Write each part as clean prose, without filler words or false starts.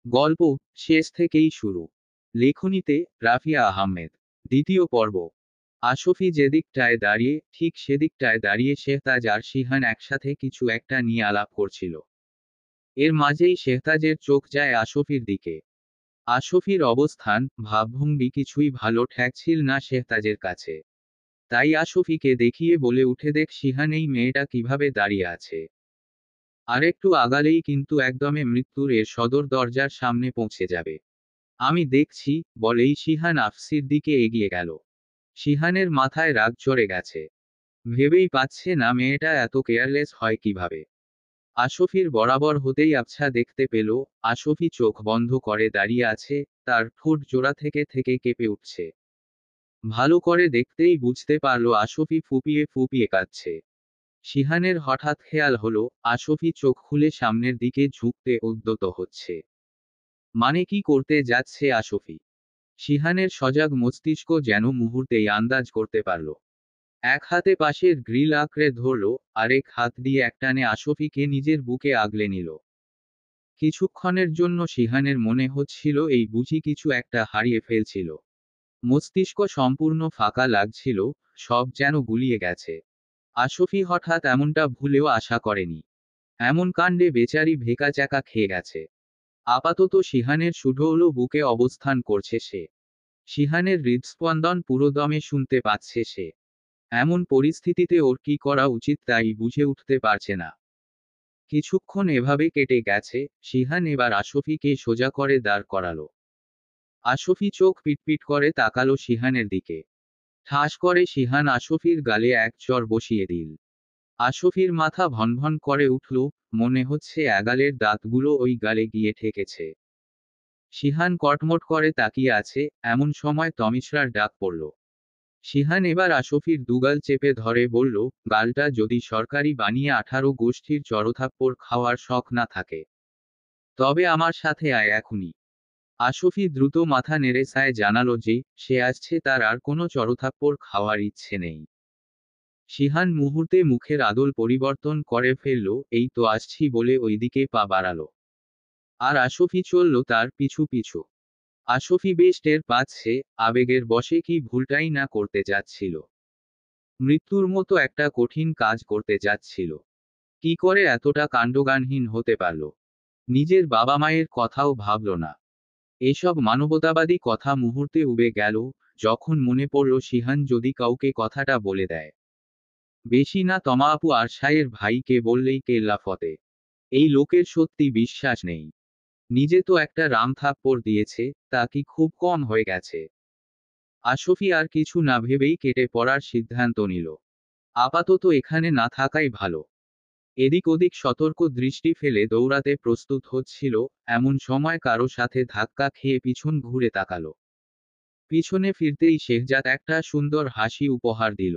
গল্প শেষ থেকেই শুরু। লেখনীতে রাফিয়া আহমেদ। দ্বিতীয় পর্ব। আশফি যেদিকটায় দাঁড়িয়ে ঠিক সেদিকটায় দাঁড়িয়ে শেহতাজ আর শিহান একসাথে কিছু একটা নিয়ে আলাপ করছিল। এর মাঝেই শেহতাজের চোখ যায় আশফির দিকে। আশফির অবস্থান ভাবভঙ্গি কিছুই ভালো ঠেকছিল না শেহতাজের কাছে। তাই আশফিকে দেখিয়ে বলে উঠে, দেখ শিহান, এই মেয়েটা কিভাবে দাঁড়িয়ে আছে। আরেকটু আগালেই কিন্তু একদমে মৃত্যুর এর সদর দরজার সামনে পৌঁছে যাবে। আমি দেখছি, বলেই শিহান আফসির দিকে এগিয়ে গেল। শিহানের মাথায় রাগ চড়ে গেছে। ভেবেই পাচ্ছে না মেয়েটা এত কেয়ারলেস হয় কিভাবে। আশফির বরাবর হতেই আবছা দেখতে পেল। আশফি চোখ বন্ধ করে দাঁড়িয়ে আছে, তার ঠোঁট জোড়া থেকে থেকে কেঁপে উঠছে। ভালো করে দেখতেই বুঝতে পারল আশফি ফুপিয়ে ফুপিয়ে কাঁদছে। শিহানের হঠাৎ খেয়াল হলো, আশফি চোখ খুলে সামনের দিকে ঝুঁকতে উদ্যত হচ্ছে। মানে কি করতে যাচ্ছে আশফি? শিহানের সজাগ মস্তিষ্ক যেন মুহূর্তেই আন্দাজ করতে পারল। এক হাতে পাশের গ্রিল আঁকড়ে ধরল, আরেক হাত দিয়ে একটানে আশফিকে নিজের বুকে আগলে নিল। কিছুক্ষণের জন্য শিহানের মনে হচ্ছিল এই বুঝি কিছু একটা হারিয়ে ফেলছিল। মস্তিষ্ক সম্পূর্ণ ফাঁকা লাগছিল, সব যেন গুলিয়ে গেছে। আশফি হঠাৎ এমনটা ভুলেও আশা করেনি। এমন কাণ্ডে বেচারি ভেকাচেকা খেয়ে গেছে। আপাতত শিহানের শুধুলো বুকে অবস্থান করছে সে। শিহানের হৃদস্পন্দন পুরোদমে শুনতে পাচ্ছে সে। এমন পরিস্থিতিতে ওর কি করা উচিত তাই বুঝে উঠতে পারছে না। কিছুক্ষণ এভাবে কেটে গেছে। শিহান এবার আশফিকে সোজা করে দাঁড় করালো। আশফি চোখ পিটপিট করে তাকালো শিহানের দিকে। ঠাস করে শিহান আশফির গালে এক চড় বসিয়ে দিল। আশফির মাথা ভনভন করে উঠল, মনে হচ্ছে এগালের দাঁতগুলো ওই গালে গিয়ে ঠেকেছে। শিহান কটমট করে তাকিয়ে আছে, এমন সময় তমিশরার ডাক পড়ল। শিহান এবার আশফির দুগাল চেপে ধরে বলল, গালটা যদি সরকারি বানিয়ে 18 গোষ্ঠীর চড়থাপ্পড় খাওয়ার শখ না থাকে, তবে আমার সাথে আয় এখনই। আশফি দ্রুত মাথা নেড়ে সায় জানালো যে সে আসছে, তার আর কোনো চড়থাপ্পড় খাওয়ার ইচ্ছে নেই। শিহান মুহূর্তে মুখের আদল পরিবর্তন করে ফেলল, এই তো আসছি বলে ওইদিকে পা বাড়ালো। আর আশফি চলল তার পিছু পিছু। আশফি বেশ টের পাচ্ছে, আবেগের বশে কি ভুলটাই না করতে যাচ্ছিল। মৃত্যুর মতো একটা কঠিন কাজ করতে যাচ্ছিল। কি করে এতটা কাণ্ডজ্ঞানহীন হতে পারল? নিজের বাবা মায়ের কথাও ভাবল না। এসব মানবতাবাদী কথা মুহূর্তে উবে গেল, যখন মনে পড়ল শিহান যদি কাউকে কথাটা বলে দেয়। বেশি না তমা আপু আর সায়ের ভাইকে বললেই কেল্লা ফতে। এই লোকের সত্যি বিশ্বাস নেই। নিজে তো একটা রাম থাপ্পড় দিয়েছে, তা কি খুব কম হয়ে গেছে? আশফি আর কিছু না ভেবেই কেটে পড়ার সিদ্ধান্ত নিল। আপাতত এখানে না থাকাই ভালো। এদিক ওদিক সতর্ক দৃষ্টি ফেলে দৌড়াতে প্রস্তুত হচ্ছিল, এমন সময় কারো সাথে ধাক্কা খেয়ে পিছন ঘুরে তাকালো। পিছনে ফিরতেই শেহজাদ একটা সুন্দর হাসি উপহার দিল।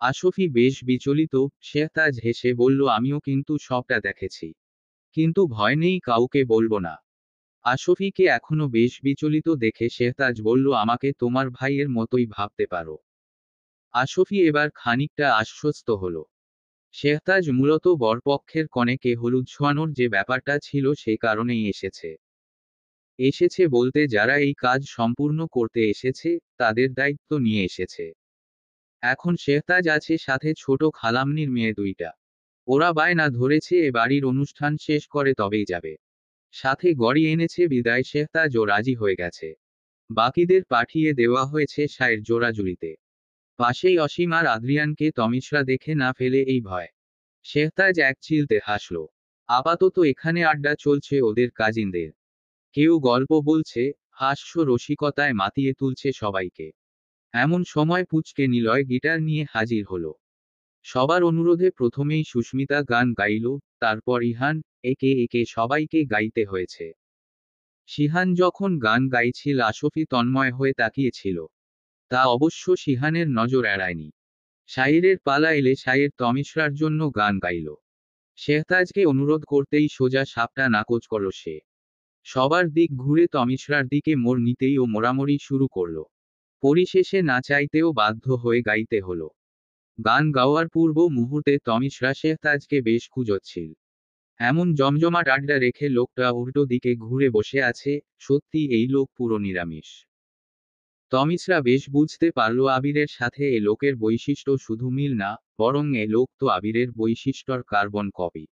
আশফি বেশ বিচলিত। শেহতাজ হেসে বলল, আমিও কিন্তু সবটা দেখেছি। কিন্তু ভয় নেই, কাউকে বলবো না। আশফিকে এখনো বেশ বিচলিত দেখে শেহতাজ বলল, আমাকে তোমার ভাইয়ের মতোই ভাবতে পারো। আশফি এবার খানিকটা আশ্বস্ত হলো। শেহতাজ মূলত বরপক্ষের কনেকে হলুদ ছোঁয়ানোর যে ব্যাপারটা ছিল সে কারণেই এসেছে। এসেছে বলতে যারা এই কাজ সম্পূর্ণ করতে এসেছে, তাদের দায়িত্ব নিয়ে এসেছে। এখন শেহতাজ আছে সাথে ছোট খালামনির মেয়ে দুইটা। ওরা বায়না ধরেছে এ বাড়ির অনুষ্ঠান শেষ করে তবেই যাবে। সাথে গড়ি এনেছে বিদায়, শেহতাজও রাজি হয়ে গেছে। বাকিদের পাঠিয়ে দেওয়া হয়েছে সায়ের জোড়াজুড়িতে। পাশেই অসীম আর আদ্রিয়ানকে তমিশরা দেখে না ফেলে এই ভয়। শেহতাজ এক চিলতে হাসল। আপাতত এখানে আড্ডা চলছে ওদের কাজিনদের। কেউ গল্প বলছে, হাস্য রসিকতায় মাতিয়ে তুলছে সবাইকে। এমন সময় পুচকে নিলয় গিটার নিয়ে হাজির হলো। সবার অনুরোধে প্রথমেই সুস্মিতা গান গাইল, তারপর ইহান। একে একে সবাইকে গাইতে হয়েছে। শিহান যখন গান গাইছিল আশফি তন্ময় হয়ে তাকিয়েছিল। তা অবশ্য শিহানের নজর এড়ায়নি। শায়েরের পালা এলে শায়ের তমিশরার জন্য গান গাইল। শেহতাজকে অনুরোধ করতেই সোজা সাপটা নাকচ করল সে। সবার দিক ঘুরে তমিশরার দিকে মোড় নিতেই ও মোড়ামড়ি শুরু করল। পরিশেষে না চাইতেও বাধ্য হয়ে গাইতে হলো। গান গাওয়ার পূর্ব মুহূর্তে তমিশরা শেহতাজকে বেশ খুঁজচ্ছিল। এমন জমজমাট আড্ডা রেখে লোকটা উল্টো দিকে ঘুরে বসে আছে, সত্যি এই লোক পুরো নিরামিষ। তমিছরা বেশ বুঝতে পারল আবিরের সাথে এ লোকের বৈশিষ্ট্য শুধু মিল না, বরং এ লোক তো আবিরের বৈশিষ্ট্যর কার্বন কপি।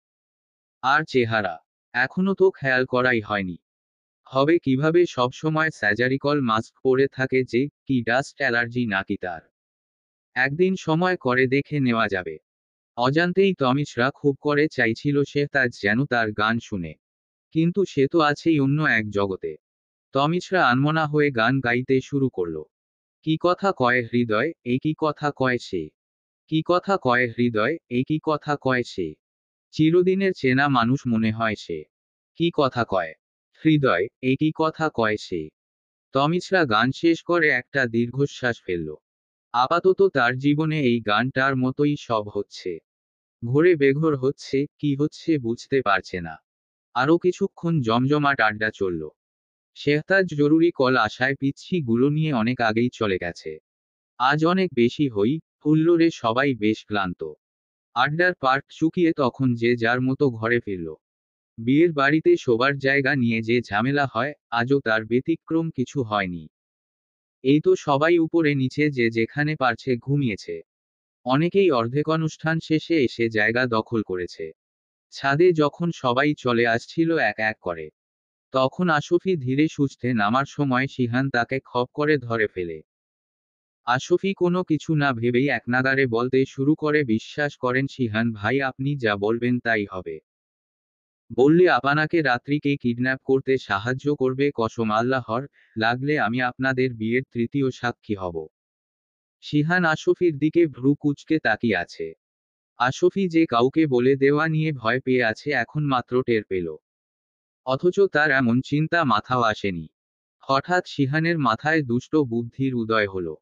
আর চেহারা এখনো তো খেয়াল করাই হয়নি। হবে কিভাবে সবসময় সার্জারিকল মাস্ক পরে থাকে যে, কি ডাস্ট অ্যালার্জি নাকি তার? একদিন সময় করে দেখে নেওয়া যাবে। অজান্তেই তমিছরা খুব করে চাইছিল শেহতাজ যেন তার গান শুনে। কিন্তু সে তো আছেই অন্য এক জগতে। তমিছরা আনমনা হয়ে গান গাইতে শুরু করল। কি কথা কয় হৃদয়, এই কি কথা কয় সে? কি কথা কয় হৃদয়, এই কি কথা কয় সে? চিরদিনের চেনা মানুষ মনে হয় সে। কি কথা কয় হৃদয়, এই কি কথা কয় সে? তমিছরা গান শেষ করে একটা দীর্ঘশ্বাস ফেলল। আপাতত তার জীবনে এই গানটার মতোই সব হচ্ছে। ঘোরে বেঘোর হচ্ছে, কি হচ্ছে বুঝতে পারছে না। আরও কিছুক্ষণ জমজমাট আড্ডা চলল। শেহতাজ জরুরি কল আসায় পিচ্ছি গুলো নিয়ে অনেক আগেই চলে গেছে। আজ অনেক বেশি হই হুল্লোড়ে সবাই বেশ ক্লান্ত। আড্ডার পার্ট চুকিয়ে তখন যে যার মতো ঘরে ফিরল। বিয়ের বাড়িতে শোবার জায়গা নিয়ে যে ঝামেলা হয়, আজও তার ব্যতিক্রম কিছু হয়নি। এই তো সবাই উপরে নিচে যে যেখানে পারছে ঘুমিয়েছে। অনেকেই অর্ধেক অনুষ্ঠান শেষে এসে জায়গা দখল করেছে। ছাদে যখন সবাই চলে আসছিল এক এক করে, তখন আশফি ধীরে সুস্থে নামার সময় শিহান তাকে খপ করে ধরে ফেলে। আশফি কোনো কিছু না ভেবেই একনাগাড়ে বলতে শুরু করে, বিশ্বাস করেন শিহান ভাই, আপনি যা বলবেন তাই হবে। বললে আপনাকে রাত্রিকে কিডন্যাপ করতে সাহায্য করবে কসম আল্লাহর, লাগলে আমি আপনাদের বিয়ের তৃতীয় সাক্ষী হব। শিহান আশফির দিকে ভ্রু কুঁচকে তাকিয়ে আছে। আশফি যে কাউকে বলে দেওয়া নিয়ে ভয় পেয়ে আছে এখন মাত্র টের পেল। অথচ তার এমন চিন্তা মাথাও আসেনি। হঠাৎ শিহানের মাথায় দুষ্ট বুদ্ধির উদয় হলো।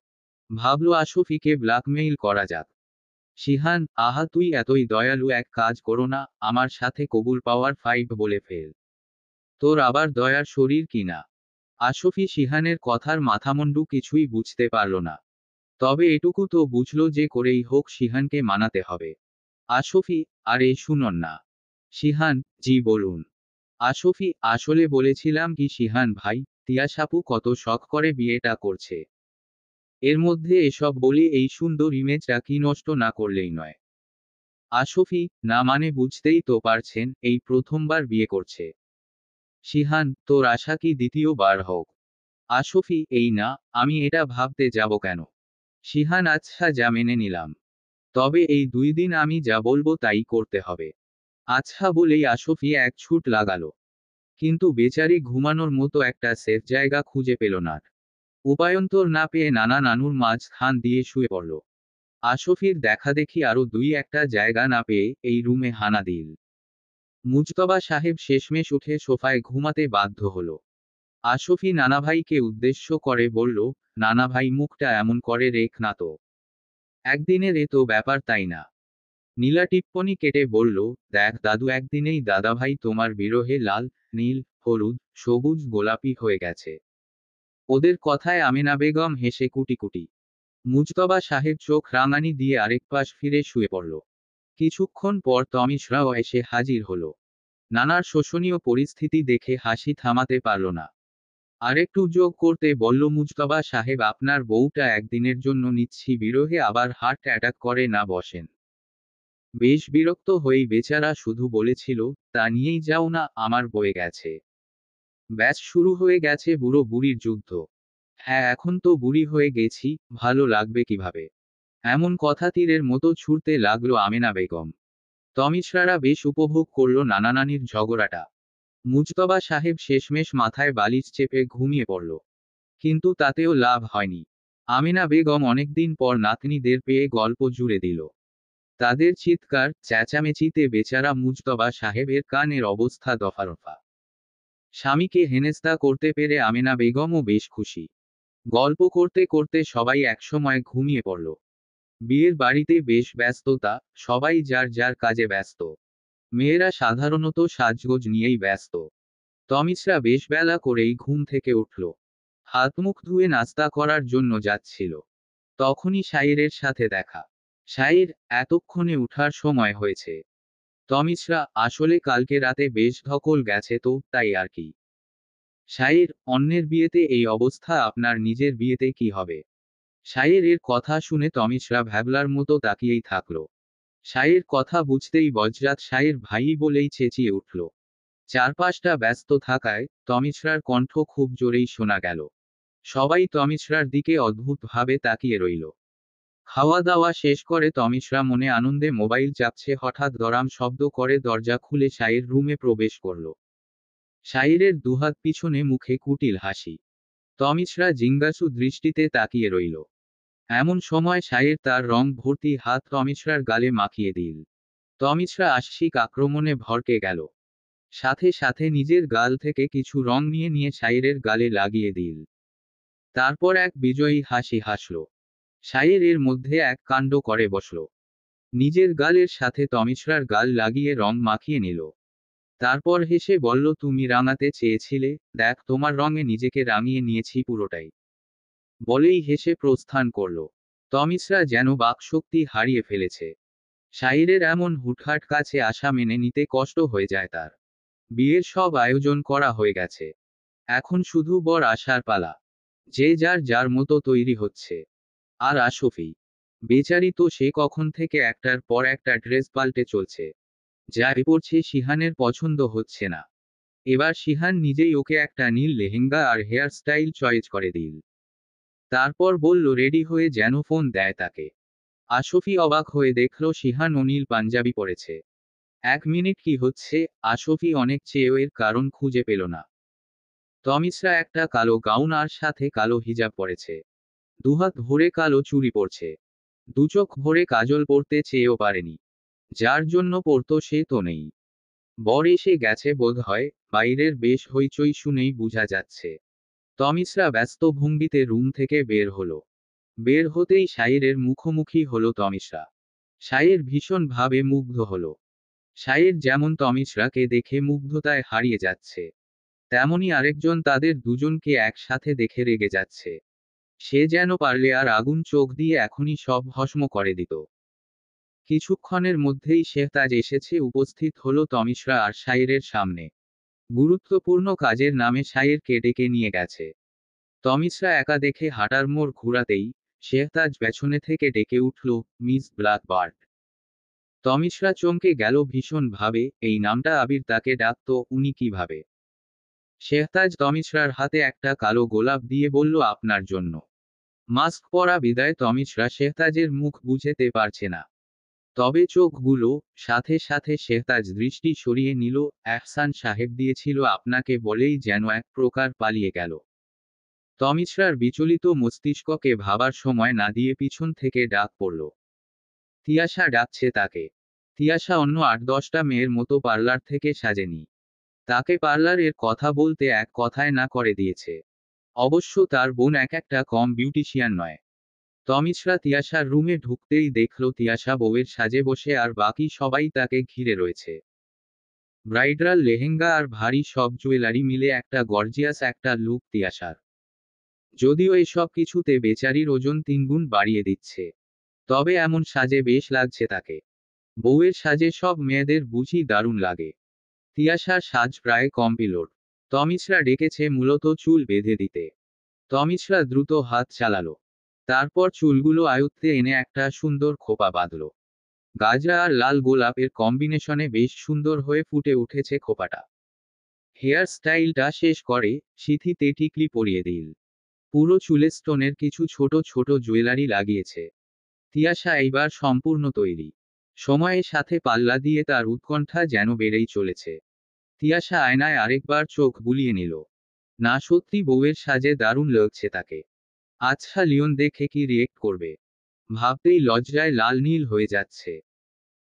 ভাবল আশফিকে ব্ল্যাকমেইল করা যাক। শিহান, আহা তুই এতই দয়ালু, এক কাজ করো না, আমার সাথে কবুল পাওয়ার ফাইভ বলে ফেল। তোর আবার দয়ার শরীর কিনা? আশফি শিহানের কথার মাথামুন্ডু কিছুই বুঝতে পারল না। তবে এটুকু তো বুঝল যে করেই হোক শিহানকে মানাতে হবে। আশফি, আরে শুনুন না। শিহান, জি বলুন। আশফি, আসলে বলেছিলাম কি শিহান ভাই, তিয়াশাপু কত শখ করে বিয়েটা করছে। এর মধ্যে এসব বলি এই সুন্দর ইমেজটা কি নষ্ট না করলেই নয়। আশফি, না মানে বুঝতেই তো পারছেন, এই প্রথমবার বিয়ে করছে। শিহান, তোর আশা কি দ্বিতীয়বার হোক? আশফি, এই না, আমি এটা ভাবতে যাব কেন? শিহান, আচ্ছা যা মেনে নিলাম। তবে এই 2 দিন আমি যা বলবো তাই করতে হবে। আচ্ছা বলেই আশফি এক ছুট লাগালো। কিন্তু বেচারি ঘুমানোর মতো একটা সেফ জায়গা খুঁজে পেল না। উপায়ন্তর না পেয়ে নানা নানুর মাঝখান দিয়ে শুয়ে পড়ল। আশফির দেখাদেখি আরো 2-1টা জায়গা না পেয়ে এই রুমে হানা দিল। মুজতবা সাহেব শেষমেশ উঠে সোফায় ঘুমাতে বাধ্য হল। আশফি নানাভাইকে উদ্দেশ্য করে বলল, নানাভাই মুখটা এমন করে রেখ না তো। একদিনের এ তো ব্যাপার তাই না? নীলা টিপ্পনি কেটে বলল, দেখ দাদু, একদিনেই দাদাভাই তোমার বিরহে লাল, নীল, হলুদ, সবুজ, গোলাপি হয়ে গেছে। ওদের কথায় আমিনা বেগম হেসে কুটি কুটি। মুজতবা সাহেব চোখ রাঙানি দিয়ে আরেক পাশ ফিরে শুয়ে পড়ল। কিছুক্ষণ পর তমিশরাও এসে হাজির হল। নানার শোষণীয় পরিস্থিতি দেখে হাসি থামাতে পারল না। আরেকটু যোগ করতে বলল, মুজতবা সাহেব আপনার বউটা একদিনের জন্য নিচ্ছি বিরহে আবার হার্ট অ্যাটাক করে না বসেন। বেশ বিরক্ত হয়েই বেচারা শুধু বলেছিল, তা নিয়েই যাও না, আমার বয়ে গেছে। ব্যাস শুরু হয়ে গেছে বুড়ো বুড়ির যুদ্ধ। হ্যাঁ, এখন তো বুড়ি হয়ে গেছি, ভালো লাগবে কিভাবে? এমন কথা তীরের মতো ছুড়তে লাগলো আমেনা বেগম। তমিছরারা বেশ উপভোগ করল নানা নানির ঝগড়াটা। মুজতবা সাহেব শেষমেশ মাথায় বালিশ চেপে ঘুমিয়ে পড়ল। কিন্তু তাতেও লাভ হয়নি। আমিনা বেগম অনেকদিন পর নাতনিদের পেয়ে গল্প জুড়ে দিল। তাদের চিৎকার চেঁচামেচিতে বেচারা মুজতবা সাহেবের কানের অবস্থা দফারফা। স্বামীকে হেনস্থা করতে পেরে আমিনা বেগমও বেশ খুশি। গল্প করতে করতে সবাই একসময় ঘুমিয়ে পড়ল। বিয়ের বাড়িতে বেশ ব্যস্ততা, সবাই যার যার কাজে ব্যস্ত। মেয়েরা সাধারণত সাজগোজ নিয়েই ব্যস্ত। তমিছরা বেশ বেলা করেই ঘুম থেকে উঠল। হাত মুখ ধুয়ে নাস্তা করার জন্য যাচ্ছিল। তখনই শাইরের সাথে দেখা। শাইর, এতক্ষণে উঠার সময় হয়েছে। তমিশ্রা, আসলে কালকে রাতে বেশ ধকল গেছে তো, তাই আর কি। শায়ের, অন্যের বিয়েতে এই অবস্থা, আপনার নিজের বিয়েতে কি হবে? শায়ের এর কথা শুনে তমিশ্রা ভ্যাবলার মতো তাকিয়েই থাকলো। শায়ের কথা বুঝতেই বজ্রাত শায়ের ভাই বলেই চেঁচিয়ে উঠল। চারপাশটা ব্যস্ত থাকায় তমিশ্রার কণ্ঠ খুব জোরেই শোনা গেল। সবাই তমিশ্রার দিকে অদ্ভুতভাবে তাকিয়ে রইল। খাওয়া দাওয়া শেষ করে তমিশ্রা মনে আনন্দে মোবাইল চাপছে, হঠাৎ দরাম শব্দ করে দরজা খুলে শায়ের রুমে প্রবেশ করল। শায়েরের দুহাত পিছনে, মুখে কুটিল হাসি। তমিশ্রা জিজ্ঞাসু দৃষ্টিতে তাকিয়ে রইল। এমন সময় শায়ের তার রং ভর্তি হাত তমিশ্রার গালে মাখিয়ে দিল। তমিশ্রা আংশিক আক্রমণে ভড়কে গেল। সাথে সাথে নিজের গাল থেকে কিছু রং নিয়ে নিয়ে শায়েরের গালে লাগিয়ে দিল। তারপর এক বিজয়ী হাসি হাসল। শায়ের এর মধ্যে এক কাণ্ড করে বসল। নিজের গালের সাথে তমিশ্রার গাল লাগিয়ে রং মাখিয়ে নিল। তারপর হেসে বলল, তুমি রাঙাতে চেয়েছিলে, দেখ তোমার রঙে নিজেকে রাঙিয়ে নিয়েছি পুরোটাই। বলেই হেসে প্রস্থান করল। তমিশ্রা যেন বাকশক্তি হারিয়ে ফেলেছে। শায়েরের এমন হুটহাট কাছে আসা মেনে নিতে কষ্ট হয়ে যায় তার। বিয়ের সব আয়োজন করা হয়ে গেছে। এখন শুধু বর আসার পালা। যে যার যার মতো তৈরি হচ্ছে। আর আশফি, বেচারি তো সে কখন থেকে একটার পর একটা ড্রেস পাল্টে চলছে। যা পড়ছে শিহানের পছন্দ হচ্ছে না। এবার শিহান নিজেই ওকে একটা নীল লেহেঙ্গা আর হেয়ার স্টাইল চয়েস করে দিল। তারপর বলল রেডি হয়ে যেন ফোন দেয় তাকে। আশফি অবাক হয়ে দেখল শিহান ও নীল পাঞ্জাবি পরেছে। 1 মিনিট কি হচ্ছে, আশফি অনেক চেয়েও এর কারণ খুঁজে পেল না। তমিশ্রা একটা কালো গাউন আর সাথে কালো হিজাব পরেছে। দুহাত ভরে কালো চুড়ি পরছে। দুচোখ ভরে কাজল পরতে চেয়েও পারেনি। যার জন্য পরতো সে তো নেই। বর এসে গেছে বোধহয়, বাইরের বেশ হইচই শুনেই বোঝা যাচ্ছে। তমিশ্রা ব্যস্ত ভঙ্গিতে রুম থেকে বের হলো। বের হতেই শায়েরের মুখোমুখি হলো তমিশ্রা। শায়ের ভীষণ ভাবে মুগ্ধ হলো। শায়ের যেমন তমিশ্রাকে দেখে মুগ্ধতায় হারিয়ে যাচ্ছে, তেমনি আরেকজন তাদের দুজনকে একসাথে দেখে রেগে যাচ্ছে। সে যেন পারলে আর আগুন চোখ দিয়ে এখনই সব ভস্ম করে দিত। কিছুক্ষণের মধ্যেই শেহতাজ এসেছে, উপস্থিত হলো তমিশ্রা আর শায়েরের সামনে। গুরুত্বপূর্ণ কাজের নামে শায়েরকে ডেকে নিয়ে গেছে। তমিশ্রা একা দেখে হাঁটার মোড় ঘুরাতেই শেহতাজ পেছনে থেকে ডেকে উঠল, মিস ব্ল্যাকবার্ড। তমিশ্রা চমকে গেল ভীষণ ভাবে, এই নামটা আবির তাকে ডাকতো, উনি কিভাবে? শেহতাজ তমিশ্রার হাতে একটা কালো গোলাপ দিয়ে বলল, আপনার জন্য। মাস্ক পরা বিদায় তমিশ্রা শেহতাজের মুখ বুঝতে পারছে না। তবে চোখগুলো, সাথে সাথে শেহতাজ দৃষ্টি সরিয়ে নিল। এহসান সাহেব দিয়েছিল আপনাকে বলেই যেন এক প্রকার পালিয়ে গেল। তমিশ্রার বিচলিত মস্তিষ্ককে ভাবার সময় না দিয়ে পিছন থেকে ডাক পড়ল। তিয়াশা ডাকছে তাকে। তিয়াশা অন্য 8-10টা মেয়ের মতো পার্লার থেকে সাজেনি। তাকে পার্লারের কথা বলতে এক কথায় না করে দিয়েছে। অবশ্য তার বোন এক একটা কম বিউটিশিয়ান নয়। তমিশ্রা তিয়াশার রুমে ঢুকতেই দেখল তিয়াশা বউয়ের সাজে বসে আর বাকি সবাই তাকে ঘিরে রয়েছে। ব্রাইডাল লেহেঙ্গা আর ভারী সব জুয়েলারি মিলে একটা গর্জিয়াস একটা লুক তিয়াশার। যদিও এসব কিছুতে বেচারির ওজন 3 গুণ বাড়িয়ে দিচ্ছে। তবে এমন সাজে বেশ লাগছে তাকে। বউয়ের সাজে সব মেয়েদের বুঝি দারুণ লাগে। তিয়াশার সাজ প্রায় কমপ্লিট। তমিশ্রা ডেকেছে মূলত চুল বেঁধে দিতে। তমিশ্রা দ্রুত হাত চালালো। তারপর চুলগুলো আয়ত্তে এনে একটা সুন্দর খোপা বাঁধল। গাজরা আর লাল গোলাপের কম্বিনেশনে বেশ সুন্দর হয়ে ফুটে উঠেছে খোপাটা। হেয়ার স্টাইলটা শেষ করে সিঁথিতে টিকলি পরিয়ে দিল। পুরো চুলে স্টোনের কিছু ছোট ছোট জুয়েলারি লাগিয়েছে। তিয়াশা এইবার সম্পূর্ণ তৈরি। সময়ের সাথে পাল্লা দিয়ে তার উৎকণ্ঠা যেন বেড়েই চলেছে। তিয়াশা আয়নায় আরেকবার চোখ বুলিয়ে নিল। না, সত্যি বউয়ের সাজে দারুণ লাগছে তাকে। আচ্ছা, লিওন দেখে কি রিয়েক্ট করবে? ভাবতেই লজ্জায় লাল নীল হয়ে যাচ্ছে।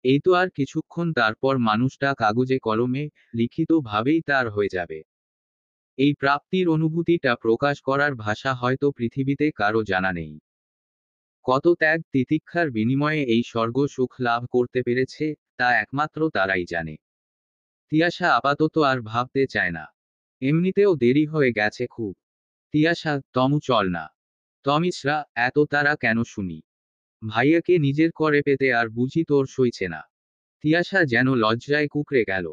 এই তো আর কিছুক্ষণ, তারপর মানুষটা কাগজে কলমে, লিখিত ভাবেই তার হয়ে যাবে। এই প্রাপ্তির অনুভূতিটা প্রকাশ করার ভাষা হয়তো পৃথিবীতে কারো জানা নেই। কত ত্যাগ তিতিক্ষার বিনিময়ে এই স্বর্গ সুখ লাভ করতে পেরেছে, তা একমাত্র তারাই জানে। তিয়াশা আপাতত আর ভাবতে চায় না। এমনিতেও দেরি হয়ে গেছে খুব। তিয়াশা, তমু চল না। তমিশ্রা, এত তারা কেন শুনি? ভাইয়াকে নিজের করে পেতে আর বুঝি তোর সইছে না? তিয়াশা যেন লজ্জায় কুঁকড়ে গেল।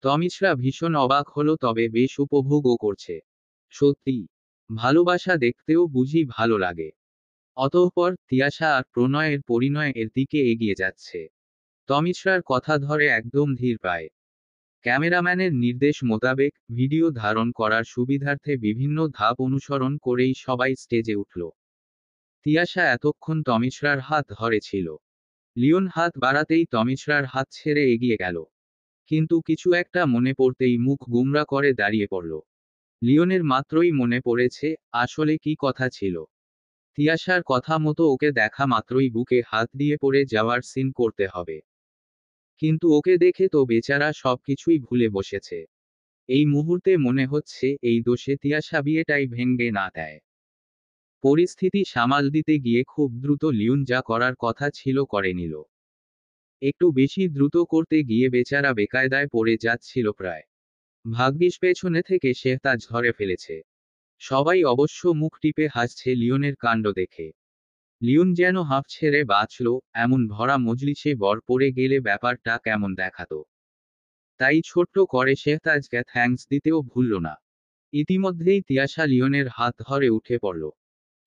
তমিশ্রা ভীষণ অবাক হলো, তবে বেশ উপভোগও করছে। সত্যি, ভালোবাসা দেখতেও বুঝি ভালো লাগে। অতঃপর তিয়াশা আর প্রণয়ের পরিণয় এর দিকে এগিয়ে যাচ্ছে। তমিশ্রার কথা ধরে একদম ধীর পায়। ক্যামেরাম্যানের নির্দেশ মোতাবেক ভিডিও ধারণ করার সুবিধার্থে বিভিন্ন ধাপ অনুসরণ করেই সবাই স্টেজে উঠল। তিয়াশা এতক্ষণ তমিশ্রার হাত ধরেছিল। লিওন হাত বাড়াতেই তমিশ্রার হাত ছেড়ে এগিয়ে গেল। কিন্তু কিছু একটা মনে পড়তেই মুখ গুমরা করে দাঁড়িয়ে পড়ল। লিওনের মাত্রই মনে পড়েছে আসলে কি কথা ছিল। তিয়াশার কথা মতো ওকে দেখা মাত্রই বুকে হাত দিয়ে পড়ে যাওয়ার সিন করতে হবে। কিন্তু ওকে দেখে তো বেচারা সবকিছুই ভুলে বসেছে। এই মুহূর্তে মনে হচ্ছে এই দোষে তিয়াশা বিয়েটাই ভেঙ্গে না দেয়। পরিস্থিতি সামাল দিতে গিয়ে খুব দ্রুত লিওন যা করার কথা ছিল করে নিল। একটু বেশি দ্রুত করতে গিয়ে বেচারা বেকায়দায় পড়ে যাচ্ছিল প্রায়। ভাগ্যিস পেছনে থেকে শেহতাজ ধরে ফেলেছে। সবাই অবশ্য মুখ টিপে হাসছে লিওনের কাণ্ড দেখে। লিওন যেন হাঁফ ছেড়ে বাঁচল, এমন ভরা মজলিসে বর পড়ে গেলে ব্যাপারটা কেমন দেখাতো। তাই ছোট্ট করে শেহতাজকে থ্যাঙ্কস দিতেও ভুলল না। ইতিমধ্যেই তিয়াশা লিওনের হাত ধরে উঠে পড়ল।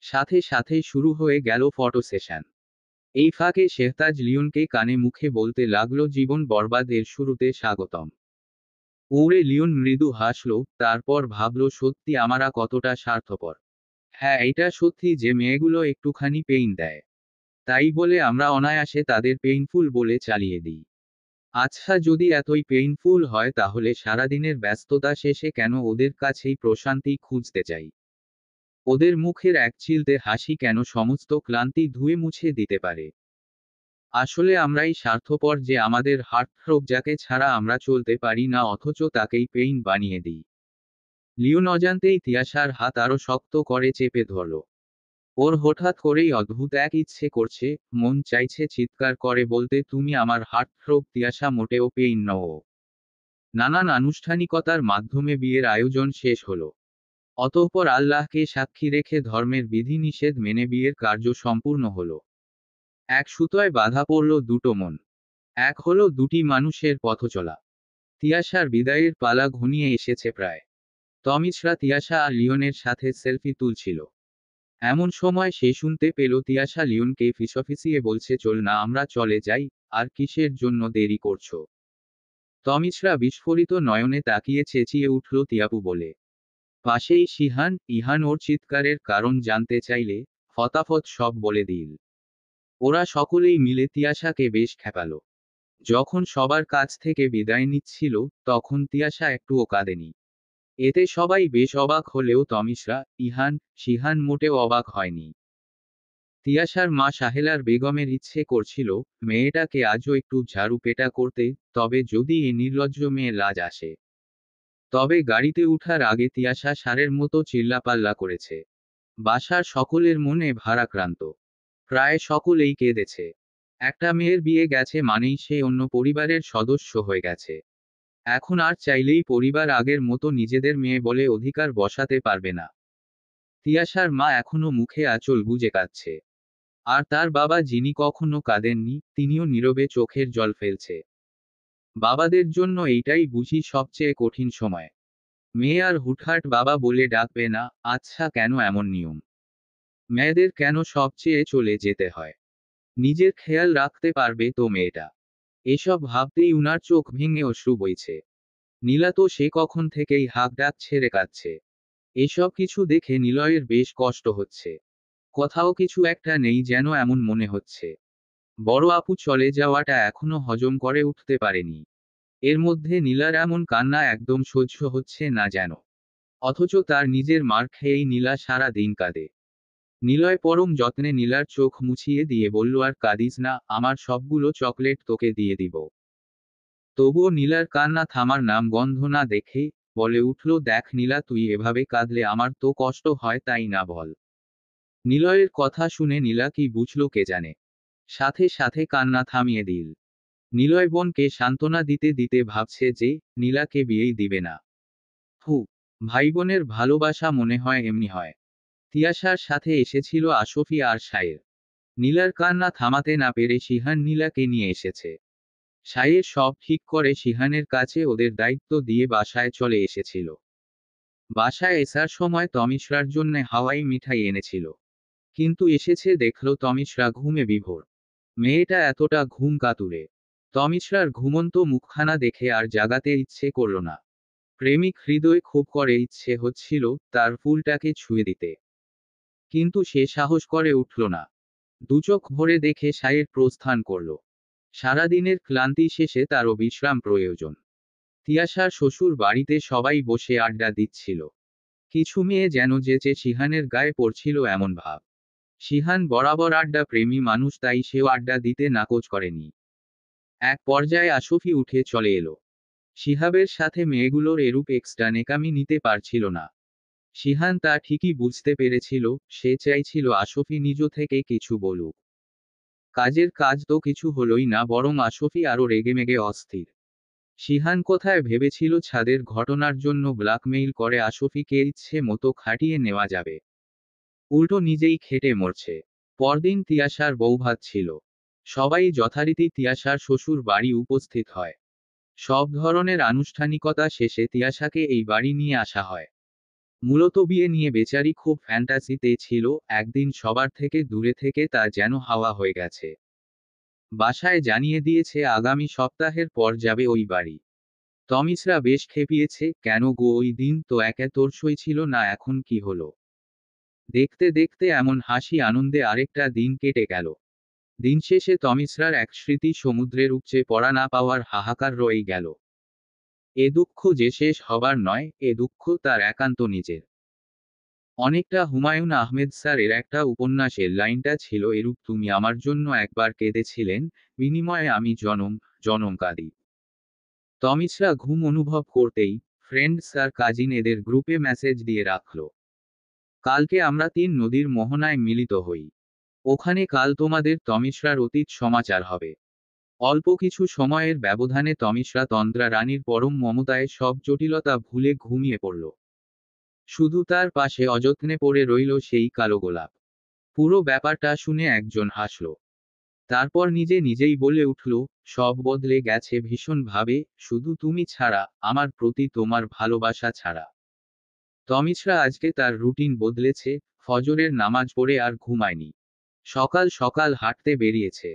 সাথে সাথেই শুরু হয়ে গেল ফটো সেশন। এই ফাঁকে শেহতাজ লিওনকে কানে মুখে বলতে লাগলো জীবন বরবাদ এর শুরুতে স্বাগতম। ওরে লিওন মৃদু হাসল, তারপর ভাবল সত্যি আমরা কতটা স্বার্থপর। হ্যাঁ, এটা সত্যি যে মেয়েগুলো একটুখানি পেইন দেয়, তাই বলে আমরা অনায়াসে তাদের পেইনফুল বলে চালিয়ে দিই। আচ্ছা, যদি এতই পেইনফুল হয় তাহলে সারাদিনের ব্যস্ততা শেষে কেন ওদের কাছেই প্রশান্তি খুঁজতে চাই? ওদের মুখের এক চিলতে হাসি কেন সমস্ত ক্লান্তি ধুয়ে মুছে দিতে পারে? আসলে আমরাই স্বার্থপর যে আমাদের হার্টথ্রোব যাকে ছাড়া আমরা চলতে পারি না অথচ তাকেই পেইন বানিয়ে দিই। লিওন অজান্তেই তিয়াশার হাত আরো শক্ত করে চেপে ধরল। ওর হঠাৎ করেই অদ্ভুত এক ইচ্ছে করছে, মন চাইছে চিৎকার করে বলতে তুমি আমার হার্টথ্রোব তিয়াশা, মোটেও পেইন নও। নানান আনুষ্ঠানিকতার মাধ্যমে বিয়ের আয়োজন শেষ হলো। অতঃপর আল্লাহকে সাক্ষী রেখে ধর্মের বিধিনিষেধ মেনে বিয়ের কার্য সম্পূর্ণ হলো। এক সুতোয় বাঁধা পড়ল দুটো মন। এক হলো দুটি মানুষের পথচলা। তিয়াশার বিদায়ের পালা ঘনিয়ে এসেছে প্রায়। তমিশ্রা তিয়াশা আর লিওনের সাথে সেলফি তুলছিল। এমন সময় সে শুনতে পেল তিয়াশা লিওনকে ফিসফিসিয়ে বলছে চল না আমরা চলে যাই, আর কিসের জন্য দেরি করছো? তমিশ্রা বিস্ফোরিত নয়নে তাকিয়ে চেঁচিয়ে উঠল তিয়াপু বলে। পাশেই শিহান ইহান ওর চিৎকারের কারণ জানতে চাইলে ফতাফত সব বলে দিল। ওরা সকলেই মিলে তিয়াশাকে বেশ খেপালো। যখন সবার কাছ থেকে বিদায় নিচ্ছিল তখন তিয়াশা একটুও কাঁদেনি। এতে সবাই বেশ অবাক হলেও তমিশ্রা, ইহান, শিহান মোটেও অবাক হয়নি। তিয়াশার মা সাহেলার বেগমের ইচ্ছে করছিল মেয়েটাকে আজও একটু ঝাড়ু পেটা করতে, তবে যদি এ নির্লজ্জ মেয়ে লাজ আসে। তবে গাড়িতে উঠার আগে তিয়াশা সারের মতো চিল্লাপাল্লা করেছে। বাসার সকলের মনে ভারাক্রান্ত। প্রায় সকলেই কেঁদেছে। একটা মেয়ের বিয়ে গেছে মানেই সে অন্য পরিবারের সদস্য হয়ে গেছে। এখন আর চাইলেই পরিবার আগের মতো নিজেদের মেয়ে বলে অধিকার বসাতে পারবে না। তিয়াশার মা এখনো মুখে আঁচল গুজে কাঁদছে। আর তার বাবা যিনি কখনো কাঁদেননি তিনিও নীরবে চোখের জল ফেলছে। বাবাদের জন্য এইটাই বুঝি সবচেয়ে কঠিন সময়। মেয়ে আর হুটহাট বাবা বলে ডাকবে না। আচ্ছা, কেন এমন নিয়ম? মেয়েদের কেন সবচেয়ে চলে যেতে হয়? নিজের খেয়াল রাখতে পারবে তো মেয়েটা? এসব ভাবতেই উনার চোখ ভেঙে অশ্রু বইছে। নীলা তো সে কখন থেকেই হাঁক ডাক ছেড়ে কাঁদছে। এসব কিছু দেখে নিলয়ের বেশ কষ্ট হচ্ছে। কোথাও কিছু একটা নেই যেন এমন মনে হচ্ছে। বড় আপু চলে যাওয়াটা এখনো হজম করে উঠতে পারেনি। এর মধ্যে নীলার এমন কান্না একদম সহ্য হচ্ছে না যেন। অথচ তার নিজের মার খেয়েই নীলা সারা দিন কাঁদে। নিলয় পরম যত্নে নীলার চোখ মুছিয়ে দিয়ে বলল আর কাঁদিস না, আমার সবগুলো চকলেট তোকে দিয়ে দিব। তবুও নীলার কান্না থামার নাম গন্ধ না দেখে বলে উঠল দেখ নীলা, তুই এভাবে কাঁদলে আমার তো কষ্ট হয়, তাই না বল? নিলয়ের কথা শুনে নীলা কি বুঝল কে জানে। সাথে সাথে কান্না থামিয়ে দিল। নিলয় বোনকে সান্ত্বনা দিতে দিতে ভাবছে যে নীলাকে বিয়েই দিবে না। হু, ভাই বোনের ভালোবাসা মনে হয় এমনি হয়। তিয়াশার সাথে এসেছিল আশফি আর শায়ের। নীলার কান্না থামাতে না পেরে শিহান নীলাকে নিয়ে এসেছে। সাইয়ের সব ঠিক করে শিহানের কাছে ওদের দায়িত্ব দিয়ে বাসায় চলে এসেছিল। বাসায় এসার সময় তমিশরার জন্যে হাওয়াই মিঠাই এনেছিল। কিন্তু এসেছে দেখল তমিশরা ঘুমে বিভোর। মেয়েটা এতটা ঘুম কাতুরে। তমিশরার ঘুমন্ত মুখখানা দেখে আর জাগাতে ইচ্ছে করল না। প্রেমিক হৃদয় খুব করে ইচ্ছে হচ্ছিল তার ফুলটাকে ছুঁয়ে দিতে, কিন্তু সে সাহস করে উঠল না। দুচোখ ভরে দেখে সাইয়ের প্রস্থান করল। সারাদিনের ক্লান্তি শেষে তারও বিশ্রাম প্রয়োজন। তিয়াশার শ্বশুর বাড়িতে সবাই বসে আড্ডা দিচ্ছিল। কিছু মেয়ে যেন যেচে শিহানের গায়ে পড়ছিল এমন ভাব। শিহান বরাবর আড্ডা প্রেমী মানুষ, তাই সেও আড্ডা দিতে নাকচ করেনি। এক পর্যায়ে আশফি উঠে চলে এলো। শিহাবের সাথে মেয়েগুলোর এরূপ এক্সট্রা নেকামি নিতে পারছিল না। শিহান তা ঠিকই বুঝতে পেরেছিল, সে চাইছিল আশফি নিজ থেকে কিছু বলুক। কাজের কাজ তো কিছু হলোই না, বরং আশফি আরও রেগেমেগে অস্থির। শিহান কোথায় ভেবেছিল ছাদের ঘটনার জন্য ব্ল্যাকমেইল করে আশফিকে ইচ্ছে মতো খাটিয়ে নেওয়া যাবে। উল্টো নিজেই খেটে মরছে। পরদিন তিয়াশার বৌভাত ছিল। সবাই যথারীতি তিয়াশার শ্বশুর বাড়ি উপস্থিত হয়। সব ধরনের আনুষ্ঠানিকতা শেষে তিয়াশাকে এই বাড়ি নিয়ে আসা হয়। মূলত বিয়ে নিয়ে বেচারি খুব ফ্যান্টাসিতে ছিল, একদিন সবার থেকে দূরে থেকে তা যেন হাওয়া হয়ে গেছে। বাসায় জানিয়ে দিয়েছে আগামী সপ্তাহের পর যাবে ওই বাড়ি। তমিশরা বেশ খেপিয়েছে, কেন গো, ওই দিন তো একে তোরসই ছিল না, এখন কি হলো? দেখতে দেখতে এমন হাসি আনন্দে আরেকটা দিন কেটে গেল। দিন শেষে তমিশরার এক স্মৃতি সমুদ্রের উপচে পড়া না পাওয়ার হাহাকার রয়ে গেল। এ দুঃখ যে শেষ হবার নয়, এ দুঃখ তার একান্ত নিজের। অনেকটা হুমায়ুন আহমেদ স্যারের একটা উপন্যাসের লাইনটা ছিল এরূপ, তুমি আমার জন্য একবার কেঁদেছিলেন, বিনিময়ে আমি জনম জনম কাঁদি। তমিশরা ঘুম অনুভব করতেই ফ্রেন্ডস আর কাজিন এদের গ্রুপে মেসেজ দিয়ে রাখল, কালকে আমরা 3 নদীর মোহনায় মিলিত হই। ওখানে কাল তোমাদের তমিশরার অতীত সমাচার হবে। অল্প কিছু সময়ের ব্যবধানে তমিশরা তন্দ্রা রানীর পরম মমতায় সব জটিলতা ভুলে ঘুমিয়ে পড়ল। শুধু তার পাশে অযত্নে পড়ে রইল সেই কালো গোলাপ। পুরো ব্যাপারটা শুনে একজন হাসল। তারপর নিজে নিজেই বলে উঠল, সব বদলে গেছে ভীষণভাবে, শুধু তুমি ছাড়া, আমার প্রতি তোমার ভালোবাসা ছাড়া। তমিশরা আজকে তার রুটিন বদলেছে, ফজরের নামাজ পড়ে আর ঘুমায়নি। সকাল সকাল হাঁটতে বেরিয়েছে।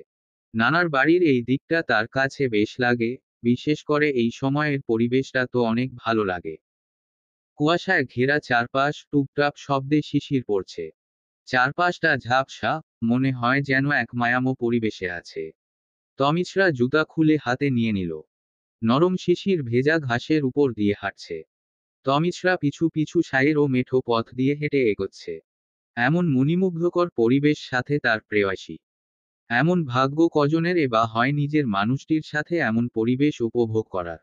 নানার বাড়ির এই দিকটা তার কাছে বেশ লাগে, বিশেষ করে এই সময়ের পরিবেশটা তো অনেক ভালো লাগে। কুয়াশায় ঘেরা চারপাশ, টুপটাপ শব্দে শিশির পড়ছে। চারপাশটা ঝাপসা, মনে হয় যেন এক মায়াময় পরিবেশে আছে। তমিশরা জুতা খুলে হাতে নিয়ে নিল। নরম শিশির ভেজা ঘাসের উপর দিয়ে হাঁটছে। তমিশরা পিছু পিছু সাইয়ের ও মেঠো পথ দিয়ে হেঁটে এগোচ্ছে। এমন মণিমুগ্ধকর পরিবেশ সাথে তার প্রেয়সী। এমন ভাগ্য কজনের বা হয় নিজের মানুষটির সাথে এমন পরিবেশ উপভোগ করার।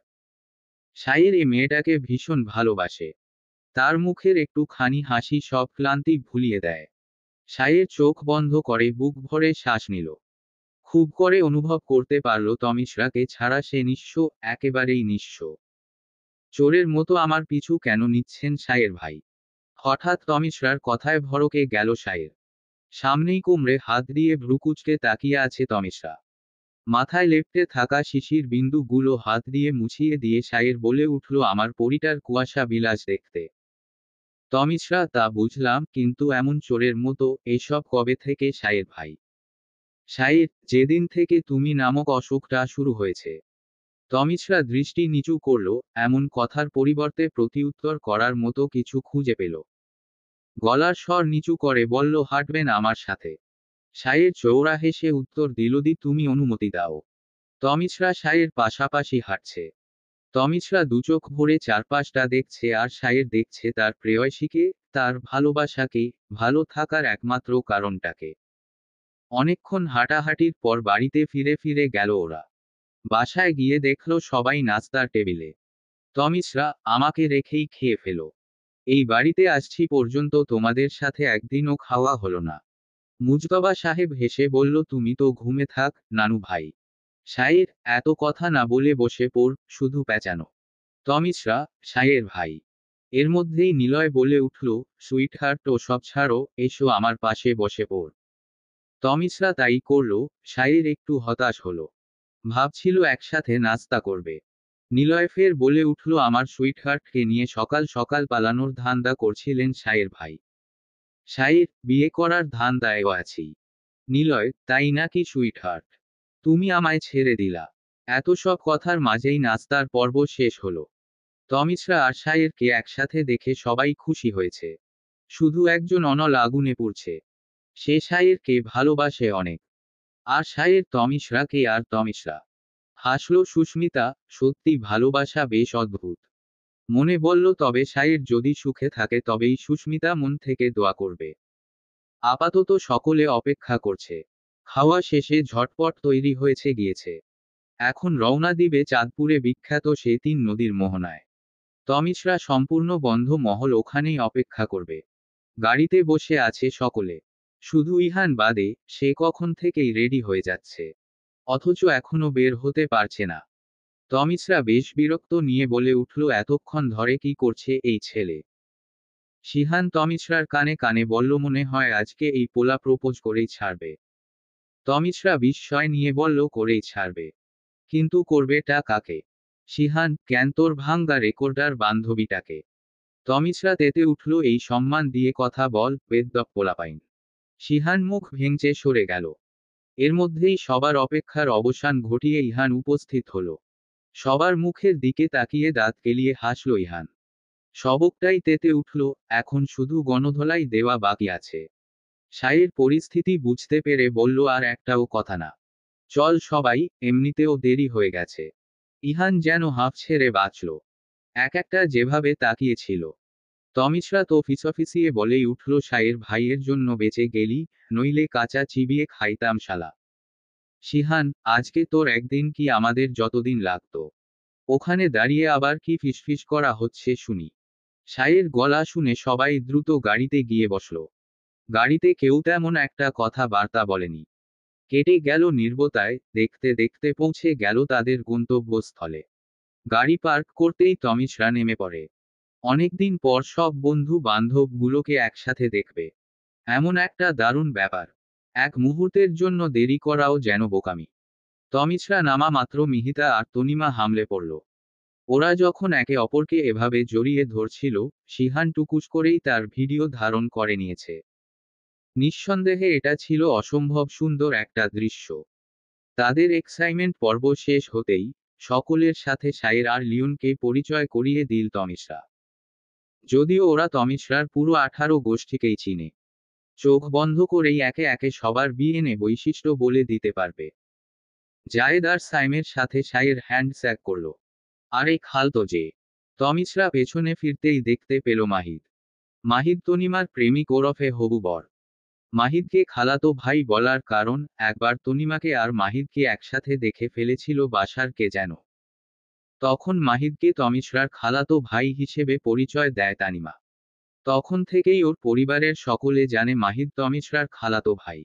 সাইয়ের এ মেয়েটাকে ভীষণ ভালোবাসে। তার মুখের একটুখানি হাসি সব ক্লান্তি ভুলিয়ে দেয়। সাইয়ের চোখ বন্ধ করে বুক ভরে শ্বাস নিল। খুব করে অনুভব করতে পারল তমিশরাকে ছাড়া সে নিঃস্ব, একেবারেই নিঃস্ব। চোরের মতো আমার পিছু কেন নিচ্ছেন সাইয়ের ভাই? হঠাৎ তমিশরার কথায় ভড়কে গেল সাইয়ের। সামনেই কোমরে হাত দিয়ে ভ্রুকুচকে তাকিয়ে আছে তমিশরা। মাথায় লেপ্টে থাকা শিশির বিন্দুগুলো হাত দিয়ে মুছিয়ে দিয়ে সাইয়ের বলে উঠল, আমার পরিটার কুয়াশা বিলাস দেখতে। তমিশরা, তা বুঝলাম, কিন্তু এমন চোরের মতো এসব কবে থেকে সাইয়ের ভাই? সাইয়ের, যেদিন থেকে তুমি নামক অসুখটা শুরু হয়েছে। তমিশরা দৃষ্টি নিচু করল, এমন কথার পরিবর্তে প্রতিউত্তর করার মতো কিছু খুঁজে পেল। গলার স্বর নিচু করে বলল, হাঁটবেন আমার সাথে? সাইয়ের চৌড়া হেসে উত্তর দিল, দি তুমি অনুমতি দাও। তমিশরা সাইয়ের পাশাপাশি হাঁটছে। তমিশরা দুচোখ ভরে চারপাশটা দেখছে আর সাইয়ের দেখছে তার প্রেয়সীকে, তার ভালোবাসাকে, ভালো থাকার একমাত্র কারণটাকে। অনেকক্ষণ হাঁটাহাঁটির পর বাড়িতে ফিরে ফিরে গেল ওরা। বাসায় গিয়ে দেখল সবাই নাস্তার টেবিলে। তমিশরা, আমাকে রেখেই খেয়ে ফেলো। এই বাড়িতে আসছি পর্যন্ত তোমাদের সাথে একদিনও খাওয়া হলো না। মুজতবা সাহেব হেসে বলল, তুমি তো ঘুমে থাক, নানু ভাই। সাইয়ের, এত কথা না বলে বসে পড়, শুধু পেঁচানো। তমিশরা, সাইয়ের ভাই। এর মধ্যেই নিলয় বলে উঠল, সুইটহার্ট, ও সব ছাড়ো, এসো আমার পাশে বসে পড়। তমিশরা তাই করল। সাইয়ের একটু হতাশ হলো। ভাবছিল একসাথে নাস্তা করবে। নিলয় ফের বলে উঠল আমার সুইটহার্টকে নিয়ে সকাল সকাল পালানোর ধান্দা করছিলেন সাইয়ের ভাই। সাইয়ের বিয়ে করার ধান্দায়ও আছি। নিলয়, তাই নাকি সুইটহার্ট? তুমি আমায় ছেড়ে দিলা। এত সব কথার মাঝেই নাস্তার পর্ব শেষ হলো। তমিশ্রা আর সাইয়েরকে একসাথে দেখে সবাই খুশি হয়েছে। শুধু একজন অনল আগুনে পুড়ছে। সে সাইয়েরকে ভালোবাসে অনেক। আর সাইয়ের তমিশ্রাকে আর তমিশ্রা। হাসলো সুস্মিতা, সত্যি ভালোবাসা বেশ অদ্ভুত। মনে বলল তবে সাইয়ের যদি সুখে থাকে তবেই সুস্মিতা মন থেকে দোয়া করবে। আপাতত সকলে অপেক্ষা করছে। খাওয়া শেষে ঝটপট তৈরি হয়েছে গিয়েছে। এখন রওনা দিবে চাঁদপুরে বিখ্যাত সেই 3 নদীর মোহনায়। তমিশ্রা সম্পূর্ণ বন্ধ মহল ওখানেই অপেক্ষা করবে। গাড়িতে বসে আছে সকলে। শুধু ইহান বাদে, সে কখন থেকেই রেডি হয়ে যাচ্ছে। অথচ এখনো বের হতে পারছে না। তমিশ্রা বেশ বিরক্ত নিয়ে বলে উঠল এতক্ষণ ধরে কি করছে এই ছেলে। শিহান তমিশ্রার কানে কানে বলল মনে হয় আজকে এই পোলা প্রপোজ করেই ছাড়বে। তমিশ্রা বিস্ময় নিয়ে বলল করেই ছাড়বে। কিন্তু করবেটা কাকে? শিহান, কেন তোর ভাঙ্গা রেকর্ডার বান্ধবীটাকে? তমিশ্রা তেতে উঠল এই সম্মান দিয়ে কথা বল, বেদ্যপ পোলাপাইন। শিহান মুখ ভেঙচে সরে গেল। এর মধ্যেই সবার অপেক্ষার অবসান ঘটিয়ে ইহান উপস্থিত হল। সবার মুখের দিকে তাকিয়ে দাঁত কেলিয়ে হাসল ইহান। সবকটাই তেতে উঠল, এখন শুধু গণধোলাই দেওয়া বাকি আছে। সাইয়ের পরিস্থিতি বুঝতে পেরে বলল আর একটাও কথা না। চল সবাই, এমনিতেও দেরি হয়ে গেছে। ইহান যেন হাঁফ ছেড়ে বাঁচল। একটা যেভাবে তাকিয়েছিল। তমিশ্রা তো ফিসফিসিয়ে বলেই উঠল সাইয়ের ভাইয়ের জন্য বেঁচে গেলি, নইলে কাঁচা চিবিয়ে খাইতাম শালা। শিহান, আজকে তোর একদিন কি আমাদের যতদিন লাগতো। ওখানে দাঁড়িয়ে আবার কি ফিসফিস করা হচ্ছে শুনি। সাইয়ের গলা শুনে সবাই দ্রুত গাড়িতে গিয়ে বসল। গাড়িতে কেউ তেমন একটা কথা বার্তা বলেনি। কেটে গেল নীরবতায়, দেখতে দেখতে পৌঁছে গেল তাদের গন্তব্যস্থলে। গাড়ি পার্ক করতেই তমিশ্রা নেমে পড়ে। অনেকদিন পর সব বন্ধু বান্ধবগুলোকে একসাথে দেখবে। এমন একটা দারুণ ব্যাপার। এক মুহূর্তের জন্য দেরি করাও যেন বোকামি। তমিশ্রা নামা মাত্র মিহিতা আর তনিমা হামলে পড়ল। ওরা যখন একে অপরকে এভাবে জড়িয়ে ধরছিল, শিহান টুকুস করেই তার ভিডিও ধারণ করে নিয়েছে। নিঃসন্দেহে এটা ছিল অসম্ভব সুন্দর একটা দৃশ্য। তাদের এক্সাইটমেন্ট পর্ব শেষ হতেই সকলের সাথে সাইর আর লিওনকে পরিচয় করিয়ে দিল তমিশ্রা। যদিও ওরা তমিশ্রার পুরো 18 গোষ্ঠীকেই চিনে। চোখ বন্ধ করেই একে একে সবার বিএনএ বৈশিষ্ট্য বলে দিতে পারবে। জায়েদ আর সাইমের সাথে সাইয়ের হ্যান্ডশেক করল। আরে খালতো যে। তমিশ্রা পেছনে ফিরতেই দেখতে পেল মাহিদ। মাহিদ তনিমার প্রেমিক ওরফে হবু বর। মাহিদকে খালাতো ভাই বলার কারণ, একবার তনিমাকে আর মাহিদকে একসাথে দেখে ফেলেছিল বাসার কে যেন। তখন মাহিদকে তমিশ্রার খালাতো ভাই হিসেবে পরিচয় দেয় তানিমা। তখন থেকেই ওর পরিবারের সকলে জানে মাহিদ তমিশ্রার খালাতো ভাই।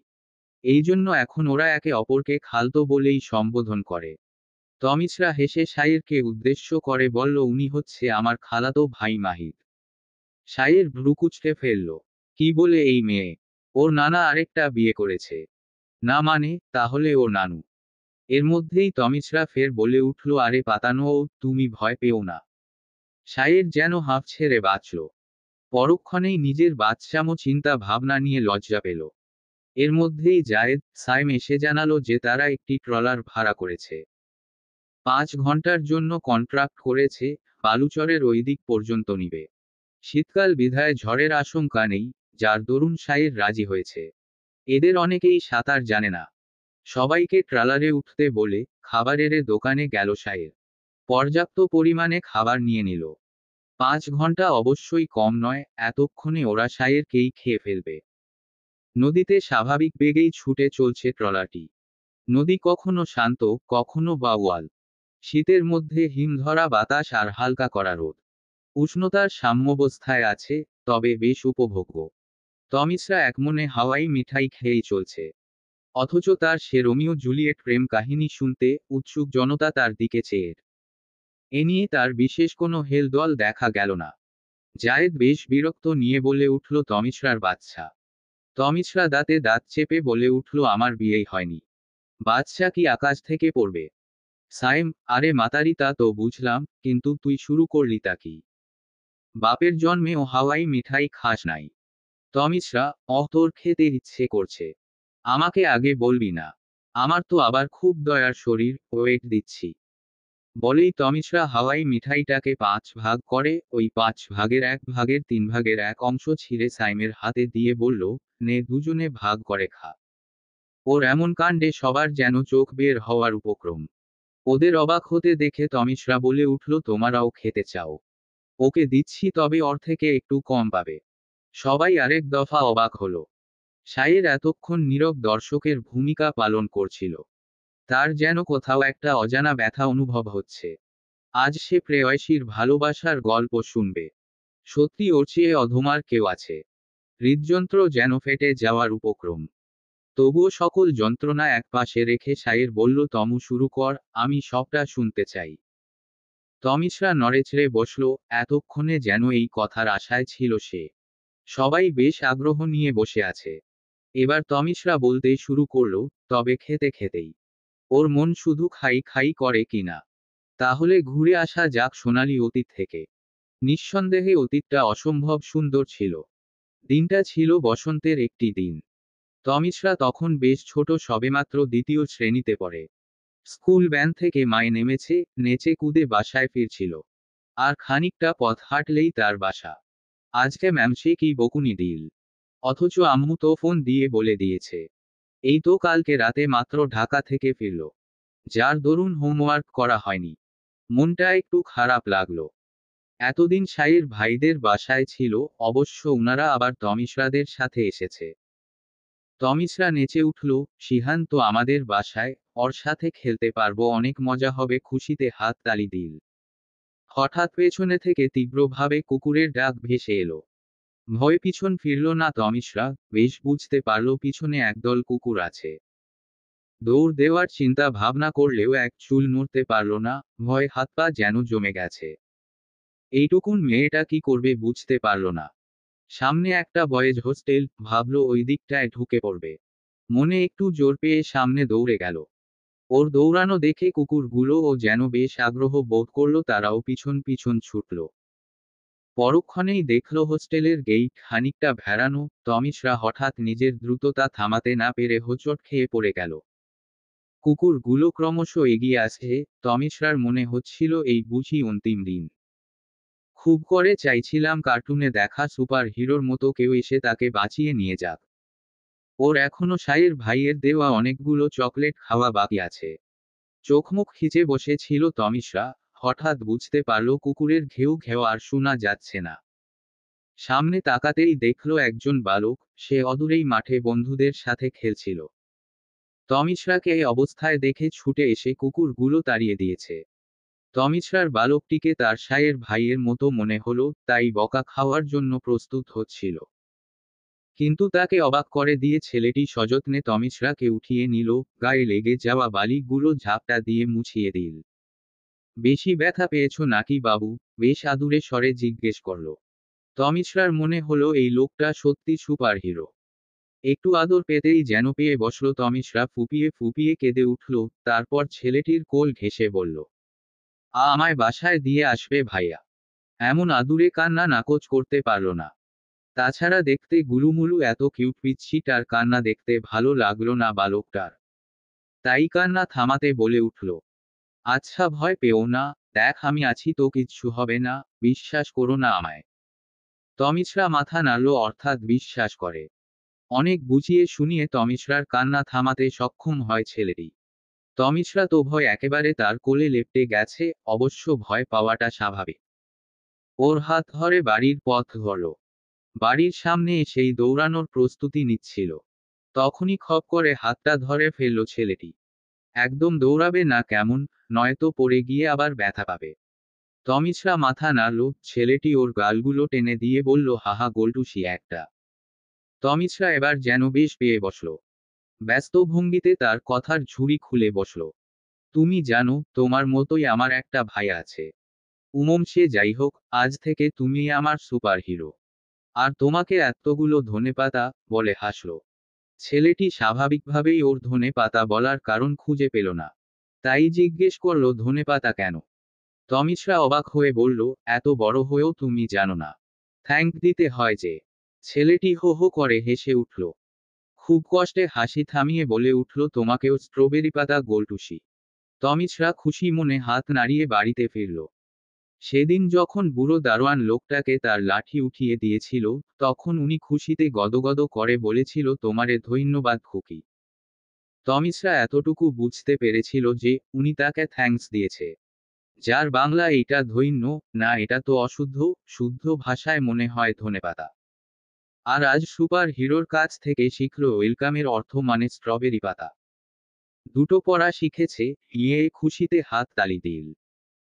এই জন্য এখন ওরা একে অপরকে খালতো বলেই সম্বোধন করে। তমিশ্রা হেসে সাইরকে উদ্দেশ্য করে বলল উনি হচ্ছে আমার খালাতো ভাই মাহিদ। সাইর ভ্রুকুচকে ফেলল। কি বলে এই মেয়ে? ওর নানা আরেকটা বিয়ে করেছে। না মানে, তাহলে ওর নানু। এর মধ্যেই তমিশ্রা ফের বলে উঠল আরে পাতানো, তুমি ভয় পেও না। সাইর যেন হাঁফ ছেড়ে বাঁচল। পরক্ষণেই নিজের বাচ্চামো চিন্তা ভাবনা নিয়ে লজ্জা পেল। এর মধ্যেই জায়েদ, সাইম এসে জানালো যে তারা একটি ট্রলার ভাড়া করেছে। 5 ঘন্টার জন্য কন্ট্রাক্ট করেছে, বালুচরের ওই দিক পর্যন্ত নিবে। শীতকাল বিধায় ঝড়ের আশঙ্কা নেই, যার দরুন সাইর রাজি হয়েছে। এদের অনেকেই সাঁতার জানে না। সবাইকে ট্রলারে উঠতে বলে খাবারের দোকানে গেল সাইর। পর্যাপ্ত পরিমাণে খাবার নিয়ে নিল। 5 ঘন্টা অবশ্যই কম নয়, এতক্ষণে ওরা সাইরকেই খেয়ে ফেলবে। নদীতে স্বাভাবিক বেগেই ছুটে চলছে ট্রলারটি। নদী কখনো শান্ত, কখনো বা ওয়াল। শীতের মধ্যে হিমধরা বাতাস আর হালকা করা রোদ। উষ্ণতার সাম্যাবস্থায় আছে, তবে বেশ উপভোগ্য। তমিশ্রা একমনে হাওয়াই মিঠাই খেয়েই চলছে। অথচ তার সে রোমিও জুলিয়েট প্রেম কাহিনী শুনতে উৎসুক জনতা তার দিকে চেয়ে। এ নিয়ে তার বিশেষ কোনো হেলদোল দেখা গেল না। জায়েদ বেশ বিরক্ত নিয়ে বলে উঠল তমিশ্রার বাচ্চা। তমিশ্রা দাঁতে দাঁত চেপে বলে উঠল আমার বিয়েই হয়নি। বাচ্চা কি আকাশ থেকে পড়বে? সাইম, আরে মাতারি তা তো বুঝলাম, কিন্তু তুই শুরু করলি তা কি? বাপের জন্মে ও হাওয়াই মিঠাই খাস নাই? তমিশ্রা, তোর খেতে ইচ্ছে করছে? আমাকে আগে বলবি না? আমার তো আবার খুব দয়ার শরীর, ওয়েট দিচ্ছি। বলেই তমিশ্রা হাওয়াই মিঠাইটাকে 5 ভাগ করে ওই 5 ভাগের 1 ভাগের 3 ভাগের 1 অংশ ছিঁড়ে সাইমের হাতে দিয়ে বলল, নে দুজনে ভাগ করে খা। ওর এমন কাণ্ডে সবার যেন চোখ বের হওয়ার উপক্রম। ওদের অবাক হতে দেখে তমিশ্রা বলে উঠল, তোমরাও খেতে চাও? ওকে দিচ্ছি, তবে ওর থেকে একটু কম পাবে। সবাই আরেক দফা অবাক হলো। সাইয়ের এতক্ষণ নীরব দর্শকের ভূমিকা পালন করছিল। তার যেন কোথাও একটা অজানা ব্যথা অনুভব হচ্ছে। আজ সে প্রেয়সীর ভালোবাসার গল্প শুনবে। সত্যি ওর চেয়ে অধমার কেউ আছে? হৃদযন্ত্র যেন ফেটে যাওয়ার উপক্রম। তবুও সকল যন্ত্রণা একপাশে রেখে সাইয়ের বলল, তমু শুরু কর, আমি সবটা শুনতে চাই। তমিশ্রা নড়েচড়ে বসল, এতক্ষণে যেন এই কথার আশায় ছিল সে। সবাই বেশ আগ্রহ নিয়ে বসে আছে। এবার তমিশ্রা বলতে শুরু করল, তবে খেতে খেতেই ওর মন শুধু খাই খাই করে কিনা। তাহলে ঘুরে আসা যাক সোনালি অতীত থেকে। নিঃসন্দেহে অতীতটা অসম্ভব সুন্দর ছিল। দিনটা ছিল বসন্তের একটি দিন। তমিশ্রা তখন বেশ ছোট, সবেমাত্র 2য় শ্রেণীতে পড়ে। স্কুল ভ্যান থেকে মায়ে নেমেছে, নেচে কুদে বাসায় ফিরছিল। আর খানিকটা পথ হাঁটলেই তার বাসা। আজকে ম্যাম সে কি বকুনি দিল! অথচ আম্মু তো ফোন দিয়ে বলে দিয়েছে। এই তো কালকে রাতে মাত্র ঢাকা থেকে ফিরল। যার দরুন হোমওয়ার্ক করা হয়নি। মনটা একটু খারাপ লাগলো। এতদিন সাইয়ের ভাইদের বাসায় ছিল, অবশ্য উনারা আবার তমিশ্রাদের সাথে এসেছে। তমিশ্রা নেচে উঠল, শিহান তো আমাদের বাসায়, ওর সাথে খেলতে পারবো, অনেক মজা হবে, খুশিতে হাত তালি দিল। হঠাৎ পেছনে থেকে তীব্রভাবে কুকুরের ডাক ভেসে এলো। ভয়ে পিছন ফিরল না তমিশ্রা, বেশ বুঝতে পারল পিছনে একদল কুকুর আছে। দৌড় দেওয়ার চিন্তা ভাবনা করলেও এক চুল নড়তে পারল না, ভয়ে হাত পা যেন জমে গেছে। এইটুকুন মেয়েটা কি করবে বুঝতে পারল না। সামনে একটা বয়েজ হোস্টেল, ভাবল ওই দিকটায় ঢুকে পড়বে। মনে একটু জোর পেয়ে সামনে দৌড়ে গেল। ওর দৌড়ানো দেখে কুকুরগুলোও যেন বেশ আগ্রহ বোধ করল, তারাও পিছন পিছন ছুটল। পরক্ষণেই দেখল হোস্টেলের গেইট খানিকটা ভেড়ানো, তমিশ্রা হঠাৎ নিজের দ্রুততা থামাতে না পেরে হোঁচট খেয়ে পড়ে গেল। কুকুরগুলো ক্রমশ এগিয়ে আসছে, তমিশ্রার মনে হচ্ছিল এই বুঝি অন্তিম দিন। খুব করে চাইছিলাম কার্টুনে দেখা সুপার হিরোর মতো কেউ এসে তাকে বাঁচিয়ে নিয়ে যাক। ওর এখনো সাইয়ের ভাইয়ের দেওয়া অনেকগুলো চকলেট খাওয়া বাকি আছে। চোখমুখ খিচে বসে ছিল তমিশ্রা, হঠাৎ বুঝতে পারল কুকুরের ঘেউ ঘেউ আর শোনা যাচ্ছে না। সামনে তাকাতেই দেখল একজন বালক, সে অদূরেই মাঠে বন্ধুদের সাথে খেলছিল। তমিশ্রাকে এই অবস্থায় দেখে ছুটে এসে কুকুরগুলো তাড়িয়ে দিয়েছে। তমিশ্রার বালকটিকে তার সাইয়ের ভাইয়ের মতো মনে হলো, তাই বকা খাওয়ার জন্য প্রস্তুত হচ্ছিল। কিন্তু তাকে অবাক করে দিয়ে ছেলেটি সযত্নে তমিশ্রাকে উঠিয়ে নিল, গায়ে লেগে যাওয়া বালিগুলো ঝাপটা দিয়ে মুছিয়ে দিল। বেশি ব্যথা পেয়েছো নাকি বাবু? বেশ আদুরে স্বরে জিজ্ঞেস করল। তমিশ্রার মনে হলো এই লোকটা সত্যি সুপার হিরো। একটু আদর পেতেই যেন পেয়ে বসল তমিশ্রা, ফুপিয়ে ফুপিয়ে কেঁদে উঠল। তারপর ছেলেটির কোল ঘেঁষে বলল, আমায় বাসায় দিয়ে আসবে ভাইয়া। এমন আদুরে কান্না নাকচ করতে পারল না। তাছাড়া দেখতে গুলুমুলু এত কিউট, পিচ্ছিটার কান্না দেখতে ভালো লাগলো না বালকটার। তাই কান্না থামাতে বলে উঠল, আচ্ছা ভয় পেও না, দেখ আমি আছি তো, কিচ্ছু হবে না, বিশ্বাস করো না আমায়। তমিশ্রা মাথা নাড়ল, অর্থাৎ বিশ্বাস করে। অনেক বুঝিয়ে শুনিয়ে তমিশ্রার কান্না থামাতে সক্ষম হয় ছেলেটি। তমিশ্রা তো ভয় একেবারে তার কোলে লেপ্টে গেছে, অবশ্য ভয় পাওয়াটা স্বাভাবিক। ওর হাত ধরে বাড়ির পথ ধরল। বাড়ির সামনে এসেই দৌড়ানোর প্রস্তুতি নিচ্ছিল। তখনই খপ করে হাতটা ধরে ফেলল ছেলেটি। একদম দৌড়াবে না কেমন, নয়তো পড়ে গিয়ে আবার ব্যথা পাবে। তমিশ্রা মাথা নাড়ল, ছেলেটি ওর গালগুলো টেনে দিয়ে বলল, হাহা গোলটুসি একটা। তমিশ্রা এবার যেন বেশ পেয়ে বসল। ব্যস্ত ভঙ্গিতে তার কথার ঝুড়ি খুলে বসল। তুমি জানো, তোমার মতোই আমার একটা ভাই আছে। সে যাই হোক, আজ থেকে তুমি আমার সুপার হিরো। আর তোমাকে এতগুলো ধনেপাতা, বলে হাসল। ছেলেটি স্বাভাবিকভাবেই ওর ধনেপাতা বলার কারণ খুঁজে পেল না। তাই জিজ্ঞেস করল ধনেপাতা কেন। তমিশ্রা অবাক হয়ে বলল, এত বড় হয়েও তুমি জানো না, থ্যাঙ্ক দিতে হয় যে। ছেলেটি হো হো করে হেসে উঠল। খুব কষ্টে হাসি থামিয়ে বলে উঠল, তোমাকেও স্ট্রবেরি পাতা গোলটুসি। তমিশ্রা খুশি মনে হাত নাড়িয়ে বাড়িতে ফিরল। সেদিন যখন বুড়ো দারোয়ান লোকটাকে তার লাঠি উঠিয়ে দিয়েছিল, তখন উনি খুশিতে গদগদ করে বলেছিল, তোমারে ধন্যবাদ খুকি। তমিশ্রা এতটুকু বুঝতে পেরেছিল যে উনি তাকে থ্যাঙ্কস দিয়েছে। যার বাংলা এইটা ধৈন্য, না এটা তো অশুদ্ধ, শুদ্ধ ভাষায় মনে হয় ধনেপাতা। আর আজ সুপার হিরোর কাছ থেকে শিখল ওয়েলকামের অর্থ মানে স্ট্রবেরি পাতা। দুটো পড়া শিখেছে, নিয়ে খুশিতে হাত তালি দিল।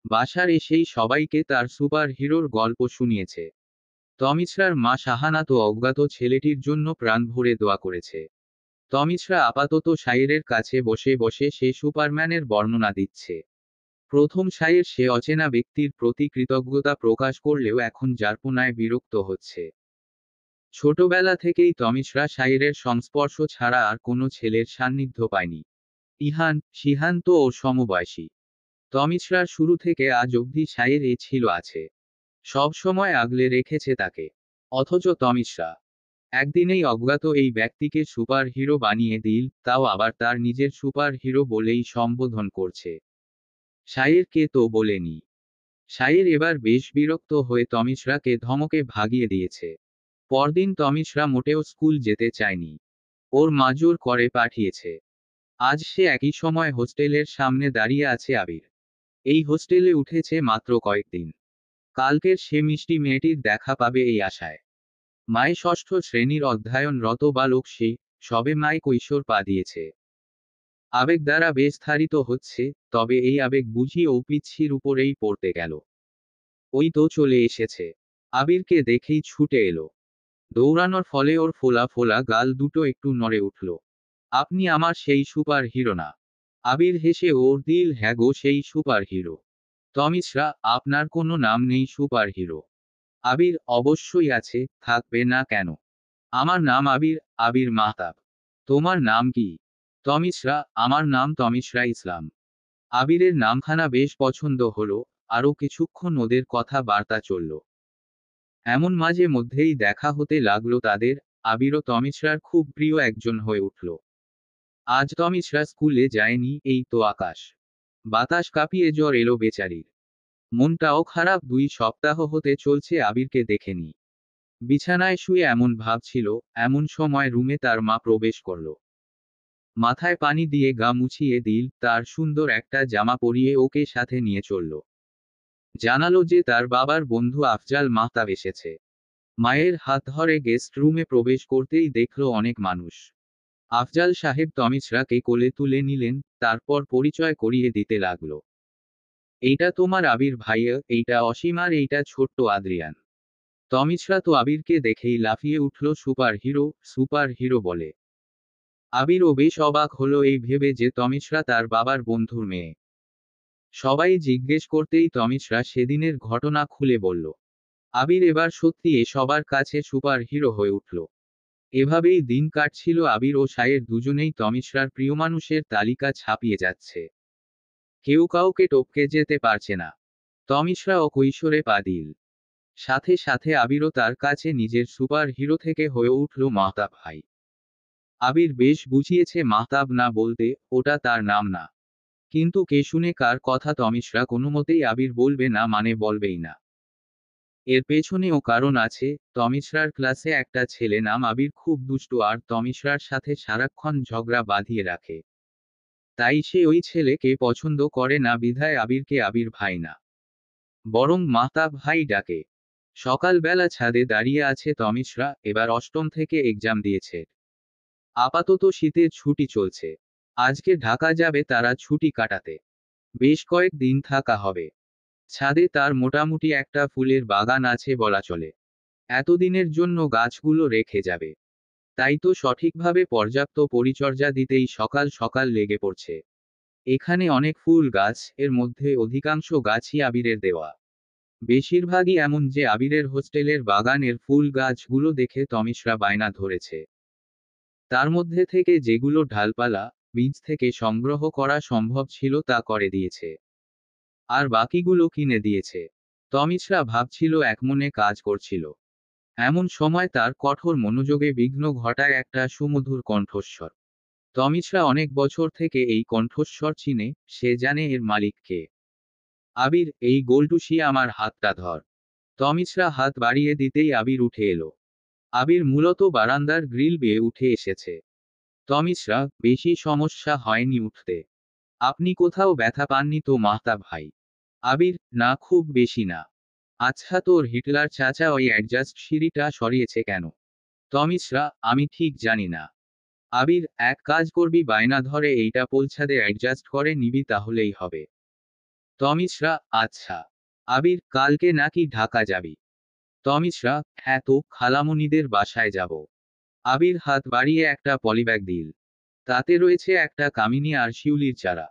বাসার এসেই সবাইকে তার সুপার হিরোর গল্প শুনিয়েছে। তমিশ্রার মা শাহানা তো অজ্ঞাত ছেলেটির জন্য প্রাণ ভরে দোয়া করেছে। তমিশ্রা আপাতত শাইরের কাছে বসে বসে সে সুপারম্যানের বর্ণনা দিচ্ছে। প্রথম শাইর সে অচেনা ব্যক্তির প্রতি কৃতজ্ঞতা প্রকাশ করলেও এখন যারপনায় বিরক্ত হচ্ছে। ছোটবেলা থেকেই তমিশ্রা শাইরের সংস্পর্শ ছাড়া আর কোনো ছেলের সান্নিধ্য পায়নি। ইহান, সিহান্ত ও সমবয়সী। তমিশ্রার শুরু থেকে আজ অবধি শাইর এ ছিল আছে। সব সময় আগলে রেখেছে তাকে। অথচ তমিশ্রা একদিনেই অজ্ঞাত এই ব্যক্তিকে সুপার হিরো বানিয়ে দিল, তাও আবার তার নিজের সুপার হিরো বলেই সম্বোধন করছে। শাইরকে তো বলেনি। শাইর এবার বেশ বিরক্ত হয়ে তমিশ্রাকে ধমকে ভাগিয়ে দিয়েছে। পরদিন তমিশ্রা মোটেও স্কুল যেতে চায়নি। ওর মা জোর করে পাঠিয়েছে। আজ সে একই সময় হোস্টেলের সামনে দাঁড়িয়ে আছে আবির। এই হোস্টেলে উঠেছে মাত্র কয়েকদিন। কালকের সে মিষ্টি মেয়েটির দেখা পাবে এই আশায়। মায়ে ষষ্ঠ শ্রেণীর অধ্যয়নরত বালক সে, সবে মায়ে কৈশোর পা দিয়েছে। আবেগ দ্বারা বেশ ধারিত হচ্ছে, তবে এই আবেগ বুঝি ও পিচ্ছির উপরেই পড়তে গেল। ওই তো চলে এসেছে। আবিরকে দেখেই ছুটে এলো। দৌড়ানোর ফলে ওর ফোলা ফোলা গাল দুটো একটু নড়ে উঠল। আপনি আমার সেই সুপার হিরো না? আবির হেসে ওর দিল, হ্যাঁ গো সেই সুপার হিরো। তমিশ্রা, আপনার কোনো নাম নেই সুপার হিরো? আবির, অবশ্যই আছে, থাকবে না কেন? আমার নাম আবির, আবির মাহতাব। তোমার নাম কি? তমিশ্রা, আমার নাম তমিশ্রা ইসলাম। আবিরের নামখানা বেশ পছন্দ হলো। আরও কিছুক্ষণ ওদের কথা বার্তা চলল। এমন মাঝে মধ্যেই দেখা হতে লাগলো তাদের। আবির ও তমিশ্রার খুব প্রিয় একজন হয়ে উঠল। আজ তমিশ্রা স্কুলে যায়নি, এই তো আকাশ বাতাস কাঁপিয়ে জ্বর এলো বেচারির। মনটাও খারাপ, 2 সপ্তাহ হতে চলছে আবিরকে দেখেনি। বিছানায় শুয়ে এমন ভাবছিল, এমন সময় রুমে তার মা প্রবেশ করল। মাথায় পানি দিয়ে গা মুছিয়ে দিল, তার সুন্দর একটা জামা পরিয়ে ওকে সাথে নিয়ে চলল। জানালো যে তার বাবার বন্ধু আফজাল মাহতাব এসেছে। মায়ের হাত ধরে গেস্ট রুমে প্রবেশ করতেই দেখল অনেক মানুষ। আফজাল সাহেব তমিশ্রাকে কোলে তুলে নিলেন, তারপর পরিচয় করিয়ে দিতে লাগল। এইটা তোমার আবির ভাইয়া, এইটা অসীম আর এইটা ছোট্ট আদ্রিয়ান। তমিশ্রা তো আবিরকে দেখেই লাফিয়ে উঠল, সুপার হিরো, সুপার হিরো বলে। আবিরও বেশ অবাক হলো এই ভেবে যে তমিশ্রা তার বাবার বন্ধুর মেয়ে। সবাই জিজ্ঞেস করতেই তমিশ্রা সেদিনের ঘটনা খুলে বলল। আবির এবার সত্যি সবার কাছে সুপার হিরো হয়ে উঠল। এভাবেই দিন কাটছিল আবির ও সায়ের, দুজনেই তমিশ্রার প্রিয় মানুষের তালিকা ছাপিয়ে যাচ্ছে। কেউ কাউকে টপকে যেতে পারছে না। তমিশ্রা ও কৈশোরে পা দিল। সাথে সাথে আবিরও তার কাছে নিজের সুপার হিরো থেকে হয়ে উঠল মাহতাব ভাই। আবির বেশ বুঝিয়েছে মাহতাব না বলতে, ওটা তার নাম না। কিন্তু কে শুনে কার কথা তমিশ্রা কোনোমতেই আবির বলবে না, মানে বলবেই না। এর পেছনেও কারণ আছে। তমিশ্রার ক্লাসে একটা ছেলে নাম আবির খুব দুষ্টু আর তমিশ্রার সাথে সারাক্ষণ ঝগড়া বাঁধিয়ে রাখে। তাই সে ওই ছেলেকে পছন্দ করে না, বিধায় আবিরকে আবির ভাই না, বরং মাহতাব ভাই ডাকে। সকালবেলা ছাদে দাঁড়িয়ে আছে তমিশ্রা, এবার অষ্টম থেকে এক্সাম দিয়েছে। আপাতত শীতের ছুটি চলছে। আজকে ঢাকা যাবে তারা ছুটি কাটাতে। বেশ কয়েক দিন থাকা হবে। ছাদে তার মোটামুটি একটা ফুলের বাগান আছে বলা চলে। এতদিনের জন্য গাছগুলো রেখে যাবে। তাই তো সঠিকভাবে পর্যাপ্ত পরিচর্যা দিতেই সকাল সকাল লেগে পড়ছে। এখানে অনেক ফুল গাছ, এর মধ্যে অধিকাংশ গাছই আবিরের দেওয়া। বেশিরভাগই এমন যে আবিরের হোস্টেলের বাগানের ফুল গাছগুলো দেখে তমিশ্রা বায়না ধরেছে। তার মধ্যে থেকে যেগুলো ঢালপালা, বীজ থেকে সংগ্রহ করা সম্ভব ছিল তা করে দিয়েছে। আর বাকিগুলো কিনে দিয়েছে। তমিশ্রা ভাবছিল, একমনে কাজ করছিল। এমন সময় তার কঠোর মনোযোগে বিঘ্ন ঘটায় একটা সুমধুর কণ্ঠস্বর। তমিশ্রা অনেক বছর থেকে এই কণ্ঠস্বর চিনে, সে জানে এর মালিক কে। আবির, এই গোলটুসি আমার হাতটা ধর। তমিশ্রা হাত বাড়িয়ে দিতেই আবির উঠে এলো। আবির মূলত বারান্দার গ্রিল বেয়ে উঠে এসেছে। তমিশ্রা, বেশি সমস্যা হয়নি উঠতে? আপনি কোথাও ব্যথা পাননি তো মাহতাব ভাই? আবির, না, খুব বেশি না। আচ্ছা, তোর হিটলার চাচা ওই অ্যাডজাস্ট সিঁড়িটা সরিয়েছে কেন? তমিশ্রা, আমি ঠিক জানি না। আবির, এক কাজ করবি, বায়না ধরে এইটা পোলছাদে অ্যাডজাস্ট করে নিবি, তাহলেই হবে। তমিশ্রা, আচ্ছা। আবির, কালকে নাকি ঢাকা যাবি? তমিশ্রা, হ্যাঁ তো, খালামণিদের বাসায় যাব। আবির হাত বাড়িয়ে একটা পলিব্যাগ দিল। তাতে রয়েছে একটা কামিনী আর শিউলির চারা।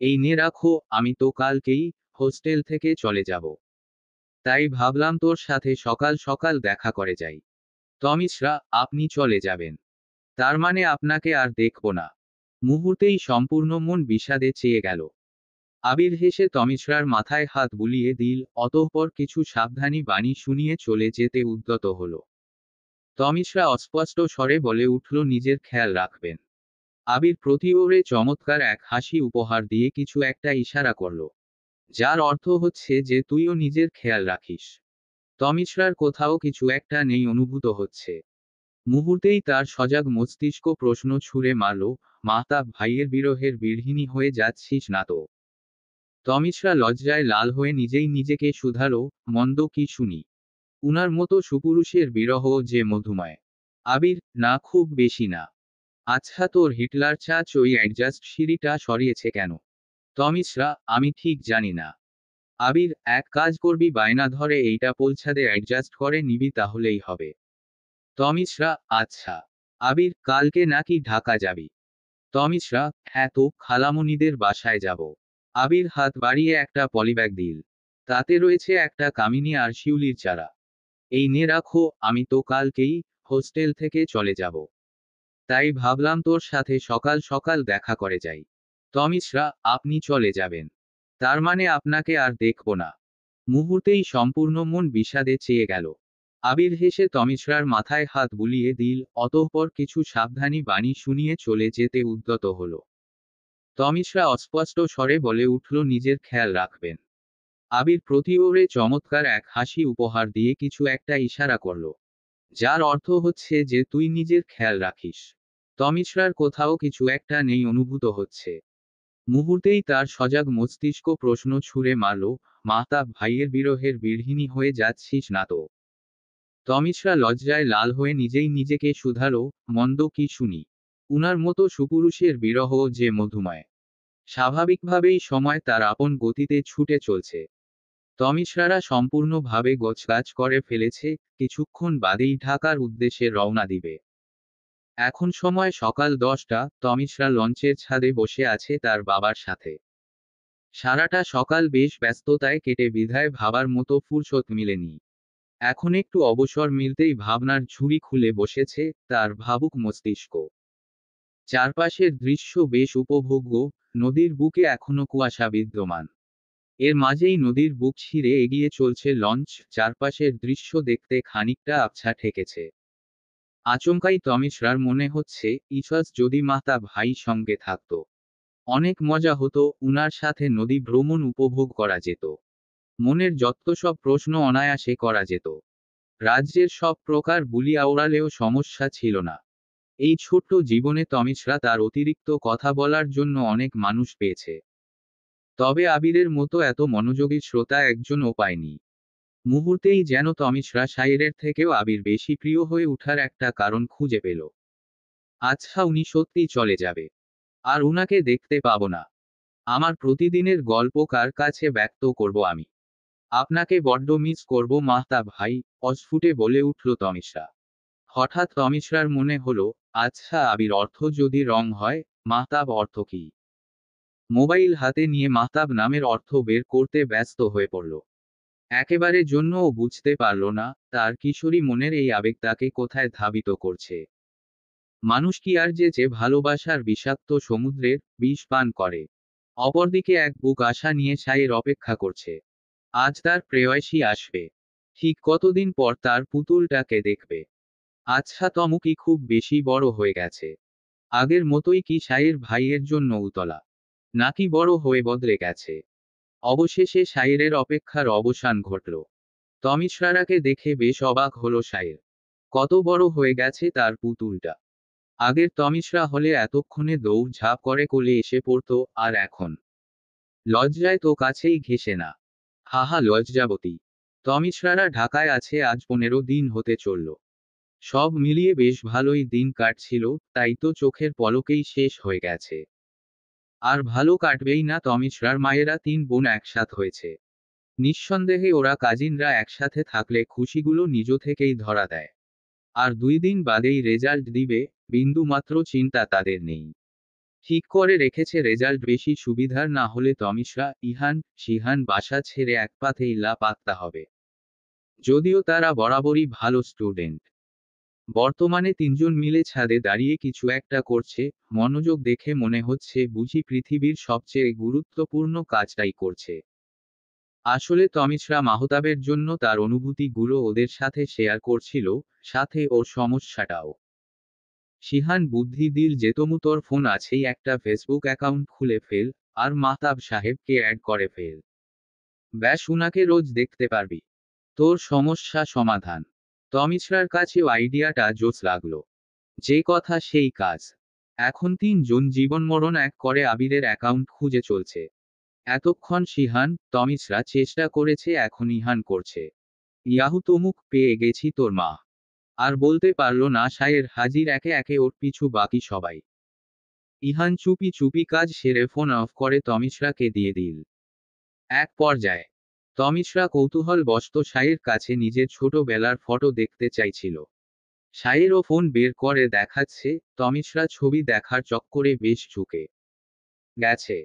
এই নে রাখো, আমি তো কালকেই হোস্টেল থেকে চলে যাব। তাই ভাবলাম তোর সাথে সকাল সকাল দেখা করে যাই। তমিশ্রা, আপনি চলে যাবেন? তার মানে আপনাকে আর দেখব না? মুহূর্তেই সম্পূর্ণ মন বিষাদে চেয়ে গেল। আবির হেসে তমিশ্রার মাথায় হাত বুলিয়ে দিল, অতঃপর কিছু সাবধানী বাণী শুনিয়ে চলে যেতে উদ্যত হল। তমিশ্রা অস্পষ্ট স্বরে বলে উঠল, নিজের খেয়াল রাখবেন। আবির প্রতি ওরে চমৎকার এক হাসি উপহার দিয়ে কিছু একটা ইশারা করল, যার অর্থ হচ্ছে যে তুইও নিজের খেয়াল রাখিস। তমিশ্রার কোথাও কিছু একটা নেই অনুভূত হচ্ছে। মুহূর্তেই তার সজাগ মস্তিষ্ক প্রশ্ন ছুঁড়ে মারল, মাহতাব ভাইয়ের বিরহের বিড়হিনী হয়ে যাচ্ছিস না তো? তমিশ্রা লজ্জায় লাল হয়ে নিজেই নিজেকে শুধালো, মন্দ কি শুনি? উনার মতো সুপুরুষের বিরহ যে মধুময়। আবির, না, খুব বেশি না। আচ্ছা, তোর হিটলার চাচ ওই অ্যাডজাস্ট সিঁড়িটা সরিয়েছে কেন? তমিশ্রা, আমি ঠিক জানি না। আবির, এক কাজ করবি, বায়না ধরে এইটা পোলছাদে অ্যাডজাস্ট করে নিবি, তাহলেই হবে। তমিশ্রা, আচ্ছা। আবির, কালকে নাকি ঢাকা যাবি? তমিশ্রা, হ্যাঁ তো, খালামণিদের বাসায় যাব। আবির হাত বাড়িয়ে একটা পলিব্যাগ দিল। তাতে রয়েছে একটা কামিনী আর শিউলির চারা। এই নে রাখো, আমি তো কালকেই হোস্টেল থেকে চলে যাব। তাই ভাবলাম তোর সাথে সকাল সকাল দেখা করে যাই। তমিশ্রা, আপনি চলে যাবেন? তার মানে আপনাকে আর দেখব না? মুহূর্তেই সম্পূর্ণ মন বিষাদে চেয়ে গেল। আবির হেসে তমিশ্রার মাথায় হাত বুলিয়ে দিল, অতঃপর কিছু সাবধানী বাণী শুনিয়ে চলে যেতে উদ্যত হল। তমিশ্রা অস্পষ্ট স্বরে বলে উঠল, নিজের খেয়াল রাখবেন। আবির প্রতি ওরে চমৎকার এক হাসি উপহার দিয়ে কিছু একটা ইশারা করল, যার অর্থ হচ্ছে যে তুই নিজের খেয়াল রাখিস। তমিশ্রার কোথাও কিছু একটা নেই অনুভূত হচ্ছে। মুহূর্তেই তার সজাগ মস্তিষ্ক প্রশ্ন ছুঁড়ে মারল, মাহতাব ভাইয়ের বিরহের বিড়হিনী হয়ে যাচ্ছিস না তো? তমিশ্রা লজ্জায় লাল হয়ে নিজেই নিজেকে শুধালো, মন্দ কি শুনি? উনার মতো সুপুরুষের বিরহ যে মধুময়। স্বাভাবিকভাবেই সময় তার আপন গতিতে ছুটে চলছে। তমিশ্রারা সম্পূর্ণভাবে গোছগাছ করে ফেলেছে, কিছুক্ষণ বাদেই ঢাকার উদ্দেশ্যে রওনা দিবে। এখন সময় সকাল 10টা, তমিশ্রা লঞ্চের ছাদে বসে আছে তার বাবার সাথে। সারাটা সকাল বেশ ব্যস্ততায় কেটে বিধায় ভাবার মতো ফুরসত মিলেনি। এখন একটু অবসর মিলতেই ভাবনার ঝুড়ি খুলে বসেছে তার ভাবুক মস্তিষ্ক। চারপাশের দৃশ্য বেশ উপভোগ্য, নদীর বুকে এখনো কুয়াশা বিদ্যমান। এর মাঝেই নদীর বুক ছিঁড়ে এগিয়ে চলছে লঞ্চ, চারপাশের দৃশ্য দেখতে খানিকটা আবছা ঠেকেছে। আচমকাই তমিশ্রার মনে হচ্ছে, ইসাস যদি মাতা ভাই সঙ্গে থাকতো। অনেক মজা হতো, উনার সাথে নদী ভ্রমণ উপভোগ করা যেত। মনের যত সব প্রশ্ন অনায়াসে করা যেত। রাজ্যের সব প্রকার বুলি আওড়ালেও সমস্যা ছিল না। এই ছোট্ট জীবনে তমিশ্রা তার অতিরিক্ত কথা বলার জন্য অনেক মানুষ পেয়েছে। তবে আবিরের মতো এত মনোযোগী শ্রোতা একজনও পায়নি। মুহূর্তেই যেন তমিশ্রা শাইরের থেকেও আবির বেশি প্রিয় হয়ে উঠার একটা কারণ খুঁজে পেল। আচ্ছা, উনি সত্যিই চলে যাবে? আর উনাকে দেখতে পাবো না? আমার প্রতিদিনের গল্প কার কাছে ব্যক্ত করব আমি? আপনাকে বড্ড মিস করব মাহতাব ভাই, অস্ফুটে বলে উঠল তমিশ্রা। হঠাৎ তমিশ্রার মনে হলো, আচ্ছা, আবির অর্থ যদি রং হয়, মাহতাব অর্থ কি? মোবাইল হাতে নিয়ে মাহতাব নামের অর্থ বের করতে ব্যস্ত হয়ে পড়ল। একেবারে জন্যও বুঝতে পারল না, তার কিশোরী মনের এই আবেগ তাকে কোথায় ধাবিত করছে। মানুষ কি আর যে ভালোবাসার বিষাক্ত সমুদ্রের বিষ পান করে। অপরদিকে এক বুক আশা নিয়ে সাইয়ের অপেক্ষা করছে। আজ তার প্রেয়সী আসবে। ঠিক কতদিন পর তার পুতুলটাকে দেখবে। আচ্ছা, তমু কি খুব বেশি বড় হয়ে গেছে? আগের মতোই কি সাইয়ের ভাইয়ের জন্য উতলা? নাকি বড় হয়ে বদলে গেছে? অবশেষে সাইয়ের অপেক্ষার অবসান ঘটল। তমিশরারাকে দেখে বেশ অবাক হলো সাইয়ের। কত বড় হয়ে গেছে তার পুতুলটা। আগের তমিশরা হলে এতক্ষণে দৌড়ঝাঁপ করে কোলে এসে পড়তো, আর এখন লজ্জায় তো কাছেই ঘেঁষে না। হাহা লজ্জাবতী। তমিশরারা ঢাকায় আছে আজ 15 দিন হতে চলল। সব মিলিয়ে বেশ ভালোই দিন কাটছিল, তাই তো চোখের পলকেই শেষ হয়ে গেছে। আর ভালো কাটবেই না, তমিশরার মায়েরা 3 বোন একসাথ হয়েছে। নিঃসন্দেহে ওরা কাজিনরা একসাথে থাকলে খুশিগুলো নিজ থেকেই ধরা দেয়। আর 2 দিন বাদেই রেজাল্ট দিবে, বিন্দুমাত্র চিন্তা তাদের নেই। ঠিক করে রেখেছে রেজাল্ট বেশি সুবিধার না হলে তমিশরা, ইহান, শিহান বাসা ছেড়ে এক পাতেই লাপাত্তা হবে। যদিও তারা বরাবরই ভালো স্টুডেন্ট। বর্তমানে 3জন মিলে ছাদে দাঁড়িয়ে কিছু একটা করছে, মনোযোগ দেখে মনে হচ্ছে বুঝি পৃথিবীর সবচেয়ে গুরুত্বপূর্ণ কাজটাই করছে। আসলে তমিশরা মাহতাবের জন্য তার অনুভূতিগুলো ওদের সাথে শেয়ার করছিল, সাথে ওর সমস্যাটাও। শিহান বুদ্ধি দিল যে তমু তোর ফোন আছেই, একটা ফেসবুক অ্যাকাউন্ট খুলে ফেল, আর মাহতাব সাহেবকে অ্যাড করে ফেল। ব্যাস উনাকে রোজ দেখতে পারবি। তোর সমস্যা সমাধান। তমিশরার কাছেও আইডিয়াটা জোস লাগলো। যে কথা সেই কাজ। এখন 3জন জীবনমরণ এক করে আবিরের অ্যাকাউন্ট খুঁজে চলছে। এতক্ষণ শিহান, তমিশরা চেষ্টা করেছে, এখন ইহান করছে। ইয়াহু তমুক পেয়ে গেছি তোর মা। আর বলতে পারল না সায়ের হাজির একে একে ওর পিছু বাকি সবাই। ইহান চুপি চুপি কাজ সেরে ফোন অফ করে তমিশরাকে দিয়ে দিল। এক পর্যায়ে তমিশরা কৌতূহল বশত সায়ের কাছে নিজের ছোটবেলার ফটো দেখতে চাইছিল। সায়েরও ফোন বের করে দেখাচ্ছে, তমিশরা ছবি দেখার চক্করে বেশ ঝুঁকে গেছে।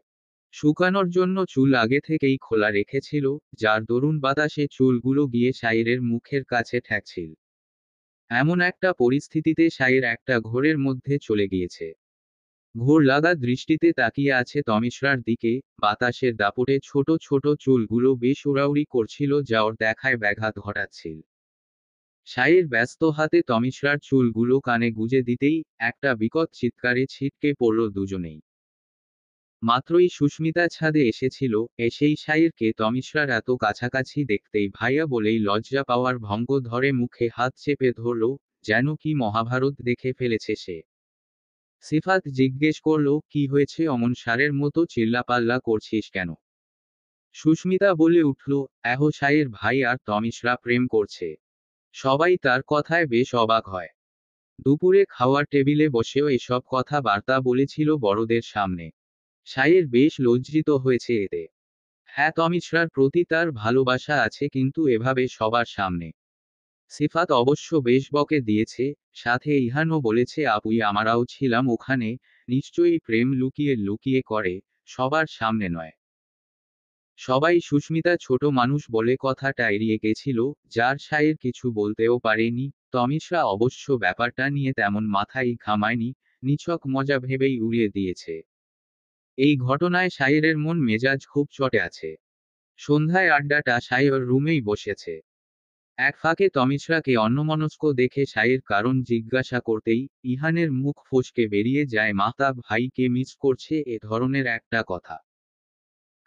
শুকানোর জন্য চুল আগে থেকেই খোলা রেখেছিল, যার দরুন বাতাসে চুলগুলো গিয়ে সায়েরের মুখের কাছে ঠেকছিল। এমন একটা পরিস্থিতিতে সায়ের একটা ঘোরের মধ্যে চলে গিয়েছে। ঘোর লাগা দৃষ্টিতে তাকিয়ে আছে তমিশরার দিকে। বাতাসের দাপটে ছোট ছোট চুলগুলো বেশ উড়াউড়ি করছিল, যা ওর দেখায় ব্যাঘাত ঘটাচ্ছিল। সায়ের ব্যস্ত হাতে তমিশরার চুলগুলো কানে গুজে দিতেই একটা বিকট চিৎকারে ছিটকে পড়ল দুজনেই। মাত্রই সুস্মিতা ছাদে এসেছিল, এসেই সায়েরকে তমিশরার এত কাছাকাছি দেখতেই ভাইয়া বলেই লজ্জা পাওয়ার ভঙ্গ ধরে মুখে হাত চেপে ধরল, যেন কি মহাভারত দেখে ফেলেছে সে। সিফাত জিজ্ঞেস করল, কি হয়েছে অমন সারের মতো চিল্লাপাল্লা করছিস কেন? সুস্মিতা বলে উঠল, এহো সায়ের ভাই আর তমিশরা প্রেম করছে। সবাই তার কথায় বেশ অবাক হয়। দুপুরে খাওয়ার টেবিলে বসেও এসব কথা বার্তা বলেছিল বড়দের সামনে। সায়ের বেশ লজ্জিত হয়েছে এতে। হ্যাঁ, তমিশরার প্রতি তার ভালোবাসা আছে, কিন্তু এভাবে সবার সামনে। সিফাত অবশ্য বেশ বকে দিয়েছে, সাথে ইহানও বলেছে আপুই আমরাও ছিলাম ওখানে, নিশ্চয়ই প্রেম লুকিয়ে লুকিয়ে করে, সবার সামনে নয়। সবাই সুস্মিতা ছোট মানুষ বলে কথাটা এড়িয়ে গেছিল, যার সায়ের কিছু বলতেও পারেনি। তমিশরা অবশ্য ব্যাপারটা নিয়ে তেমন মাথায় ঘামায়নি, নিছক মজা ভেবেই উড়িয়ে দিয়েছে। এই ঘটনায় সায়েরের মন মেজাজ খুব চটে আছে। সন্ধ্যায় আড্ডাটা সায়ের রুমেই বসেছে। এক ফাঁকে তমিশরাকে অন্যমনস্ক দেখে সায়ের কারণ জিজ্ঞাসা করতেই ইহানের মুখ ফসকে বেরিয়ে যায়, মাহতাব ভাইকে মিস করছে, এ ধরনের একটা কথা।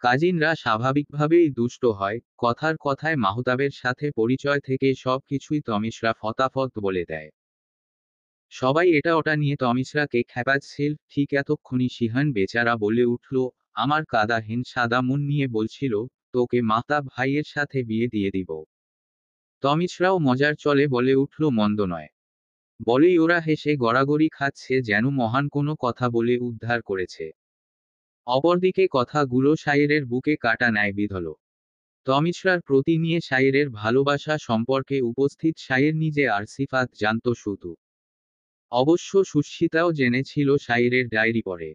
কাজিনরা স্বাভাবিকভাবেই দুষ্ট হয়, কথার কথায় মাহতাবের সাথে পরিচয় থেকে সব কিছুই তমিশরা ফতাফত বলে দেয়। সবাই এটা ওটা নিয়ে তমিশরাকে খেপাচ্ছিল। ঠিক এতক্ষণই শিহান বেচারা বলে উঠল, আমার কাদাহীন সাদা মন নিয়ে বলছিল, তোকে মাহতাব ভাইয়ের সাথে বিয়ে দিয়ে দিব। তমিশরাও মজার চলে বলে উঠল, মন্দ নয়। বলেই ওরা হেসে গড়াগড়ি খাচ্ছে, যেন মহান কোনো কথা বলে উদ্ধার করেছে। অপরদিকে কথাগুলো সায়েরের বুকে কাটা ন্যায় বিঁধল। তমিশরার প্রতি নিয়ে সায়েরের ভালোবাসা সম্পর্কে উপস্থিত সায়ের নিজে আর সিফাত জানত শুধু। অবশ্য সুস্মিতাও জেনেছিল সায়েরের ডায়েরি পড়ে।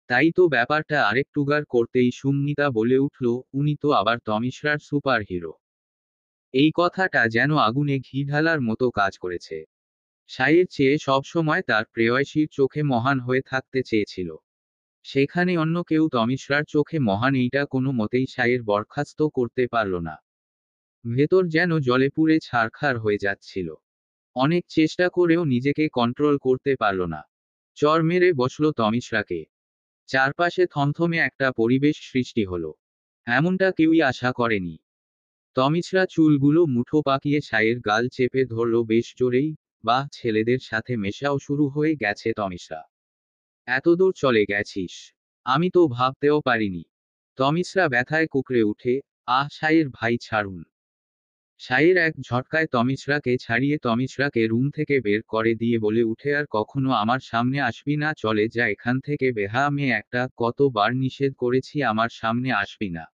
তাই তো ব্যাপারটা আরেকটুগার করতেই সুম্মিতা বলে উঠল, উনি তো আবার তমিশরার সুপার হিরো। এই কথাটা যেন আগুনে ঘি ঢালার মতো কাজ করেছে। সাইয়ের চেয়ে সবসময় তার প্রেয়সীর চোখে মহান হয়ে থাকতে চেয়েছিল। সেখানে অন্য কেউ তমিশ্রার চোখে মহান এইটা কোনো মতেই সাইয়ের বরখাস্ত করতে পারল না। ভেতর যেন জলে পুড়ে ছারখার হয়ে যাচ্ছিল। অনেক চেষ্টা করেও নিজেকে কন্ট্রোল করতে পারল না। চর মেরে বসল তমিশ্রাকে। চারপাশে থমথমে একটা পরিবেশ সৃষ্টি হলো। এমনটা কেউই আশা করেনি। তমিশ্রা চুলগুলো মুঠো পাকিয়ে সাইয়ের গাল চেপে ধরল বেশ জোরেই। বাহ, ছেলেদের সাথে মেশাও শুরু হয়ে গেছে তমিশ্রা। এতদূর চলে গেছিস, আমি তো ভাবতেও পারিনি। তমিশ্রা ব্যথায় কুঁকড়ে উঠে, আহ সাইয়ের ভাই ছাড়ুন। সাইয়ের এক ঝটকায় তমিশ্রাকে ছাড়িয়ে তমিশ্রাকে রুম থেকে বের করে দিয়ে বলে উঠে, আর কখনো আমার সামনে আসবি না, চলে যা এখান থেকে বেহায়া মেয়ে একটা, কতবার নিষেধ করেছি আমার সামনে আসবি না।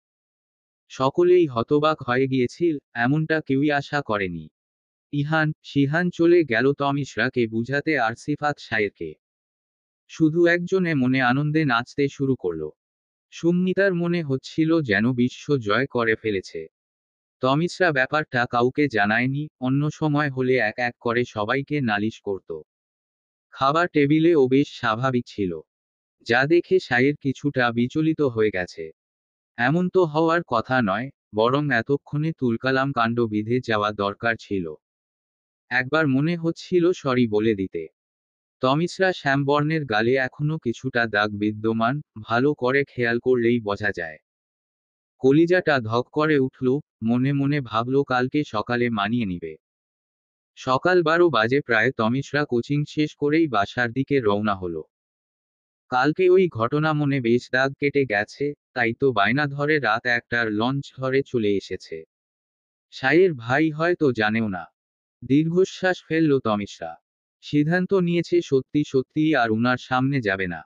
সকলেই হতবাক হয়ে গিয়েছিল, এমনটা কেউই আশা করেনি। শিহান চলে গেল তমিশ্রাকে বুঝাতে আর সিফাত সাইয়েরকে। শুধু একজনে মনে আনন্দে নাচতে শুরু করল। সুম্মিতার মনে হচ্ছিল যেন বিশ্ব জয় করে ফেলেছে। তমিশ্রা ব্যাপারটা কাউকে জানায়নি, অন্য সময় হলে এক এক করে সবাইকে নালিশ করত। খাবার টেবিলে ও বেশ স্বাভাবিক ছিল, যা দেখে সাইয়ের কিছুটা বিচলিত হয়ে গেছে। এমন তো হওয়ার কথা নয়, বরং এতক্ষণে তুলকালাম কাণ্ড বিধে যাওয়া দরকার ছিল। একবার মনে হচ্ছিল সরি বলে দিতে। তমিশ্রা শ্যামবর্ণের গালে এখনো কিছুটা দাগ বিদ্যমান, ভালো করে খেয়াল করলেই বোঝা যায়। কলিজাটা ধক করে উঠল, মনে মনে ভাবল কালকে সকালে মানিয়ে নিবে। সকাল 12 বাজে প্রায়, তমিশ্রা কোচিং শেষ করেই বাসার দিকে রওনা হলো। কালকে ওই ঘটনা মনে বেশ দাগ কেটে গেছে, তাই তো বায়না ধরে রাত 1টার লঞ্চ ধরে চলে এসেছে। সাইয়ের ভাই হয়তো জানেও না। দীর্ঘশ্বাস ফেলল তমিশ্রা। সিদ্ধান্ত নিয়েছে সত্যি সত্যিই আর উনার সামনে যাবে না।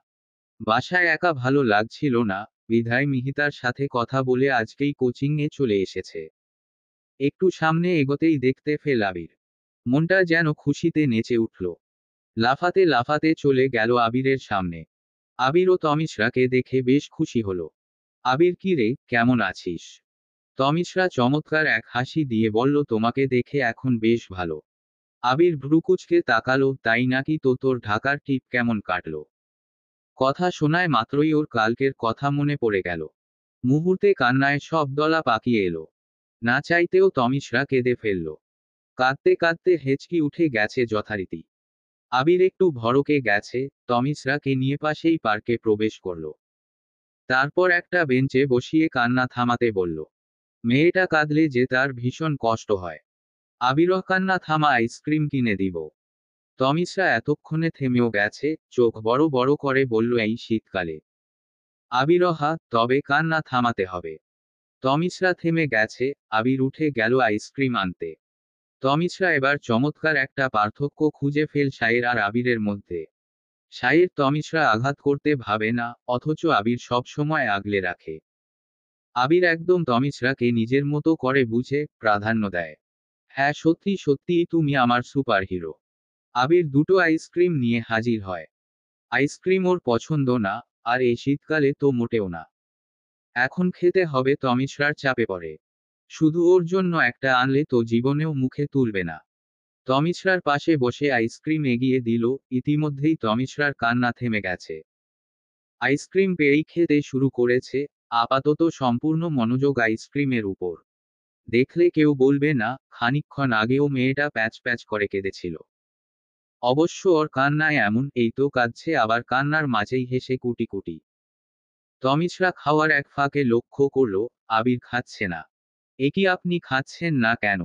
বাসায় একা ভালো লাগছিল না, বিধায় মিহিতার সাথে কথা বলে আজকেই কোচিংয়ে চলে এসেছে। একটু সামনে এগোতেই দেখতে পেল আবির। মনটা যেন খুশিতে নেচে উঠল। লাফাতে লাফাতে চলে গেল আবিরের সামনে। আবিরও তমিশ্রাকে দেখে বেশ খুশি হলো। আবির, কি রে, কেমন আছিস? তমিশ্রা চমৎকার এক হাসি দিয়ে বলল, তোমাকে দেখে এখন বেশ ভালো। আবির ভ্রুকুচকে তাকালো, তাই নাকি? তো তোর ঢাকার টিপ কেমন কাটলো? কথা শোনায় মাত্রই ওর কালকের কথা মনে পড়ে গেল। মুহূর্তে কান্নায় সব দলা পাকিয়ে এলো। না চাইতেও তমিশ্রা কেঁদে ফেলল। কাঁদতে কাঁদতে হেঁচকি উঠে গেছে যথারীতি। আবির একটু ভড়কে গেছে, তমিশ্রাকে নিয়ে পাশেই পার্কে প্রবেশ করল। তারপর একটা বেঞ্চে বসিয়ে কান্না থামাতে বলল। মেয়েটা কাঁদলে যে তার ভীষণ কষ্ট হয়। আবিরও কান্না থামা, আইসক্রিম কিনে দিব। তমিশ্রা এতক্ষণে থেমেও গেছে, চোখ বড় বড় করে বলল, এই শীতকালে? আবিরহা, তবে কান্না থামাতে হবে। তমিশ্রা থেমে গেছে। আবির উঠে গেল আইসক্রিম আনতে। তমিশ্রা এবার চমৎকার একটা পার্থক্য খুঁজে ফেল সাইয়ের আর আবিরের মধ্যে। সাইয়ের তমিশ্রা আঘাত করতে ভাবে না, অথচ আবির সব সময় আগলে রাখে। আবির একদম তমিশ্রাকে নিজের মতো করে বুঝে, প্রাধান্য দেয়। হ্যাঁ, সত্যি সত্যিই তুমি আমার সুপার হিরো। আবির দুটো আইসক্রিম নিয়ে হাজির হয়। আইসক্রিম ওর পছন্দ না, আর এই শীতকালে তো মোটেও না। এখন খেতে হবে, তমিশ্রার চাপে পড়ে। শুধু ওর জন্য একটা আনলে তো জীবনেও মুখে তুলবে না। তমিশ্রার পাশে বসে আইসক্রিম এগিয়ে দিল। ইতিমধ্যেই তমিশ্রার কান্না থেমে গেছে। আইসক্রিম পেয়েই খেতে শুরু করেছে, আপাতত সম্পূর্ণ মনোযোগ আইসক্রিমের উপর। দেখলে কেউ বলবে না, খানিকক্ষণ আগেও মেয়েটা প্যাচ প্যাচ করে কেঁদেছিল। অবশ্য ওর কান্নায় এমন, এই তো কাঁদছে, আবার কান্নার মাঝেই হেসে কুটি কুটি। তমিশ্রা খাওয়ার এক ফাঁকে লক্ষ্য করল, আবির খাচ্ছে না। একি, আপনি খাচ্ছেন না কেন?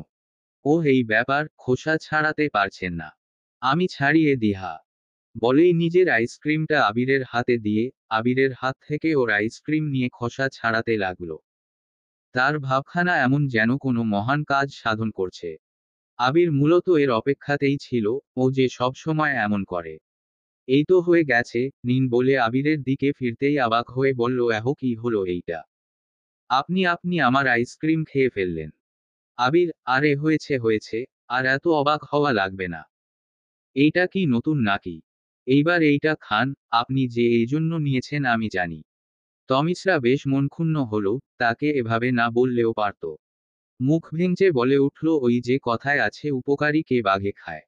ও, এই ব্যাপার, খোসা ছাড়াতে পারছেন না? আমি ছাড়িয়ে দিহা। বলেই নিজের আইসক্রিমটা আবিরের হাতে দিয়ে, আবিরের হাত থেকে ওর আইসক্রিম নিয়ে খোসা ছাড়াতে লাগলো। তার ভাবখানা এমন যেন কোনো মহান কাজ সাধন করছে। আবির মূলত এর অপেক্ষাতেই ছিল, ও যে সবসময় এমন করে। এই তো হয়ে গেছে, নিন বলে আবিরের দিকে ফিরতেই অবাক হয়ে বলল, কি হলো এইটা? আপনি আপনি আমার আইসক্রিম খেয়ে ফেললেন। আবির, আরে হয়েছে হয়েছে, আর এত অবাক হওয়া লাগবে না। এইটা কি নতুন নাকি? এইবার এইটা খান। আপনি যে এই জন্য নিয়েছেন আমি জানি। তমিশ্রা বেশ মনক্ষুণ্ণ হলো, তাকে এভাবে না বললেও পারত। মুখ ভেঙচে বলে উঠল, ওই যে কথায় আছে, উপকারী কে বাঘে খায়।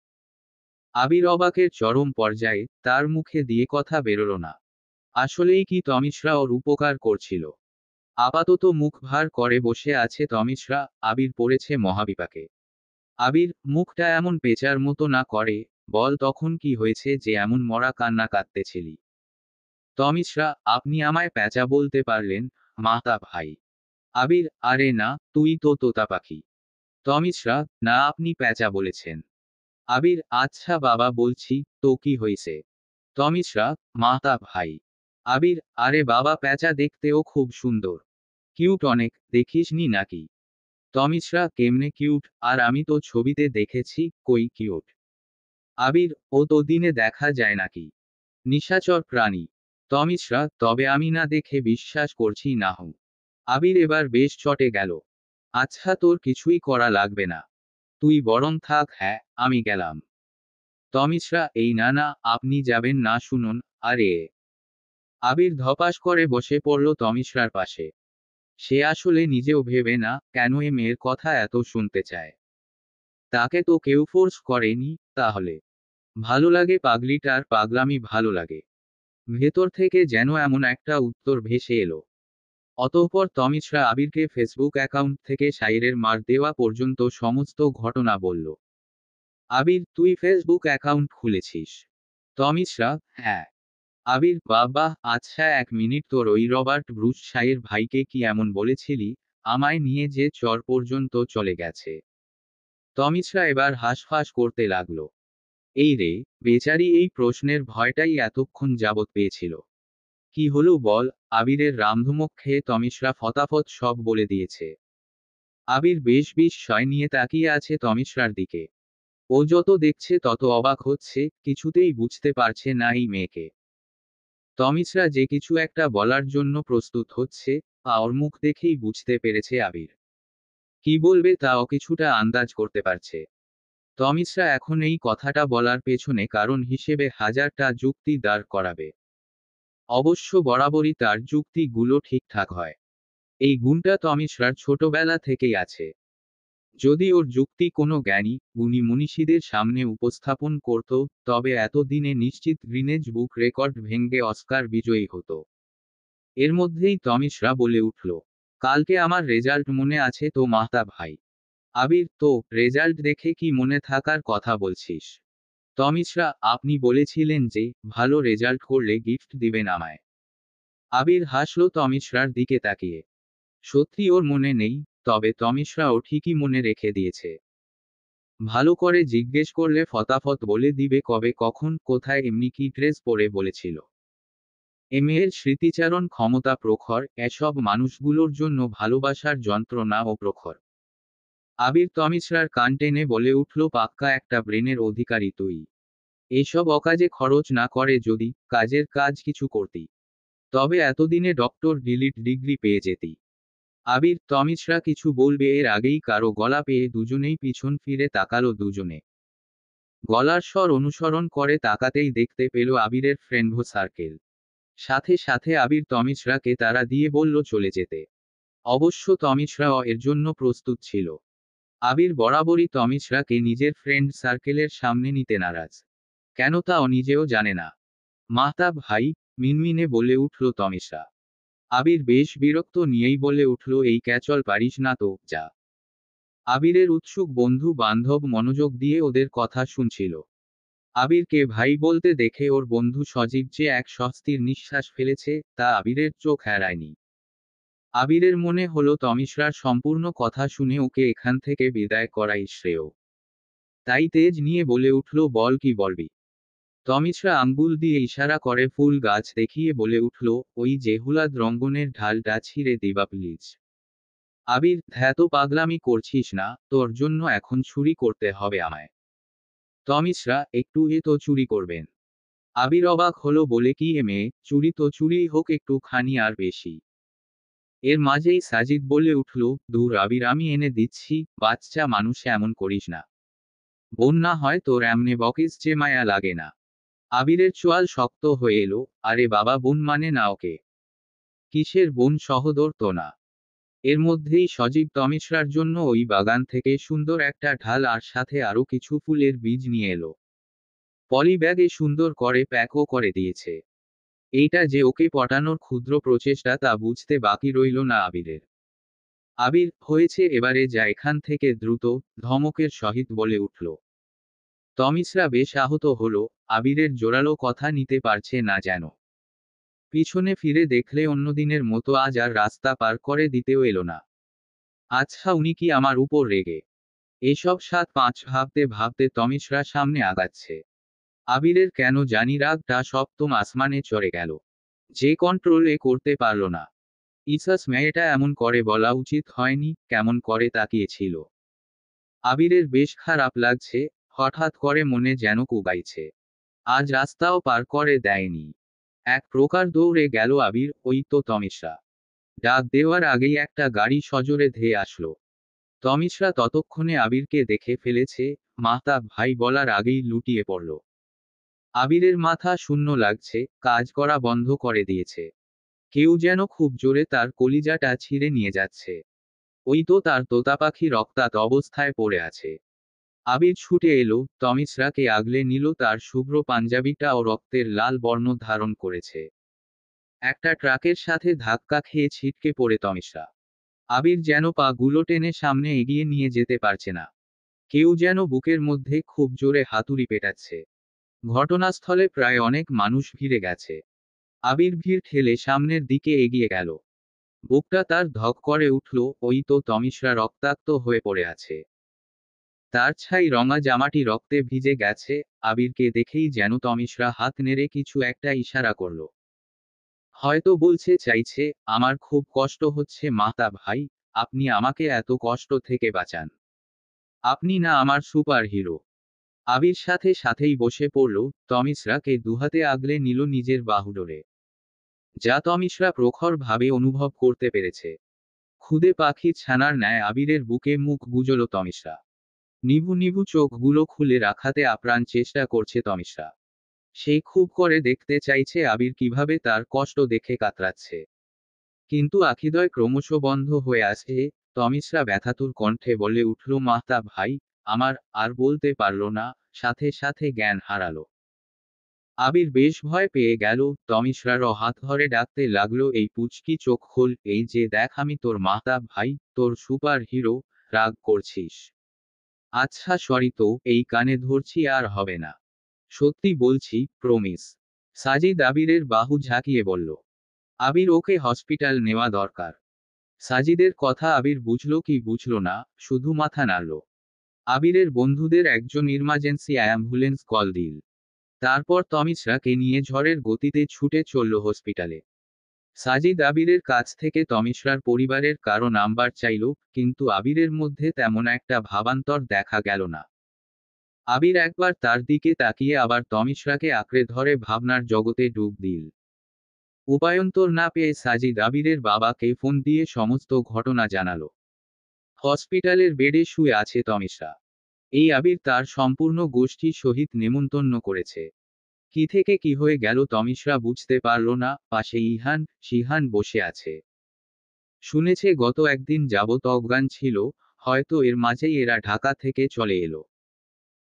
আবির অবাকের চরম পর্যায়ে, তার মুখে দিয়ে কথা বেরোল না। আসলেই কি তমিশরা ওর উপকার করছিল? আপাতত মুখ ভার করে বসে আছে তমিশরা। আবির পড়েছে মহাবিপাকে। আবির, মুখটা এমন পেঁচার মতো না করে, বল তখন কি হয়েছে যে এমন মরা কান্না কাঁদতেছিলি? তমিশরা, আপনি আমায় প্যাঁচা বলতে পারলেন, মাতা ভাই। আবির, আরে না, তুই তো তোতা পাখি। তমিশরা, না আপনি প্যাঁচা বলেছেন। আবির, আচ্ছা বাবা বলছি, তো কি হয়েছে? তমিশরা, মাতা ভাই। আবির, আরে বাবা প্যাঁচা দেখতেও খুব সুন্দর। কিউট অনেক, দেখিসনি নাকি? তমিশরা, কেমনে কিউট? আর আমি তো ছবিতে দেখেছি, কই কিউট? আবির, ও তো দিনে দেখা যায় নাকি? নিশাচর প্রাণী। তমিশরা, তবে আমি না দেখে বিশ্বাস করছি না হু। আবির এবার বেশ চটে গেল। আচ্ছা তোর কিছুই করা লাগবে না। তুই বরং থাক, হ্যাঁ, আমি গেলাম। তমিশরা, এই না না, আপনি যাবেন না শুনুন। আরে! আবির ধপাস করে বসে পড়ল তমিশরার পাশে। সে আসলে নিজেও ভেবে না, কেন এ মেয়ের কথা এত শুনতে চায়। তাকে তো কেউ ফোর্স করেনি, তাহলে? ভালো লাগে পাগলিটার পাগলামি ভালো লাগে। ভেতর থেকে যেন এমন একটা উত্তর ভেসে এলো। অতঃপর তমিশরা আবিরকে ফেসবুক অ্যাকাউন্ট থেকে সাইরের মার দেওয়া পর্যন্ত সমস্ত ঘটনা বলল। আবির, তুই ফেসবুক অ্যাকাউন্ট খুলেছিস? তমিশরা, হ্যাঁ। আবির, বাবা, আচ্ছা এক মিনিট, তোর ওই রবার্ট ব্রুস শাইয়ের ভাইকে কি এমন বলেছিলি, আমায় নিয়ে যে চর পর্যন্ত চলে গেছে? তমিশরা এবার হাঁসফাঁস করতে লাগলো। এই রে, বেচারি এই প্রশ্নের ভয়টাই এতক্ষণ যাবৎ পেয়েছিল। কি হলো বল? আবিরের রামধুমক খেয়ে তমিশরা ফতাফত সব বলে দিয়েছে। আবির বেশ বিস্ময় নিয়ে তাকিয়ে আছে তমিশরার দিকে। ও যত দেখছে তত অবাক হচ্ছে, কিছুতেই বুঝতে পারছে না এই মেয়েকে। তমিশরা যে কিছু একটা বলার জন্য প্রস্তুত হচ্ছে, ওর মুখ দেখেই বুঝতে পেরেছে আবির। কি বলবে তাও কিছুটা আন্দাজ করতে পারছে। তমিশরা এখন এই কথাটা বলার পেছনে কারণ হিসেবে হাজারটা যুক্তি দাঁড় করাবে। অবশ্য বরাবরই তার যুক্তিগুলো ঠিকঠাক হয়। এই গুণটা তমিশরার ছোটবেলা থেকেই আছে। যদি ওর যুক্তি কোনো জ্ঞানী, গুণী মনীষীদের সামনে উপস্থাপন করত, তবে এতদিনে নিশ্চিত গ্রিনেজ বুক রেকর্ড ভেঙ্গে অস্কার বিজয়ী হতো। এর মধ্যেই তমিশরা বলে উঠল, কালকে আমার রেজাল্ট মনে আছে তো মাহতা ভাই? আবির, তো রেজাল্ট দেখে কি মনে থাকার কথা বলছিস? তমিশরা, আপনি বলেছিলেন যে ভালো রেজাল্ট করলে গিফট দিবেন আমায়। আবির হাসল তমিশরার দিকে তাকিয়ে। সত্যি ওর মনে নেই, তবে তমিশরাও ঠিকই মনে রেখে দিয়েছে। ভালো করে জিজ্ঞেস করলে ফতাফত বলে দিবে কবে কখন কোথায় এমনি কি ড্রেস পরে বলেছিল। এ মেয়ের স্মৃতিচারণ ক্ষমতা প্রখর, এসব মানুষগুলোর জন্য ভালোবাসার যন্ত্রণা ও প্রখর। আবির তমিশরার কান টেনে বলে উঠল, পাক্কা একটা ব্রেনের অধিকারী তুই। এসব অকাজে খরচ না করে যদি কাজের কাজ কিছু করতি, তবে এতদিনে ডক্টর ডিগ্রি পেয়ে যেতি। আবির তমিশরা কিছু বলবে এর আগেই কারো গলা পেয়ে দুজনেই পিছন ফিরে তাকালো দুজনে। গলার স্বর অনুসরণ করে তাকাতেই দেখতে পেল আবিরের ফ্রেন্ডভো সার্কেল। সাথে সাথে আবির তমিশরাকে তাড়া দিয়ে বলল চলে যেতে। অবশ্য তমিশরাও এর জন্য প্রস্তুত ছিল। আবির বরাবরই তমিশরাকে নিজের ফ্রেন্ড সার্কেলের সামনে নিতে নারাজ। কেন তাও নিজেও জানে না। মাহতা ভাই, মিনমিনে বলে উঠল তমিশরা। আবির বেশ বিরক্ত নিয়েই বলে উঠল, এই ক্যাচল পারিস না তো, যা। আবিরের উৎসুক বন্ধু বান্ধব মনোযোগ দিয়ে ওদের কথা শুনছিল। আবিরকে ভাই বলতে দেখে ওর বন্ধু সজীব যে এক স্বস্তির নিঃশ্বাস ফেলেছে, তা আবিরের চোখ এড়ায়নি। আবিরের মনে হলো তমিশরার সম্পূর্ণ কথা শুনে ওকে এখান থেকে বিদায় করাই শ্রেয়। তাই তেজ নিয়ে বলে উঠল, বল কি বলবি? তমিশরা আঙ্গুল দিয়ে ইশারা করে ফুল গাছ দেখিয়ে বলে উঠল, ওই যে হুলাদ রঙ্গনের ঢালটা ছিঁড়ে দিবা প্লিজ। আবির, ধ্যাত পাগলামি করছিস না, তোর জন্য এখন চুরি করতে হবে আমায়। তমিশরা, একটু এ তো চুরি করবেন? আবির অবাক হলো বলে, কি এ মেয়ে, চুরি তো চুরিই হোক একটু খানি আর বেশি। এর মাঝেই সাজিদ বলে উঠল, দূর আবির আমি এনে দিচ্ছি, বাচ্চা মানুষ এমন করিস না। বোন না হয় তোর এমনে বকিস যে মায়া লাগে না। আবিরের চোয়াল শক্ত হয়ে এলো, আরে বাবা বোন মানে না ওকে। কিসের বোন, সহোদর তো না। এর মধ্যেই সজীব তমিশরার জন্য ওই বাগান থেকে সুন্দর একটা ঢাল আর সাথে আরো কিছু ফুলের বীজ নিয়ে এলো। পলি ব্যাগে সুন্দর করে প্যাকও করে দিয়েছে। এইটা যে ওকে পটানোর ক্ষুদ্র প্রচেষ্টা তা বুঝতে বাকি রইল না আবিরের। আবির, হয়েছে এবারে যা এখান থেকে দ্রুত, ধমকের সহিত বলে উঠল। তমিশ্রা বেশ আহত হলো, আবিরের জোরালো কথা নিতে পারছে না যেন। পিছনে ফিরে দেখলে অন্যদিনের মতো আজ আর রাস্তা পার করে দিতেও এলো না। আচ্ছা, উনি কি আমার উপর রেগে? এসব 7-5 ভাবতে ভাবতে তমিশ্রা সামনে আগাচ্ছে। আবিরের কেন জানি রাগটা সপ্তম আসমানে চড়ে গেল। যে কন্ট্রোলে করতে পারল না। ইসাস, মেয়েটা এমন করে বলা উচিত হয়নি, কেমন করে তাকিয়েছিল। আবিরের বেশ খারাপ লাগছে, হঠাৎ করে মনে যেন কুগাইছে। আজ রাস্তাও পার করে দেয়নি। এক প্রকার দৌড়ে গেল আবির, ওই তো তমিশ্রা। ডাক দেওয়ার আগেই একটা গাড়ি সজোরে ধেয়ে আসলো। তমিশ্রা ততক্ষণে আবিরকে দেখে ফেলেছে, মাহতাব ভাই বলার আগেই লুটিয়ে পড়ল। আবিরের মাথা শূন্য লাগছে, কাজ করা বন্ধ করে দিয়েছে। কেউ যেন খুব জোরে তার কলিজাটা ছিঁড়ে নিয়ে যাচ্ছে। ওই তো তার তোতা পাখি রক্তাক্ত অবস্থায় পড়ে আছে। আবির ছুটে এলো, তমিশ্রাকে আগলে নিল, তার শুভ্র পাঞ্জাবিটাও রক্তের লাল বর্ণ ধারণ করেছে। একটা ট্রাকের সাথে ধাক্কা খেয়ে ছিটকে পড়ে তমিশ্রা। আবির যেন পা গুলো টেনে সামনে এগিয়ে নিয়ে যেতে পারছে না। কেউ যেন বুকের মধ্যে খুব জোরে হাতুড়ি পেটাচ্ছে। ঘটনাস্থলে প্রায় অনেক মানুষ ভিড়ে গেছে। আবির ভিড় ঠেলে সামনের দিকে এগিয়ে গেল। বুকটা তার ধক করে উঠল, ওই তো তমিশ্রা রক্তাক্ত হয়ে পড়ে আছে। তার ছাই রঙা জামাটি রক্তে ভিজে গেছে। আবিরকে দেখেই যেন তমিশ্রা হাত নেড়ে কিছু একটা ইশারা করল। হয়তো বলছে চাইছে, আমার খুব কষ্ট হচ্ছে মাহতাব ভাই, আপনি আমাকে এত কষ্ট থেকে বাঁচান। আপনি না আমার সুপার হিরো। আবির সাথে সাথেই বসে পড়ল, তমিশ্রাকে দুহাতে আগলে নিল নিজের বাহুডোরে। যা তমিশ্রা প্রখর ভাবে অনুভব করতে পেরেছে। খুদে পাখি ছানার ন্যায় আবিরের বুকে মুখ গুজল তমিশ্রা। নিভু নিভু চোখগুলো খুলে রাখাতে আপ্রাণ চেষ্টা করছে তমিশ্রা। সে খুব করে দেখতে চাইছে আবির কিভাবে তার কষ্ট দেখে কাতরাচ্ছে। কিন্তু আখিদয় ক্রমশ বন্ধ হয়ে আসে। তমিশ্রা ব্যথাতুর কণ্ঠে বলে উঠল, মাহতাব ভাই, আমার। আর বলতে পারল না, সাথে সাথে জ্ঞান হারালো। আবির বেশ ভয় পেয়ে গেল। তমিশ্রারও হাত ধরে ডাকতে লাগলো, এই পুচকি চোখ খোল, এই যে দেখ আমি তোর মাহতাব ভাই, তোর সুপার হিরো। রাগ করছিস? আচ্ছা সরি তো, এই কানে ধরছি, আর হবে না। সত্যি বলছি, প্রমিস। সাজিদ আবিরের বাহু ঝাঁকিয়ে বলল। আবির, ওকে হসপিটাল নেওয়া দরকার। সাজিদের কথা আবির বুঝল কি বুঝল না, শুধু মাথা নাড়ল। আবিরের বন্ধুদের একজন ইমার্জেন্সি অ্যাম্বুলেন্স কল দিল। তারপর তমিশ্রাকে নিয়ে ঝড়ের গতিতে ছুটে চলল হসপিটালে। সাজিদ আবিরের কাছ থেকে তমিশ্রার পরিবারের কারো নাম্বার চাইল, কিন্তু আবিরের মধ্যে তেমন একটা ভাবান্তর দেখা গেল না। আবির একবার তার দিকে তাকিয়ে আবার তমিশ্রাকে আঁকড়ে ধরে ভাবনার জগতে ডুব দিল। উপায়ন্তর না পেয়ে সাজিদ আবিরের বাবাকে ফোন দিয়ে সমস্ত ঘটনা জানালো। হসপিটালের বেডে শুয়ে আছে তমিশ্রা। এই আবির তার সম্পূর্ণ গোষ্ঠী সহিত নেমন্তন্ন করেছে। কি থেকে কি হয়ে গেল তমিশ্রা বুঝতে পারল না। পাশে ইহান, শিহান বসে আছে। শুনেছে গত একদিন যাবৎ অজ্ঞান ছিল, হয়তো এর মাঝেই এরা ঢাকা থেকে চলে এলো।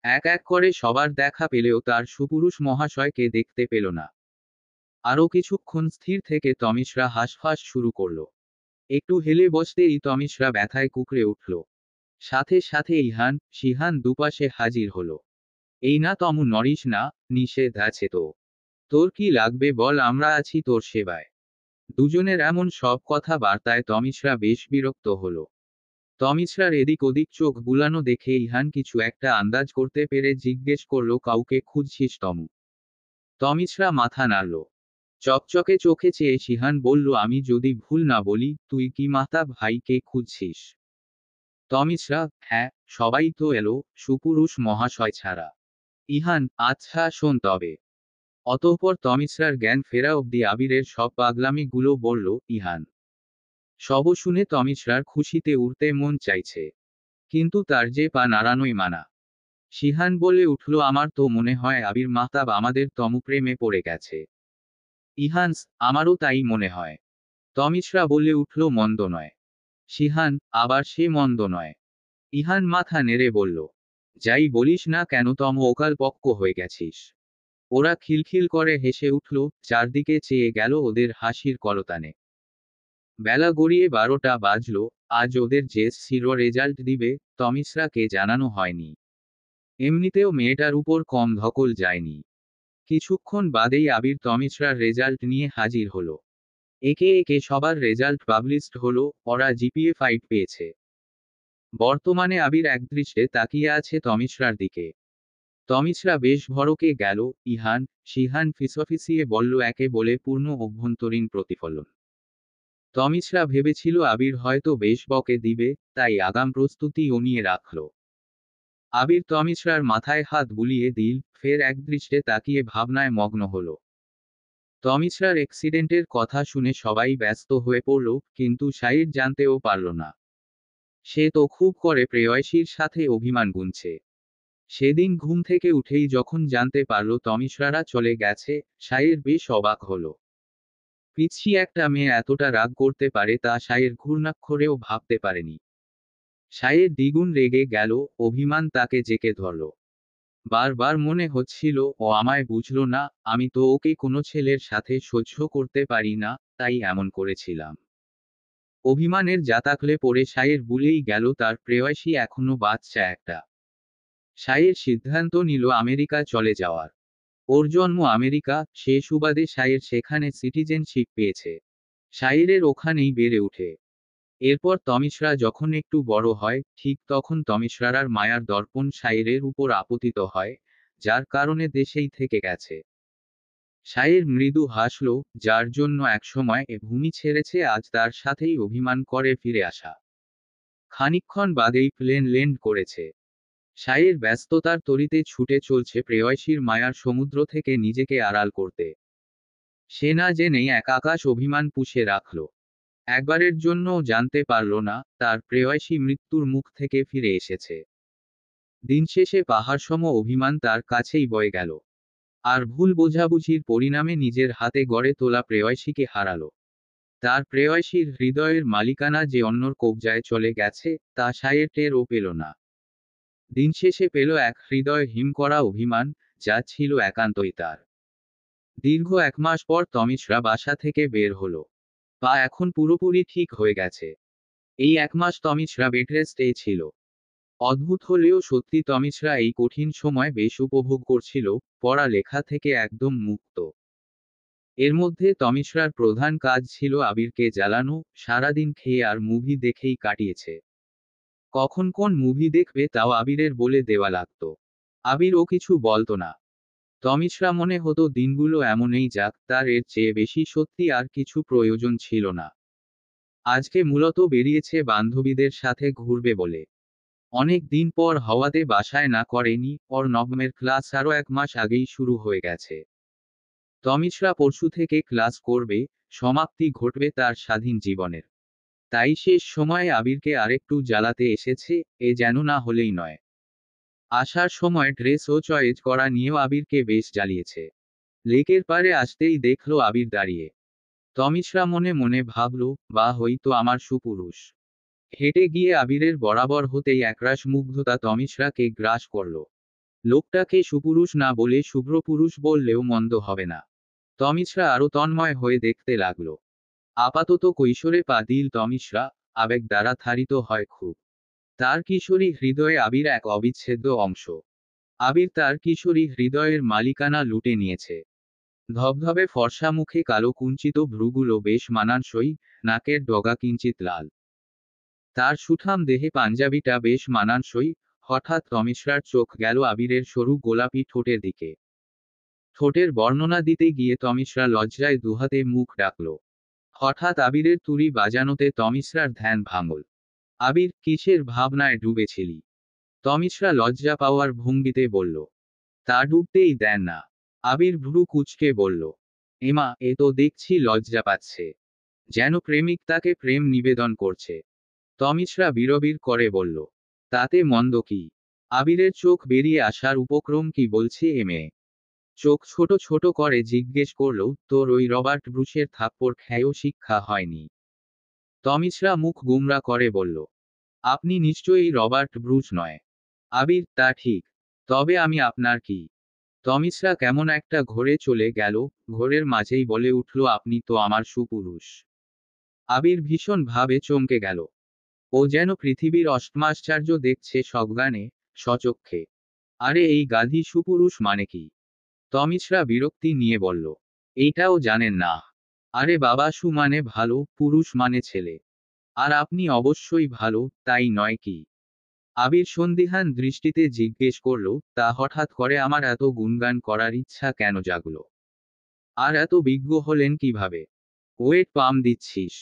এক এক করে সবার দেখা পেলেও তার সুপুরুষ মহাশয়কে দেখতে পেল না। আরও কিছুক্ষণ স্থির থেকে তমিশ্রা হাঁসফাঁস শুরু করল। একটু হেলে বসতেই তমিশ্রা ব্যথায় কুঁকড়ে উঠল। সাথে সাথে ইহান, শিহান দুপাশে হাজির হলো। এই না তমু, নড়িস না, নিষেধ আছে তো। তোর কি লাগবে বল, আমরা আছি তোর সেবায়। দুজনের এমন সব কথা বার্তায় তমিশ্রা বেশ বিরক্ত হলো। তমিশ্রার এদিক ওদিক চোখ বুলানো দেখে ইহান কিছু একটা আন্দাজ করতে পেরে জিজ্ঞেস করল, কাউকে খুঁজছিস তমু? তমিশ্রা মাথা নাড়ল। চকচকে চোখে চেয়ে শিহান বলল, আমি যদি ভুল না বলি, তুই কি মাহতাব ভাইকে খুঁজছিস? তমিশ্রা, হ্যাঁ, সবাই তো এলো, সুপুরুষ মহাশয় ছাড়া। ইহান, আচ্ছা শোন তবে। অতঃপর তমিশ্রার জ্ঞান ফেরা অবধি আবিরের সব পাগলামি গুলো বলল ইহান। সব শুনে তমিশ্রার খুশিতে উড়তে মন চাইছে। কিন্তু তার যে পা নাড়ানোই মানা। শিহান বলে উঠল, আমার তো মনে হয় আবির মাহতাব আমাদের তমু প্রেমে পড়ে গেছে। ইহান্স, আমারও তাই মনে হয়। তমিশ্রা বলে উঠল, মন্দ নয়। শিহান, আবার সে মন্দ নয়। ইহান মাথা নেড়ে বলল। যাই বলিস না কেন অকালপক্ক হয়ে গেছিস। ওরা খিলখিল করে হেসে উঠল, চারদিকে চেয়ে গেল ওদের হাসির কলতানে। বেলা গড়িয়ে 12টা বাজল। আজ ওদের যে সিরো রেজাল্ট দিবে, তমিশ্রাকে জানানো হয়নি। এমনিতেও মেয়েটার উপর কম ধকল যায়নি। কিছুক্ষণ বাদেই আবির তমিশ্রার রেজাল্ট নিয়ে হাজির হলো। একে একে সবার রেজাল্ট পাবলিশড হলো। ওরা জিপিএ 5 পেয়েছে। বর্তমানে আবির একদৃষ্টে তাকিয়ে আছে তমিশ্রার দিকে। তমিশ্রা বেশ ভড়কে গেল। ইহান, শিহান ফিসফিসিয়ে বলল, একে বলে পূর্ণ অভ্যন্তরীণ প্রতিফলন। তমিশ্রা ভেবেছিল আবির হয়তো বেশ বকে দিবে, তাই আগাম প্রস্তুতি ও নিয়ে রাখল। আবির তমিশ্রার মাথায় হাত বুলিয়ে দিল, ফের একদৃষ্টে তাকিয়ে ভাবনায় মগ্ন হল। তমিশ্রার অ্যাক্সিডেন্টের কথা শুনে সবাই ব্যস্ত হয়ে পড়ল, কিন্তু শাহির জানতেও পারল না। সে তো খুব করে প্রেয়সীর সাথে অভিমান গুনছে। সেদিন ঘুম থেকে উঠেই যখন জানতে পারল তমিশ্রারা চলে গেছে, শাহির বেশ অবাক হল। পিচ্ছি একটা মেয়ে এতটা রাগ করতে পারে তা শাহির ঘূর্ণাক্ষরেও ভাবতে পারেনি। শাহির দ্বিগুণ রেগে গেল। অভিমান তাকে জেকে ধরল। বারবার মনে হচ্ছিল, ও আমায় বুঝলো না, আমি তো ওকে কোনো ছেলের সাথে সহ্য করতে পারি না, তাই এমন করেছিলাম। অভিমানের জাতাকলে পড়ে শাহির ভুলেই গেল তার প্রেয়সী এখনো বাচ্চা একটা। শাহির সিদ্ধান্ত নিল আমেরিকা চলে যাওয়ার। ওর জন্ম আমেরিকা, সে সুবাদে শাহির সেখানে সিটিজেনশিপ পেয়েছে। শাহিরের ওখানেই বেড়ে ওঠে। এরপর তমিশ্রা যখন একটু বড় হয়, ঠিক তখন তমিশ্রার মায়ার দর্পণ শাহিরের উপর আপতিত হয়, যার কারণে দেশেই থেকে গেছে। শাহির মৃদু হাসল, যার জন্য একসময় এ ভূমি ছেড়েছে আজ তার সাথেই অভিমান করে ফিরে আসা। খানিকক্ষণ বাদেই প্লেন ল্যান্ড করেছে। শাহির ব্যস্ততার তরিতে ছুটে চলছে প্রেয়সীর মায়ার সমুদ্র থেকে নিজেকে আড়াল করতে। সে না জেনেই এক আকাশ অভিমান পুষে রাখল। একবারের জন্যও জানতে পারল না, তার প্রেয়সী মৃত্যুর মুখ থেকে ফিরে এসেছে। দিনশেষে পাহাড়সম অভিমান তার কাছেই বয়ে গেল। আর ভুল বোঝাবুঝির পরিণামে নিজের হাতে গড়ে তোলা প্রেয়সীকে হারালো। তার প্রেয়সীর হৃদয়ের মালিকানা যে অন্যর কবজায় চলে গেছে, তা শাহের টেরও পেল না। দিনশেষে পেল এক হৃদয় হিম করা অভিমান, যা ছিল একান্তই তার। দীর্ঘ 1 মাস পর তমিশ্রা বাসা থেকে বের হলো। পা এখন পুরোপুরি ঠিক হয়ে গেছে। এই 1 মাস তমিশ্রা বেডরেস্টে ছিল। অদ্ভুত হলেও সত্যি তমিশ্রা এই কঠিন সময় বেশ উপভোগ করছিল, পড়ালেখা থেকে একদম মুক্ত। এর মধ্যে তমিশ্রার প্রধান কাজ ছিল আবিরকে জ্বালানো। সারাদিন খেয়ে আর মুভি দেখেই কাটিয়েছে। কখন কোন মুভি দেখবে তাও আবিরের বলে দেওয়া লাগতো। আবির ও কিছু বলতো না। তমিশ্রা মনে হতো দিনগুলো এমনই যাক, তার এর চেয়ে বেশি সত্যি আর কিছু প্রয়োজন ছিল না। আজকে মূলত বেরিয়েছে বান্ধবীদের সাথে ঘুরবে বলে। অনেক দিন পর হওয়াতে বাসায় না করেনি। ওর নবমের ক্লাস আরও 1 মাস আগেই শুরু হয়ে গেছে। তমিশ্রা পরশু থেকে ক্লাস করবে, সমাপ্তি ঘটবে তার স্বাধীন জীবনের। তাই শেষ সময়ে আবিরকে আরেকটু জ্বালাতে এসেছে, এ যেন না হলেই নয়। আসার সময় ড্রেস ও চয়েজ করা নিয়েও আবিরকে বেশ জ্বালিয়েছে। লেকের পারে আসতেই দেখল আবির দাঁড়িয়ে। তমিশ্রা মনে মনে ভাবল, বা হয়তো আমার সুপুরুষ। হেঁটে গিয়ে আবিরের বরাবর হতেই একরাশ মুগ্ধতা তমিশ্রাকে গ্রাস করল। লোকটাকে সুপুরুষ না বলে শুভ্রপুরুষ বললেও মন্দ হবে না। তমিশ্রা আরো তন্ময় হয়ে দেখতে লাগল। আপাতত কৈশোরে পা দিল তমিশ্রা, আবেগ দ্বারা থারিত হয় খুব। তার কিশোরী হৃদয়ে আবির এক অবিচ্ছেদ্য অংশ। আবির তার কিশোরী হৃদয়ের মালিকানা লুটে নিয়েছে। ধবধবে ফর্সা মুখে কালো কুঞ্চিত ভ্রুগুলো বেশ মানানসই, নাকের ডগা কিঞ্চিত লাল। তার সুঠাম দেহে পাঞ্জাবিটা বেশ মানানসই। হঠাৎ তমিশ্রার চোখ গেল আবিরের সরু গোলাপি ঠোঁটের দিকে। ঠোঁটের বর্ণনা দিতে গিয়ে তমিশ্রা লজ্জায় দুহাতে মুখ ডাকল। হঠাৎ আবিরের তুড়ি বাজানোতে তমিশ্রার ধ্যান ভাঙল। আবির, কিসের ভাবনায় ডুবেছিলি? তমিশ্রা লজ্জা পাওয়ার ভঙ্গিতে বলল। তা ডুবতেই দেন না। আবির ভ্রু কুঁচকে বলল। এমা, এ তো দেখছি লজ্জা পাচ্ছে। যেন প্রেমিক তাকে প্রেম নিবেদন করছে। তমিশ্রা বিড়বিড় করে বলল। তাতে মন্দ কি? আবিরের চোখ বেরিয়ে আসার উপক্রম কি বলছে এ মেয়ে? চোখ ছোট ছোট করে জিজ্ঞেস করল, তোর ওই রবার্ট ব্রুসের থাপ্পড় খেয়েও শিক্ষা হয়নি? তমিশ্রা মুখ গুমরা করে বলল। আপনি নিশ্চয়ই রবার্ট ব্রুস নয়? আবির, তা ঠিক। তবে আমি আপনার কি? তমিশ্রা কেমন একটা ঘোরে চলে গেল, ঘোরের মাঝেই বলে উঠল, আপনি তো আমার সুপুরুষ। আবির ভীষণ ভাবে চমকে গেল। ও যেন পৃথিবীর অষ্টমাশ্চর্য দেখছে সজ্ঞানে, সচক্ষে। আরে এই গাধি সুপুরুষ মানে কি? তমিশ্রা বিরক্তি নিয়ে বলল। এইটাও জানেন না? আরে বাবা, সু মানে ভালো, পুরুষ মানে ছেলে। আর আপনি অবশ্যই ভালো, তাই নয় কি? আবির সন্দিহান দৃষ্টিতে জিজ্ঞেস করল, তা হঠাৎ করে আমার এত গুণগান করার ইচ্ছা কেন জাগলো? আর এত বিজ্ঞ হলেন কিভাবে? ওয়েট পাম দিচ্ছিস?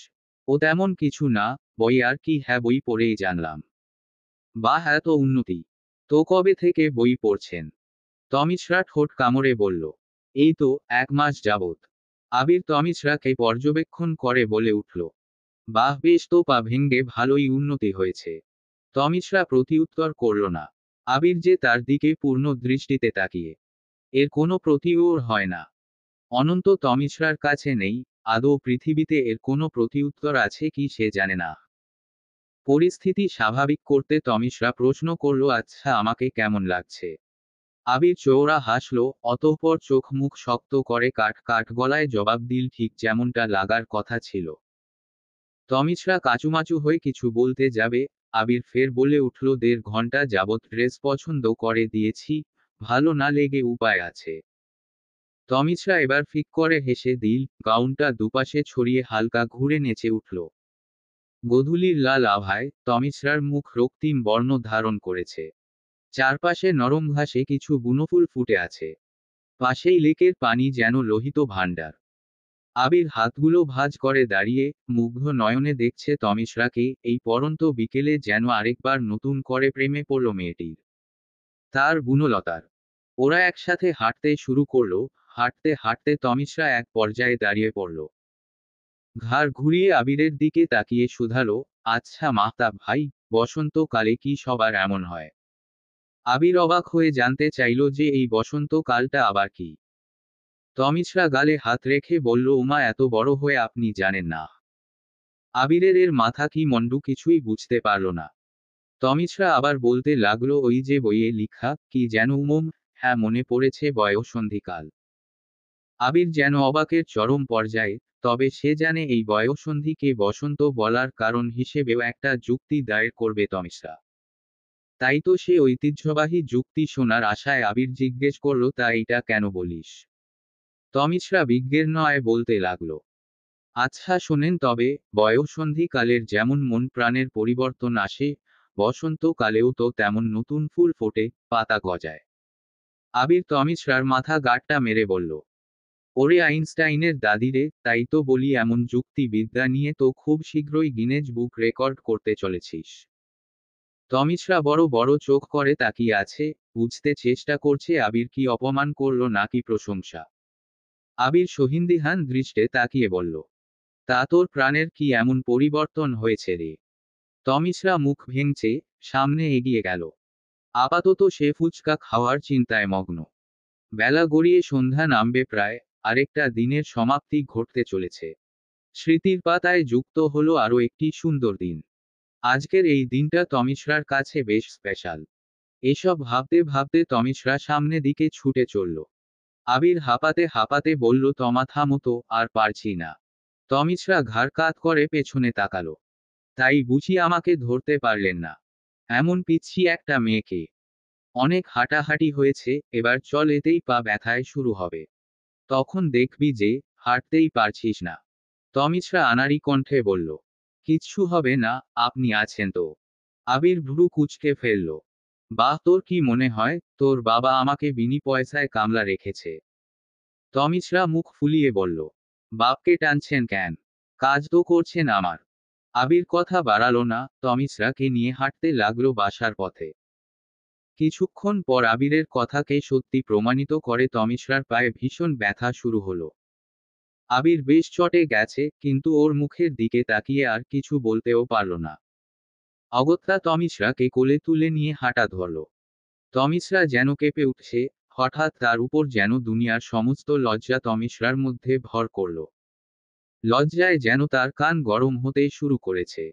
ও তেমন কিছু না, বই আর কি, হ্যাঁ বই পড়েই জানলাম। বাহ, এত উন্নতি! তো কবে থেকে বই পড়ছেন? তমিশ্রা ঠোঁট কামড়ে বলল। এই তো 1 মাস যাবৎ। আবির তমিশ্রাকে পর্যবেক্ষণ করে বলে উঠল। বাহ, বেশ তো, পা ভেঙ্গে ভালোই উন্নতি হয়েছে। তমিশ্রা প্রতিউত্তর করল না। আবির যে তার দিকে পূর্ণ দৃষ্টিতে তাকিয়ে। এর কোনো প্রতিউত্তর হয় না। অনন্ত তমিশ্রার কাছে নেই। আদৌ পৃথিবীতে এর কোনো প্রতিউত্তর আছে কি সে জানে না। পরিস্থিতি স্বাভাবিক করতে তমিশ্রা প্রশ্ন করল, আচ্ছা আমাকে কেমন লাগছে? আবির চৌড়া হাসল, অতঃপর চোখ মুখ শক্ত করে কাঠ কাঠ গলায় জবাব দিল, ঠিক যেমনটা লাগার কথা ছিল। তমিশ্রা কাচুমাচু হয়ে কিছু বলতে যাবে, আবির ফের বলে উঠল, 1.5 ঘন্টা যাবৎ ড্রেস পছন্দ করে দিয়েছি, ভালো না লেগে উপায় আছে? তমিশ্রা এবার ফিক করে হেসে দিল, গাউনটা দুপাশে ছড়িয়ে হালকা ঘুরে নেচে উঠল। গোধূলির লাল আভায় তমিশ্রার মুখ রক্তিম বর্ণ ধারণ করেছে। চারপাশে নরম ঘাসে কিছু বুনোফুল ফুটে আছে। পাশেই লেকের পানি যেন লোহিত ভাণ্ডার। আবির হাতগুলো ভাঁজ করে দাঁড়িয়ে মুগ্ধ নয়নে দেখছে তমিশ্রাকে, এই পড়ন্ত বিকেলে যেন আরেকবার নতুন করে প্রেমে পড়ল মেয়েটির, তার গুণলতার। ওরা একসাথে হাঁটতে শুরু করলো। হাঁটতে হাঁটতে তমিশ্রা এক পর্যায়ে দাঁড়িয়ে পড়ল। ঘাড় ঘুরিয়ে আবিরের দিকে তাকিয়ে শুধালো, আচ্ছা মাহতাব ভাই, বসন্তকালে কি সবার এমন হয়? আবির অবাক হয়ে জানতে চাইল যে এই বসন্তকালটা আবার কি। তমিশ্রা গালে হাত রেখে বলল, উমা, এত বড় হয়ে আপনি জানেন না? আবিরের এর মাথা কি মন্ডু কিছুই বুঝতে পারল না। তমিশ্রা আবার বলতে লাগলো, ওই যে বইয়ে লিখা, কি যেন উমম, হ্যাঁ মনে পড়েছে, বয়ঃসন্ধিকাল। আবির যেন অবাকের চরম পর্যায়ে, তবে সে জানে এই বয়ঃসন্ধিকে বসন্ত বলার কারণ হিসেবেও একটা যুক্তি দায়ের করবে তমিশ্রা। তাই তো সে ঐতিহ্যবাহী যুক্তি শোনার আশায় আবির জিজ্ঞেস করল, তা এটা কেন বলিস? তমিশ্রা বিজ্ঞের নয় বলতে লাগলো। আচ্ছা শোনেন তবে, বয়ঃসন্ধিকালের যেমন মন প্রাণের পরিবর্তন আসে, বসন্তকালেও তো তেমন নতুন ফুল ফোটে, পাতা গজায়। আবির তমিশ্রার মাথা গাঁটটা মেরে বলল। ওরে আইনস্টাইনের দাদিরে, তাই তো বলি, এমন যুক্তিবিদ্যা নিয়ে তো খুব শীঘ্রই গিনেজ বুক রেকর্ড করতে চলেছিস। তমিশ্রা বড় বড় চোখ করে তাকিয়ে আছে, বুঝতে চেষ্টা করছে আবির কি অপমান করল নাকি প্রশংসা। আবির সহিন্দিহান দৃষ্টে তাকিয়ে বলল, তা তোর প্রাণের কি এমন পরিবর্তন হয়েছে রে? তমিশ্রা মুখ ভেঙচে সামনে এগিয়ে গেল। আপাতত সে ফুচকা খাওয়ার চিন্তায় মগ্ন। বেলা গড়িয়ে সন্ধ্যা নামবে প্রায়, আরেকটা দিনের সমাপ্তি ঘটতে চলেছে। স্মৃতির পাতায় যুক্ত হলো আরও একটি সুন্দর দিন। আজকের এই দিনটা তমিশ্রার কাছে বেশ স্পেশাল। এসব ভাবতে ভাবতে তমিশ্রা সামনে দিকে ছুটে চলল। আবির হাঁপাতে হাঁপাতে বলল, তমা থামো তো, আর পারছি না। তমিশ্রা ঘাড় কাত করে পেছনে তাকালো। তাই বুঝি আমাকে ধরতে পারলেন না? এমন পিচ্ছি একটা মেয়েকে। অনেক হাঁটাহাঁটি হয়েছে, এবার চল, এতেই পা ব্যথায় শুরু হবে। তখন দেখবি যে, হাঁটতেই পারছিস না। তমিশ্রা আনাড়ি কণ্ঠে বলল। কিচ্ছু হবে না, আপনি আছেন তো। আবির ভ্রু কুঁচকে ফেলল। বাহ, তোর কি মনে হয় তোর বাবা আমাকে বিনি পয়সায় কামলা রেখেছে? তমিশ্রা মুখ ফুলিয়ে বলল। বাপকে টানছেন কেন? কাজ তো করছেন আমার। আবির কথা বাড়ালো না, তমিশ্রাকে নিয়ে হাঁটতে লাগলো বাসার পথে। কিছুক্ষণ পর আবিরের কথাকে সত্যি প্রমাণিত করে তমিশ্রার পায়ে ভীষণ ব্যথা শুরু হলো। আবির বেশ চটে গেছে, কিন্তু ওর মুখের দিকে তাকিয়ে আর কিছু বলতেও পারল না। অগত্যা তমিশ্রাকে কোলে তুলে নিয়ে হাঁটা ধরল। তমিশ্রা যেন কেঁপে উঠছে, হঠাৎ তার উপর যেন দুনিয়ার সমস্ত লজ্জা তমিশ্রার মধ্যে ভর করল। লজ্জায় যেন তার কান গরম হতে শুরু করেছে।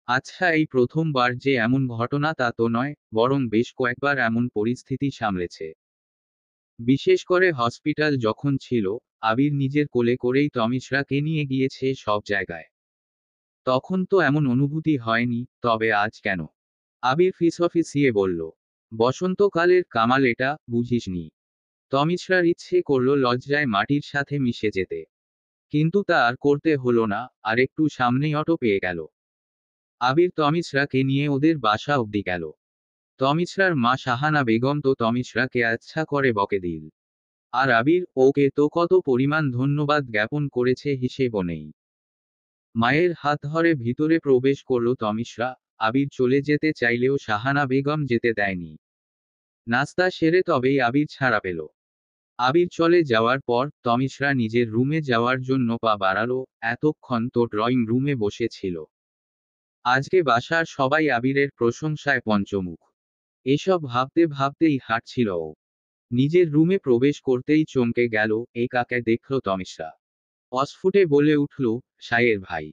আচ্ছা, এই প্রথমবার যে এমন ঘটনা তা তো নয়, বরং বেশ কয়েকবার এমন পরিস্থিতি সামলেছে। বিশেষ করে হসপিটাল যখন ছিল, আবির নিজের কোলে করেই তমিশরাকে নিয়ে গিয়েছে সব জায়গায়। তখন তো এমন অনুভূতি হয়নি, তবে আজ কেন? আবির ফিসফিসিয়ে বলল, বসন্তকালের কামাল এটা, বুঝিসনি? তমিশরার ইচ্ছে করল লজ্জায় মাটির সাথে মিশে যেতে। কিন্তু তা আর করতে হলো না, আর একটু সামনেই অটো পেয়ে গেল। আবির তমিশরাকে নিয়ে ওদের বাসা অবধি গেল। তমিশরার মা শাহানা বেগম তো তমিশরাকে আচ্ছা করে বকে দিল। আর আবির ওকে তো কত পরিমাণ ধন্যবাদ জ্ঞাপন করেছে হিসেবও নেই। মায়ের হাত ধরে ভিতরে প্রবেশ করল তমিশরা। আবির চলে যেতে চাইলেও শাহানা বেগম যেতে দেয়নি। নাস্তা সেরে তবেই আবির ছাড়া পেল। আবির চলে যাওয়ার পর তমিশরা নিজের রুমে যাওয়ার জন্য পা বাড়ালো। এতক্ষণ তো ড্রয়িং রুমে বসেছিল। আজকে বাসার সবাই আবিরের প্রশংসায় পঞ্চমুখ। এসব ভাবতে ভাবতেই হাঁটছিল ও। নিজের রুমে প্রবেশ করতেই চমকে গেল, এই কাকে দেখল তমিশরা। অস্ফুটে বলে উঠল, সায়ের ভাই।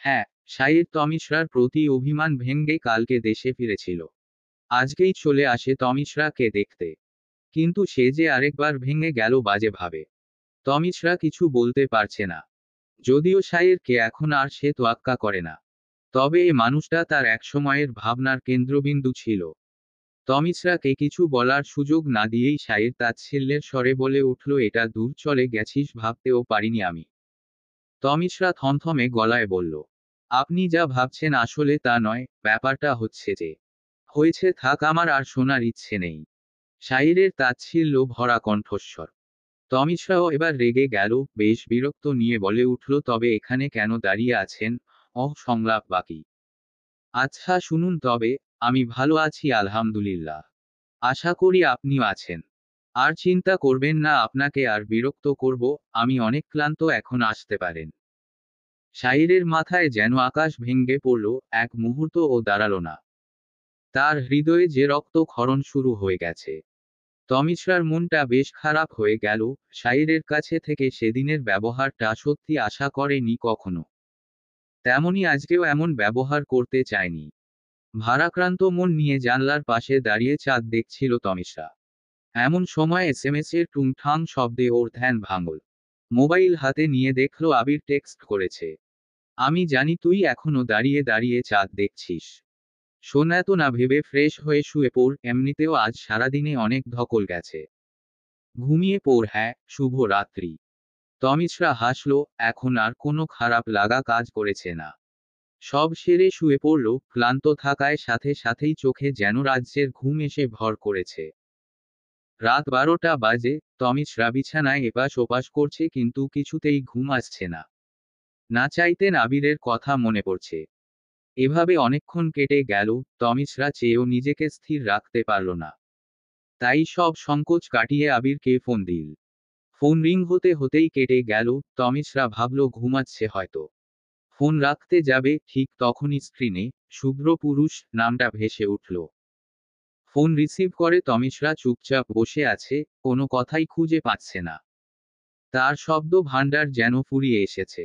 হ্যাঁ, সায়ের তমিশরার প্রতি অভিমান ভেঙ্গে কালকে দেশে ফিরেছিল। আজকেই চলে আসে তমিশরাকে দেখতে। কিন্তু সে যে আরেকবার ভেঙে গেল বাজে ভাবে। তমিশরা কিছু বলতে পারছে না। যদিও সায়েরকে এখন আর সে তোয়াক্কা করে না। তবে এ মানুষটা তার একসময়ের ভাবনার কেন্দ্রবিন্দু ছিল। তমিশরাকে কিছু বলার সুযোগ না দিয়েই সায়ের তাচ্ছিল্যের স্বরে বলে উঠল, এটা দূর চলে গেছিস ভাবতেও পারিনি আমি। তমিশরা থমথমে গলায় বলল, আপনি যা ভাবছেন আসলে তা নয়, ব্যাপারটা হচ্ছে যে হয়েছে থাক, আমার আর শোনার ইচ্ছে নেই। শাইরের তাচ্ছিল্য ভরা কণ্ঠস্বর। তমিশরাও এবার রেগে গেল, বেশ বিরক্ত নিয়ে বলে উঠল, তবে এখানে কেন দাঁড়িয়ে আছেন? সংলাপ বাকি। আচ্ছা শুনুন তবে, আমি ভালো আছি আলহামদুলিল্লাহ। আশা করি আপনিও আছেন। আর চিন্তা করবেন না আপনাকে আর বিরক্ত করব, আমি অনেক ক্লান্ত, এখন আসতে পারেন। শাইরের মাথায় যেন আকাশ ভেঙ্গে পড়ল, এক মুহূর্ত ও দাঁড়ালো না। তার হৃদয়ে যে রক্তক্ষরণ শুরু হয়ে গেছে। তমিশরার মনটা বেশ খারাপ হয়ে গেল। শাইরের কাছে থেকে সেদিনের ব্যবহারটা সত্যি আশা করেনি কখনো। তেমনি আজকেও এমন ব্যবহার করতে চায়নি। ভারাক্রান্ত মন নিয়ে জানলার পাশে দাঁড়িয়ে চাঁদ দেখছিল তমিশরা। এমন সময় এসএমএস এর টুংঠাং শব্দে ওর ধ্যান ভাঙল। মোবাইল হাতে নিয়ে দেখল আবির টেক্সট করেছে, আমি জানি তুই এখনো দাঁড়িয়ে দাঁড়িয়ে চাঁদ দেখছিস। শোন, এত না ভেবে ফ্রেশ হয়ে শুয়ে পড়, এমনিতেও আজ সারাদিনে অনেক ধকল গেছে। ঘুমিয়ে পড়, হ্যাঁ, শুভ রাত্রি। তমিশরা হাসল, এখন আর কোনো খারাপ লাগা কাজ করেছে না। সব সেরে শুয়ে পড়ল, ক্লান্ত থাকায় সাথে সাথেই চোখে যেন রাজ্যের ঘুম এসে ভর করেছে। রাত 12টা বাজে। তমিশরা বিছানায় এপাশ ওপাশ করছে কিন্তু কিছুতেই ঘুম আসছে না। না চাইতেন আবিরের কথা মনে পড়ছে। এভাবে অনেকক্ষণ কেটে গেল, তমিশরা চেয়েও নিজেকে স্থির রাখতে পারল না। তাই সব সংকোচ কাটিয়ে আবিরকে ফোন দিল। ফোন রিং হতে হতেই কেটে গেল। তমিশরা ভাবল ঘুমাচ্ছে হয়তো। ফোন রাখতে যাবে, ঠিক তখনই স্ক্রিনে শুভ্র পুরুষ নামটা ভেসে উঠল। ফোন রিসিভ করে তমিশরা চুপচাপ বসে আছে, কোনো কথাই খুঁজে পাচ্ছে না। তার শব্দ ভাণ্ডার যেন ফুরিয়ে এসেছে।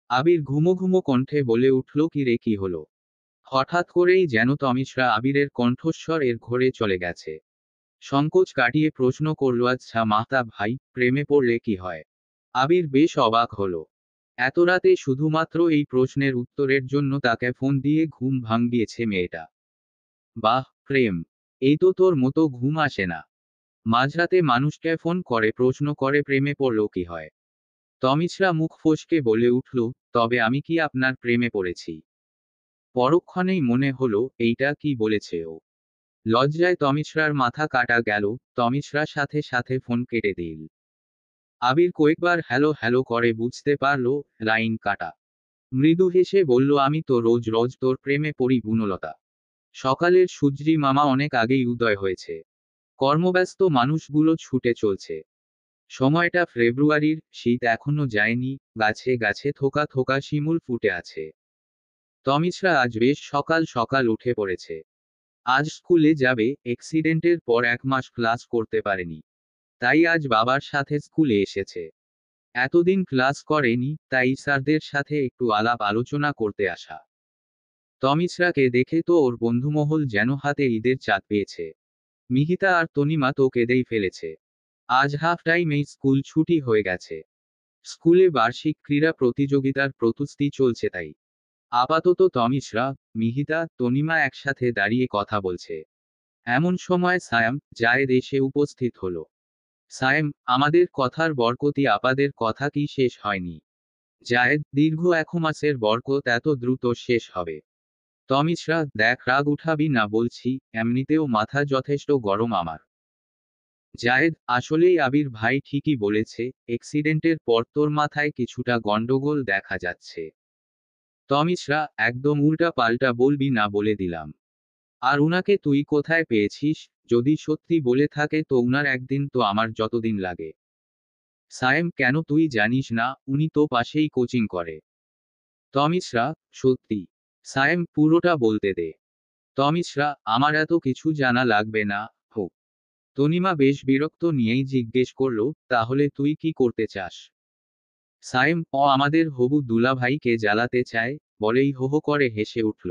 আবির ঘুমো ঘুমো কণ্ঠে বলে উঠল, কি রে, কি হলো? হঠাৎ করেই যেন তমিশরা আবিরের কণ্ঠস্বর এর ঘোরে চলে গেছে। সংকোচ কাটিয়ে প্রশ্ন করল, আচ্ছা মাহতাব ভাই, প্রেমে পড়লে কি হয়? আবির বেশ অবাক হলো। এত রাতে শুধুমাত্র এই প্রশ্নের উত্তরের জন্য তাকে ফোন দিয়ে ঘুম ভাঙিয়েছে মেয়েটা। বাহ, প্রেম! এই তো তোর মতো ঘুম আসে না। মাঝরাতে মানুষকে ফোন করে প্রশ্ন করে প্রেমে পড়ল কি হয়? তমিশরা মুখ ফসকে বলে উঠল, তবে আমি কি আপনার প্রেমে পড়েছি? পরক্ষণেই মনে হলো, এইটা কি বলেছে ও? লজ্জায় তমিশরার মাথা কাটা গেল। তমিশরা সাথে সাথে ফোন কেটে দিল। আবির কয়েকবার হ্যালো হ্যালো করে বুঝতে পারল লাইন কাটা। মৃদু হেসে বলল, আমি তো রোজ রোজ তোর প্রেমে পড়ি গুণলতা। সকালের সূর্যি মামা অনেক আগেই উদয় হয়েছে। কর্মব্যস্ত মানুষগুলো ছুটে চলছে। সময়টা ফেব্রুয়ারির, শীত এখনো যায়নি, গাছে গাছে থোকা থোকা শিমুল ফুটে আছে। তমিশরা আজ বেশ সকাল সকাল উঠে পড়েছে। আজ স্কুলে যাবে, অ্যাক্সিডেন্টের পর 1 মাস ক্লাস করতে পারেনি। তাই আজ বাবার সাথে স্কুলে এসেছে। এতদিন ক্লাস করেনি, তাই স্যারদের সাথে একটু আলাপ আলোচনা করতে আসা। তমিশ্রাকে দেখে তো ওর বন্ধুমহল যেন হাতে ঈদের চাঁদ পেয়েছে। মিহিতা আর তনিমা তো কেঁদেই ফেলেছে। আজ হাফ টাইমেই স্কুল ছুটি হয়ে গেছে। স্কুলে বার্ষিক ক্রীড়া প্রতিযোগিতার প্রস্তুতি চলছে তাই। আপাতত তমিশ্রা, মিহিতা, তনিমা একসাথে দাঁড়িয়ে কথা বলছে। এমন সময় সায়াম, জায়েদ এসে উপস্থিত হলো। সায়েম, আমাদের কথার বরকতি আপাদের কথা কি শেষ হয়নি? জায়েদ, দীর্ঘ 1 মাসের বরকত এত দ্রুত শেষ হবে? তমিশ্রা, দেখ রাগ উঠাবি না বলছি, এমনিতেও মাথা যথেষ্ট গরম আমার। জায়েদ, আসলেই আবির ভাই ঠিকই বলেছে, এক্সিডেন্টের পর তোর মাথায় কিছুটা গন্ডগোল দেখা যাচ্ছে। তমিশ্রা, একদম উল্টা পাল্টা বলবি না বলে দিলাম। আর উনাকে তুই কোথায় পেয়েছিস? যদি সত্যি বলে থাকে তো উনার একদিন তো আমার যতদিন লাগে। সায়েম, কেন তুই জানিস না, উনি তো পাশেই কোচিং করে। তমিশ্রা, সত্যি? সায়েম, পুরোটা বলতে দে। তমিশ্রা, আমার এত কিছু জানা লাগবে না, হোক। তনিমা বেশ বিরক্ত নিয়েই জিজ্ঞেস করল, তাহলে তুই কি করতে চাস? সায়েম, আমাদের হবু দুলাভাইকে জ্বালাতে চায়, বলেই হো হো করে হেসে উঠল।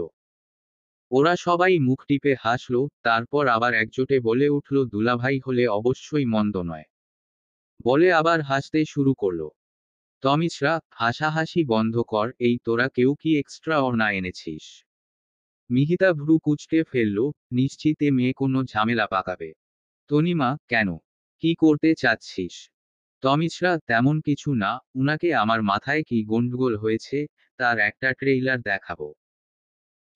ওরা সবাই মুখ টিপে হাসল, তারপর আবার একজোটে বলে উঠল দুলাভাই হলে অবশ্যই মন্দ নয়। বলে আবার হাসতে শুরু করল। তমিশ্রা, হাসাহাসি বন্ধ কর, এই তোরা কেউ কি এক্সট্রা অর্না এনেছিস? মিহিতা ভ্রু কুঁচকে ফেলল, নিশ্চিত এ মেয়ে কোনো ঝামেলা পাকাবে। তনিমা, কেন? কি করতে চাচ্ছিস? তমিশ্রা, তেমন কিছু না, উনাকে আমার মাথায় কি গন্ডগোল হয়েছে, তার একটা ট্রেইলার দেখাবো।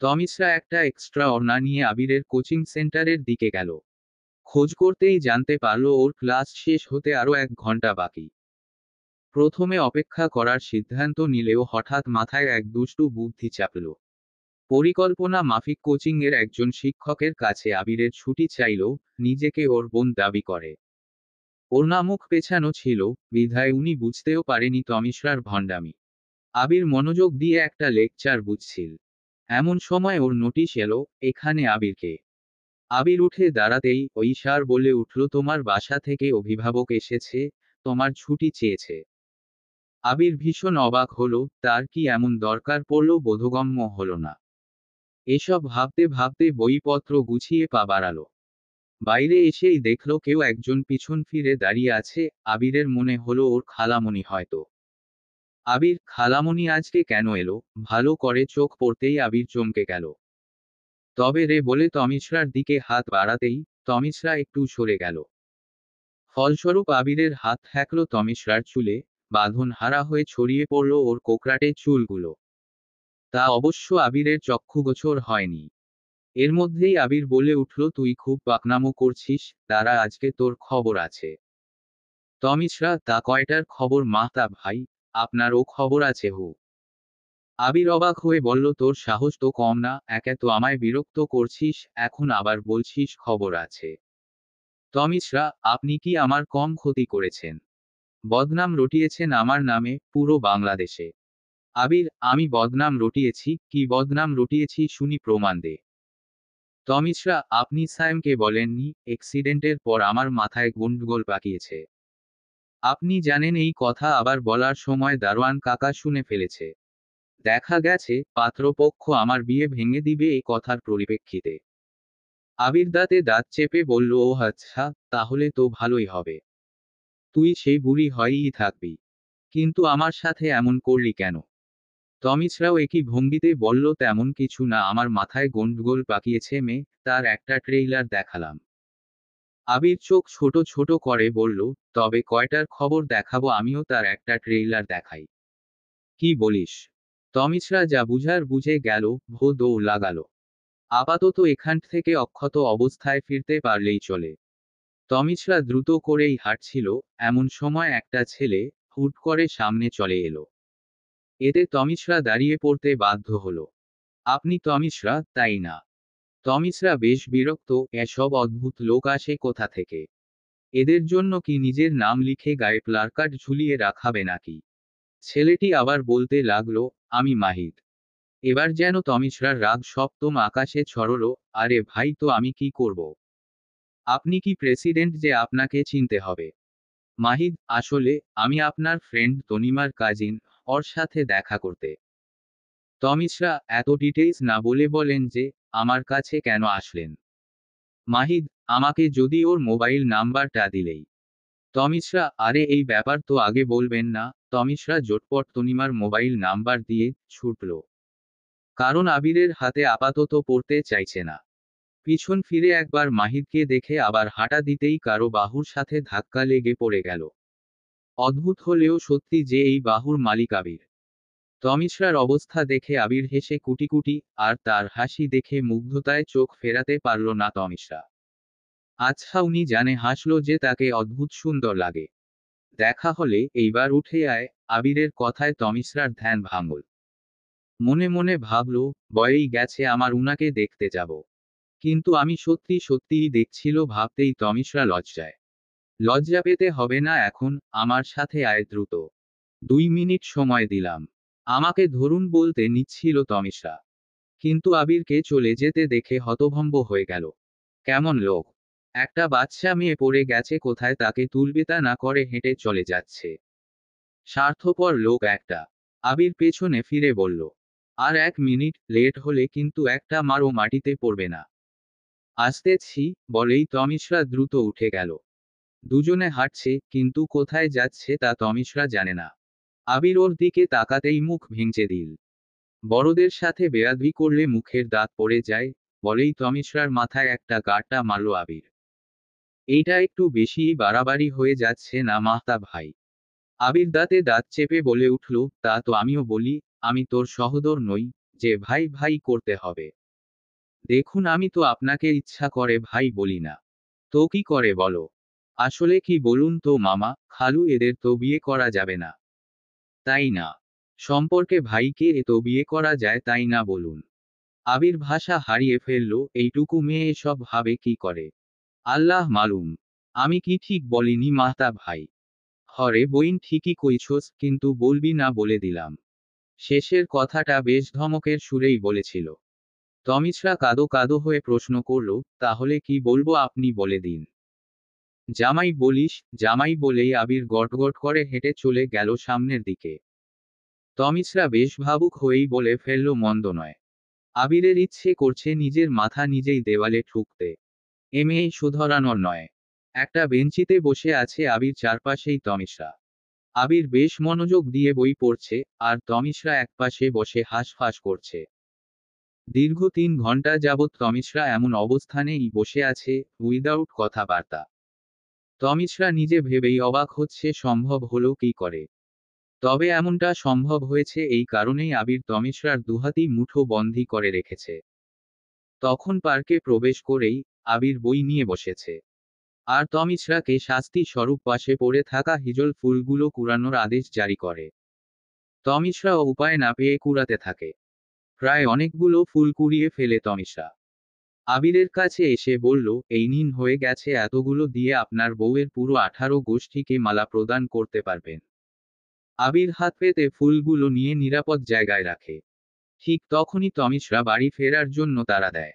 তমিশ্রা একটা এক্সট্রা অর্না নিয়ে আবিরের কোচিং সেন্টারের দিকে গেল। খোঁজ করতেই জানতে পারল ওর ক্লাস শেষ হতে আরও 1 ঘন্টা বাকি। প্রথমে অপেক্ষা করার সিদ্ধান্ত নিলেও হঠাৎ মাথায় এক দুষ্টু বুদ্ধি চাপল। পরিকল্পনা মাফিক কোচিংয়ের একজন শিক্ষকের কাছে আবিরের ছুটি চাইল, নিজেকে ওর বোন দাবি করে। ওর না মুখ পেছানো ছিল, বিধায় উনি বুঝতেও পারেনি তমিশ্রার ভণ্ডামি। আবির মনোযোগ দিয়ে একটা লেকচার বুঝছিল। এমন সময় ওর নোটিশ এলো, এখানে আবিরকে। আবির উঠে দাঁড়াতেই ওই স্যার বলে উঠল, তোমার বাসা থেকে অভিভাবক এসেছে, তোমার ছুটি চেয়েছে। আবির ভীষণ অবাক হলো, তার কি এমন দরকার পড়ল বোধগম্য হলো না। এসব ভাবতে ভাবতে বইপত্র গুছিয়ে পা বাড়ালো। বাইরে এসেই দেখল কেউ একজন পিছন ফিরে দাঁড়িয়ে আছে। আবিরের মনে হলো ওর খালামণি হয়তো। আবির, খালামণি আজকে কেন এলো? ভালো করে চোখ পড়তেই আবির চমকে গেল। তবে রে বলে তমিশ্রার দিকে হাত বাড়াতেই তমিশ্রা একটু সরে গেল। ফলস্বরূপ আবিরের হাত ঠেকল তমিশ্রার চুলে, বাঁধন হারা হয়ে ছড়িয়ে পড়ল ওর কোকড়াটে চুলগুলো। তা অবশ্য আবিরের চক্ষুগোচর হয়নি। এর মধ্যেই আবির বলে উঠল, তুই খুব পাকনামো করছিস, দাঁড়া আজকে তোর খবর আছে। তমিশ্রা, তা কয়টার খবর মাহতা ভাই? আপনারও খবর আছে হু? আবির অবাক হয়ে বলল, তোর সাহস তো কম না, একে তো আমায় বিরক্ত করছিস, এখন আবার বলছিস খবর আছে। তমিশ্রা, আপনি কি আমার কম ক্ষতি করেছেন? বদনাম রটিয়েছেন আমার নামে পুরো বাংলাদেশে। আবির, আমি বদনাম রটিয়েছি? কি বদনাম রটিয়েছি শুনি, প্রমাণ দে। তমিশ্রা, আপনি সায়েমকে বলেননি, এক্সিডেন্টের পর আমার মাথায় গন্ডগোল পাকিয়েছে? আপনি জানেন এই কথা আবার বলার সময় দারোয়ান কাকা শুনে ফেলেছে। দেখা গেছে, পাত্রপক্ষ আমার বিয়ে ভেঙে দিবে এই কথার পরিপ্রেক্ষিতে। আবির দাঁতে দাঁত চেপে বলল, ও আচ্ছা, তাহলে তো ভালোই হবে। তুই সেই বুড়ি হয়েই থাকবি। কিন্তু আমার সাথে এমন করলি কেন? তমিশ্রাও একই ভঙ্গিতে বলল, তেমন কিছু না, আমার মাথায় গন্ডগোল পাকিয়েছে মেয়ে, তার একটা ট্রেইলার দেখালাম। আবির চোখ ছোট ছোট করে বলল, তবে কয়টার খবর দেখাবো, আমিও তার একটা ট্রেইলার দেখাই। কি বলিস? তমিশ্রা যা বুঝার বুঝে গেল, ভো দৌড় লাগালো। আপাতত এখান থেকে অক্ষত অবস্থায় ফিরতে পারলেই চলে। তমিশ্রা দ্রুত করেই হাঁটছিল, এমন সময় একটা ছেলে হুট করে সামনে চলে এলো। এতে তমিশ্রা দাঁড়িয়ে পড়তে বাধ্য হলো। আপনি তমিশ্রা, তাই না? তমিশ্রা বেশ বিরক্ত, এসব অদ্ভুত লোক আসে কোথা থেকে? এদের জন্য কি নিজের নাম লিখে গায়ে প্লাকার্ড ঝুলিয়ে রাখাবে নাকি? ছেলেটি আবার বলতে লাগলো, আমি মাহিদ। এবার যেন তমিশ্রার রাগ সপ্তম আকাশে ছড়ল, আরে ভাই, তো আমি কি করব? আপনি কি প্রেসিডেন্ট যে আপনাকে চিনতে হবে? মাহিদ, আসলে আমি আপনার ফ্রেন্ড তনিমার কাজিন, ওর সাথে দেখা করতে। তমিশরা এত ডিটেইলস না বলে বলেন যে, আমার কাছে কেন আসলেন? মাহিদ, আমাকে যদি ওর মোবাইল নাম্বারটা দিলেই। তমিশরা, আরে এই ব্যাপার তো আগে বলবেন না। তমিশরা জটপট তনিমার মোবাইল নাম্বার দিয়ে ছুটল। কারণ আবিরের হাতে আপাতত পড়তে চাইছে না। পিছন ফিরে একবার মাহিদকে দেখে আবার হাঁটা দিতেই কারো বাহুর সাথে ধাক্কা লেগে পড়ে গেল। অদ্ভুত হলেও সত্যি যে এই বাহুর মালিক আবির। তমিশরার অবস্থা দেখে আবির হেসে কুটি কুটি, আর তার হাসি দেখে মুগ্ধতায় চোখ ফেরাতে পারল না তমিশরা। আচ্ছা, উনি জানে হাসল যে তাকে অদ্ভুত সুন্দর লাগে। দেখা হলে এইবার উঠে আয়। আবিরের কথায় তমিশরার ধ্যান ভাঙল। মনে মনে ভাবল, বয়েই গেছে আমার উনাকে দেখতে যাব। কিন্তু আমি সত্যি সত্যিই দেখছিল ভাবতেই তমিশরা লজ্জায়। লজ্জা পেতে হবে না এখন, আমার সাথে আয় দ্রুত। 2 মিনিট সময় দিলাম। আমাকে ধরুন বলতে নিচ্ছিল তমিশরা। কিন্তু আবিরকে চলে যেতে দেখে হতভম্ব হয়ে গেল। কেমন লোক! একটা বাচ্চা মেয়ে পড়ে গেছে কোথায়, তাকে তুলবে তা না করে হেঁটে চলে যাচ্ছে। স্বার্থপর লোক একটা। আবির পেছনে ফিরে বলল, আর 1 মিনিট লেট হলে কিন্তু একটা মারও মাটিতে পড়বে না। আসতেছি বলেই তমিশরা দ্রুত উঠে গেল। দুজনে হাঁটছে, কিন্তু কোথায় যাচ্ছে তা তমিশরা জানে না। আবির ওর দিকে তাকাতেই মুখ ভেঙচে দিল। বড়দের সাথে বেয়াদবি করলে মুখের দাঁত পড়ে যায়, বলেই তমিশরার মাথায় একটা গাঁটটা মারল আবির। এইটা একটু বেশিই বাড়াবাড়ি হয়ে যাচ্ছে না মাহতা ভাই? আবির দাঁতে দাঁত চেপে বলে উঠল, তা তো আমিও বলি, আমি তোর সহোদর নই, যে ভাই ভাই করতে হবে। দেখুন, আমি তো আপনাকে ইচ্ছা করে ভাই বলি না। তো কি করে বলো? আসলে কি বলুন তো মামা, খালু এদের তো বিয়ে করা যাবে না। তাই না? সম্পর্কে ভাইকে এ তো বিয়ে করা যায় তাই না বলুন? আবির ভাষা হারিয়ে ফেলল, এইটুকু মেয়ে এসব ভাবে কি করে? আল্লাহ মালুম। আমি কি ঠিক বলিনি মাহতা ভাই? হরে বইন, ঠিকই কইছস, কিন্তু বলবি না বলে দিলাম। শেষের কথাটা বেশ ধমকের সুরেই বলেছিল। তমিশরা কাদো কাদো হয়ে প্রশ্ন করল, তাহলে কি বলবো আপনি বলে দিন। জামাই বলিস। জামাই বলেই আবির গটগট করে হেঁটে চলে গেল সামনের দিকে। তমিশরা বেশ ভাবুক হয়েই বলে ফেলল, মন্দ নয়। আবিরের ইচ্ছে করছে নিজের মাথা নিজেই দেওয়ালে ঠুকতে। এ মেয়ে শুধরানোর নয়। একটা বেঞ্চিতে বসে আছে আবির, চারপাশেই তমিশরা। আবির বেশ মনোযোগ দিয়ে বই পড়ছে, আর তমিশরা একপাশে বসে হাঁসফাঁস করছে। দীর্ঘ 3 ঘন্টা যাবৎ তমিশরা এমন অবস্থানেই বসে আছে, উইদাউট কথাবার্তা। তমিশরা নিজে ভেবেই অবাক হচ্ছে সম্ভব হলো কি করে। তবে এমনটা সম্ভব হয়েছে এই কারণেই আবির তমিশরার দুহাতই মুঠো বন্দি করে রেখেছে। তখন পার্কে প্রবেশ করেই আবির বই নিয়ে বসেছে। আর তমিশরাকে শাস্তি স্বরূপ পাশে পড়ে থাকা হিজল ফুলগুলো কুড়ানোর আদেশ জারি করে। তমিশরাও উপায় না পেয়ে কুড়াতে থাকে। প্রায় অনেকগুলো ফুল কুড়িয়ে ফেলে তমিশরা। আবিরের কাছে এসে বলল, এই নিন, হয়ে গেছে, এতগুলো দিয়ে আপনার বউয়ের পুরো 18 গোষ্ঠীকে মালা প্রদান করতে পারবেন। আবির হাত পেতে ফুলগুলো নিয়ে নিরাপদ জায়গায় রাখে। ঠিক তখনই তমিশরা বাড়ি ফেরার জন্য তাড়া দেয়।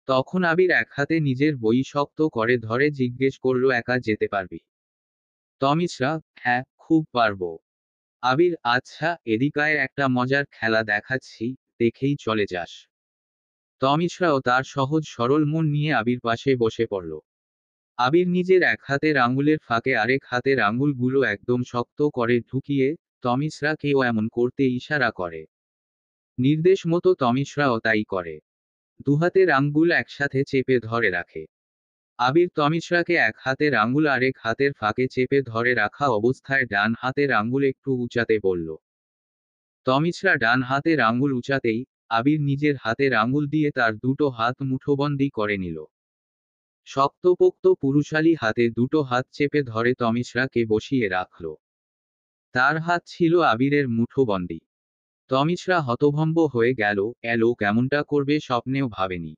তখন আবির এক হাতে নিজের বই শক্ত করে ধরে জিজ্ঞেস করল, একা যেতে পারবি? তমিশরা, হ্যাঁ, খুব পারবো। আবির, আচ্ছা, এদিকায় একটা মজার খেলা দেখাচ্ছি, দেখেই চলে যাস। তমিশরাও তার সহজ সরল মন নিয়ে আবির পাশে বসে পড়ল। আবির নিজের এক হাতের আঙুলের ফাঁকে আরেক হাতের আঙুলগুলো একদম শক্ত করে ঢুকিয়ে তমিশরাকেও এমন করতে ইশারা করে। নির্দেশ মতো তমিশরাও তাই করে। দুহাতের আঙ্গুল একসাথে চেপে ধরে রাখে। আবির তমিশরাকে এক হাতের আঙুল আরেক হাতের ফাঁকে চেপে ধরে রাখা অবস্থায় ডান হাতের আঙুল একটু উঁচাতে বলল। তমিশরা ডান হাতের আঙুল উঁচাতেই আবির নিজের হাতের আঙুল দিয়ে তার দুটো হাত মুঠোবন্দি করে নিল। শক্তপোক্ত পুরুষালী হাতে দুটো হাত চেপে ধরে তমিশরাকে বসিয়ে রাখল। তার হাত ছিল আবিরের মুঠোবন্দি। তমিশরা হতভম্ব হয়ে গেল, লোক এমনটা করবে স্বপ্নেও ভাবেনি।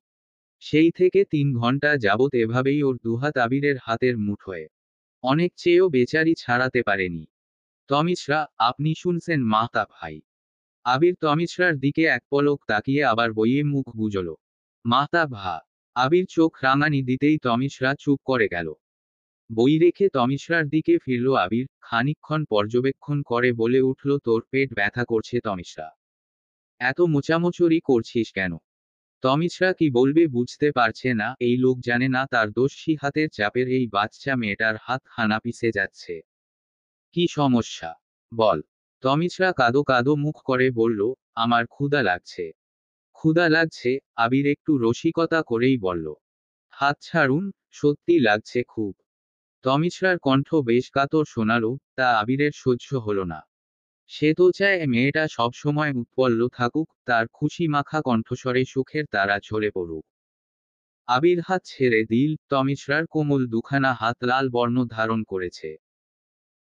সেই থেকে 3 ঘন্টা যাবৎ এভাবেই ওর দুহাত আবিরের হাতের মুঠোয়। অনেক চেয়েও বেচারি ছাড়াতে পারেনি। তমিশরা, আপনি শুনছেন মাহতা ভাই? আবির তমিশরার দিকে এক পলক তাকিয়ে আবার বইয়ে মুখ গুজল। মাহতা ভা। আবির চোখ রাঙানি দিতেই তমিশরা চুপ করে গেল। বই রেখে তমিশরার দিকে ফিরল আবির, খানিকক্ষণ পর্যবেক্ষণ করে বলে উঠল, তোর পেট ব্যথা করছে তমিশরা? এত মোচামুচুরি করছিস কেন? তমিশ্রা কি বলবে বুঝতে পারছে না, এই লোক জানে না তার দোষী হাতের চাপের এই বাচ্চা মেয়েটার হাত খানা পিষে যাচ্ছে। কি সমস্যা? বল। তমিশ্রা কাদো কাদো মুখ করে বলল, আমার ক্ষুধা লাগছে। ক্ষুধা লাগছে? আবির একটু রসিকতা করেই বলল। হাত ছাড়ুন, সত্যি লাগছে খুব। তমিশ্রার কণ্ঠ বেশ কাতর শোনালো, তা আবিরের সহ্য হলো না। সে তো চায় মেয়েটা সবসময় উৎপল্ল থাকুক, তার খুশি মাখা কণ্ঠস্বরে সুখের তারা ঝরে পড়ুক। আবির হাত ছেড়ে দিল, তমিশ্রার কোমল দুখানা হাত লাল বর্ণ ধারণ করেছে।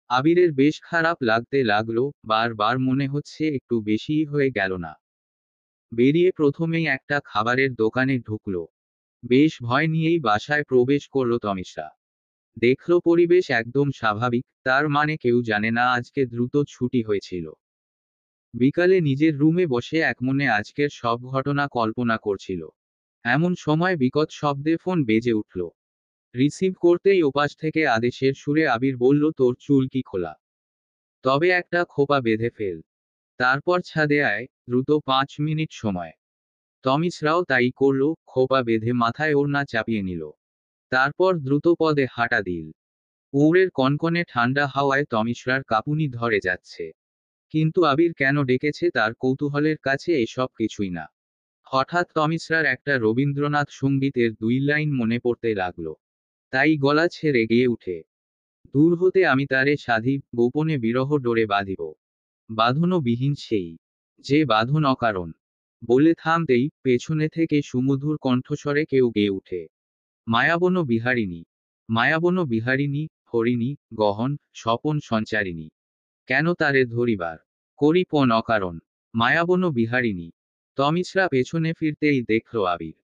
আবিরের বেশ খারাপ লাগতে লাগলো, বারবার মনে হচ্ছে একটু বেশিই হয়ে গেল না। বেরিয়ে প্রথমেই একটা খাবারের দোকানে ঢুকলো। বেশ ভয় নিয়েই বাসায় প্রবেশ করল তমিশ্রা। দেখল পরিবেশ একদম স্বাভাবিক, তার মানে কেউ জানে না আজকে দ্রুত ছুটি হয়েছিল। বিকালে নিজের রুমে বসে একমনে আজকের সব ঘটনা কল্পনা করছিল। এমন সময় বিকট শব্দে ফোন বেজে উঠল। রিসিভ করতেই ওপাশ থেকে আদেশের সুরে আবির বলল, তোর চুল কি খোলা? তবে একটা খোপা বেঁধে ফেল। তারপর ছাদে আয়, দ্রুত 5 মিনিট সময়। তমিশ্রাও তাই করল, খোপা বেঁধে মাথায় ওড়না চাপিয়ে নিল। তারপর দ্রুত পদে হাঁটা দিল। উড়ের কনকনে ঠান্ডা হাওয়ায় তমিশ্রার কাঁপুনি ধরে যাচ্ছে। কিন্তু আবির কেন ডেকেছে তার কৌতূহলের কাছে এসব কিছুই না। হঠাৎ তমিশ্রার একটা রবীন্দ্রনাথ সঙ্গীতের 2 লাইন মনে পড়তে লাগলো। তাই গলা ছেড়ে গেয়ে উঠে, দূর হতে আমি তারে সাধিব, গোপনে বিরহ ডোরে বাঁধিব। বাঁধনও বিহীন সেই, যে বাঁধন অকারণ। বলে থামতেই পেছনে থেকে সুমধুর কণ্ঠস্বরে কেউ গেয়ে উঠে, মায়াবন বিহারিণী, মায়াবন বিহারিণী, হরিণী, গহন, স্বপন সঞ্চারিণী। কেন তারে ধরিবার করি পণ অকারণ, মায়াবন বিহারিণী। তমিশ্রা পেছনে ফিরতেই দেখল আবির।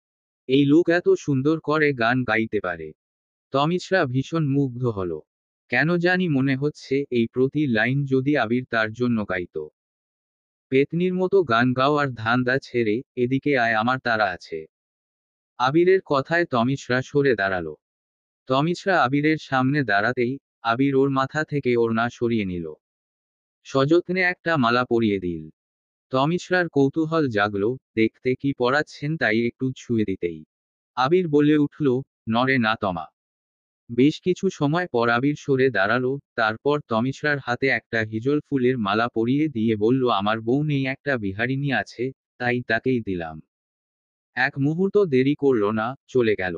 এই লোক এত সুন্দর করে গান গাইতে পারে। তমিশ্রা ভীষণ মুগ্ধ হল। কেন জানি মনে হচ্ছে এই প্রতি লাইন যদি আবির তার জন্য গাইত। পেতনির মতো গান গাওয়ার ধান্দা ছেড়ে এদিকে আয়, আমার তারা আছে। আবিরের কথায় তমিশ্রা সরে দাঁড়ালো। তমিশ্রা আবিরের সামনে দাঁড়াতেই আবির ওর মাথা থেকে ওড়না সরিয়ে নিল। সযত্নে একটা মালা পরিয়ে দিল। তমিশ্রার কৌতূহল জাগলো, দেখতে কি পড়াচ্ছেন তাই একটু ছুঁয়ে দিতেই আবির বলে উঠল, নরে না তমা। বেশ কিছু সময় পর আবির সরে দাঁড়ালো, তারপর তমিশ্রার হাতে একটা হিজল ফুলের মালা পরিয়ে দিয়ে বলল, আমার বউ নেই, একটা বিহারিণী আছে, তাই তাকেই দিলাম। এক মুহূর্ত দেরি করল না, চলে গেল।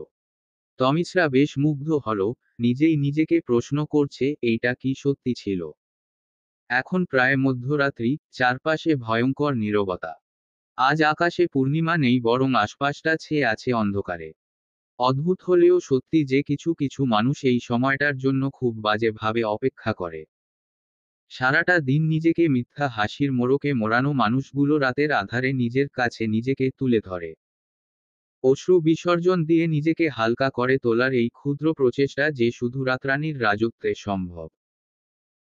তমিশ্রা বেশ মুগ্ধ হল, নিজেই নিজেকে প্রশ্ন করছে এইটা কি সত্যি ছিল। এখন প্রায় মধ্যরাত্রি, চারপাশে ভয়ঙ্কর নীরবতা। আজ আকাশে পূর্ণিমা নেই, বরং আশপাশটা ছেয়ে আছে অন্ধকারে। অদ্ভুত হলেও সত্যি যে কিছু কিছু মানুষ এই সময়টার জন্য খুব বাজে ভাবে অপেক্ষা করে। সারাটা দিন নিজেকে মিথ্যা হাসির মোড়কে মোড়ানো মানুষগুলো রাতের আধারে নিজের কাছে নিজেকে তুলে ধরে। অশ্রু বিসর্জন দিয়ে নিজেকে হালকা করে তোলার এই ক্ষুদ্র প্রচেষ্টা যে শুধু রাতরানীর রাজত্বে সম্ভব।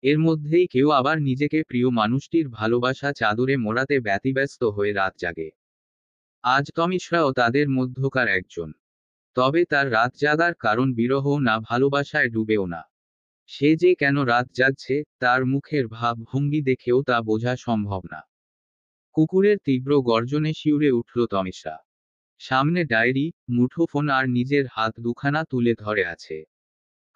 এর মধ্যেই কেউ আবার নিজেকে প্রিয় মানুষটির ভালোবাসা চাদরে মোড়াতে ব্যতিব্যস্ত হয়ে রাত জাগে। আজ তমিশ্রাও তাদের মধ্যকার একজন। তবে তার রাত জাগার কারণ বিরহও না, ভালোবাসায় ডুবেও না। সে যে কেন রাত জাগছে, তার মুখের ভাব ভঙ্গি দেখেও তা বোঝা সম্ভব না। কুকুরের তীব্র গর্জনে শিউরে উঠল তমিশ্রা। সামনে ডায়েরি, মুঠোফোন আর নিজের হাত দুখানা তুলে ধরে আছে।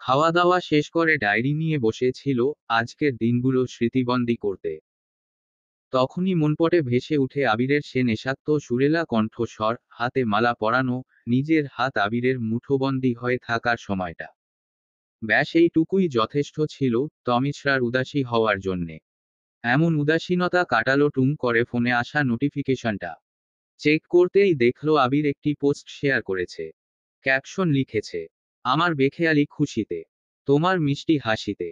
খাওয়া দাওয়া শেষ করে ডায়েরি নিয়ে বসেছিল, আজকের দিনগুলো স্মৃতিবন্দী করতে। তখনই মনপটে ভেসে উঠে আবিরের সে নেশাক্ত সুরেলা কণ্ঠস্বর, হাতে মালা পরানো, নিজের হাত আবিরের মুঠোবন্দী হয়ে থাকার সময়টা। ব্যাস এইটুকুই যথেষ্ট ছিল তমিশ্রার উদাসী হওয়ার জন্যে। এমন উদাসীনতা কাটালো টুং করে ফোনে আসা নোটিফিকেশনটা। চেক করতেই দেখলো আবির একটি পোস্ট শেয়ার করেছে। ক্যাপশন লিখেছে, আমার বেখেয়ালি খুশিতে, তোমার মিষ্টি হাসিতে,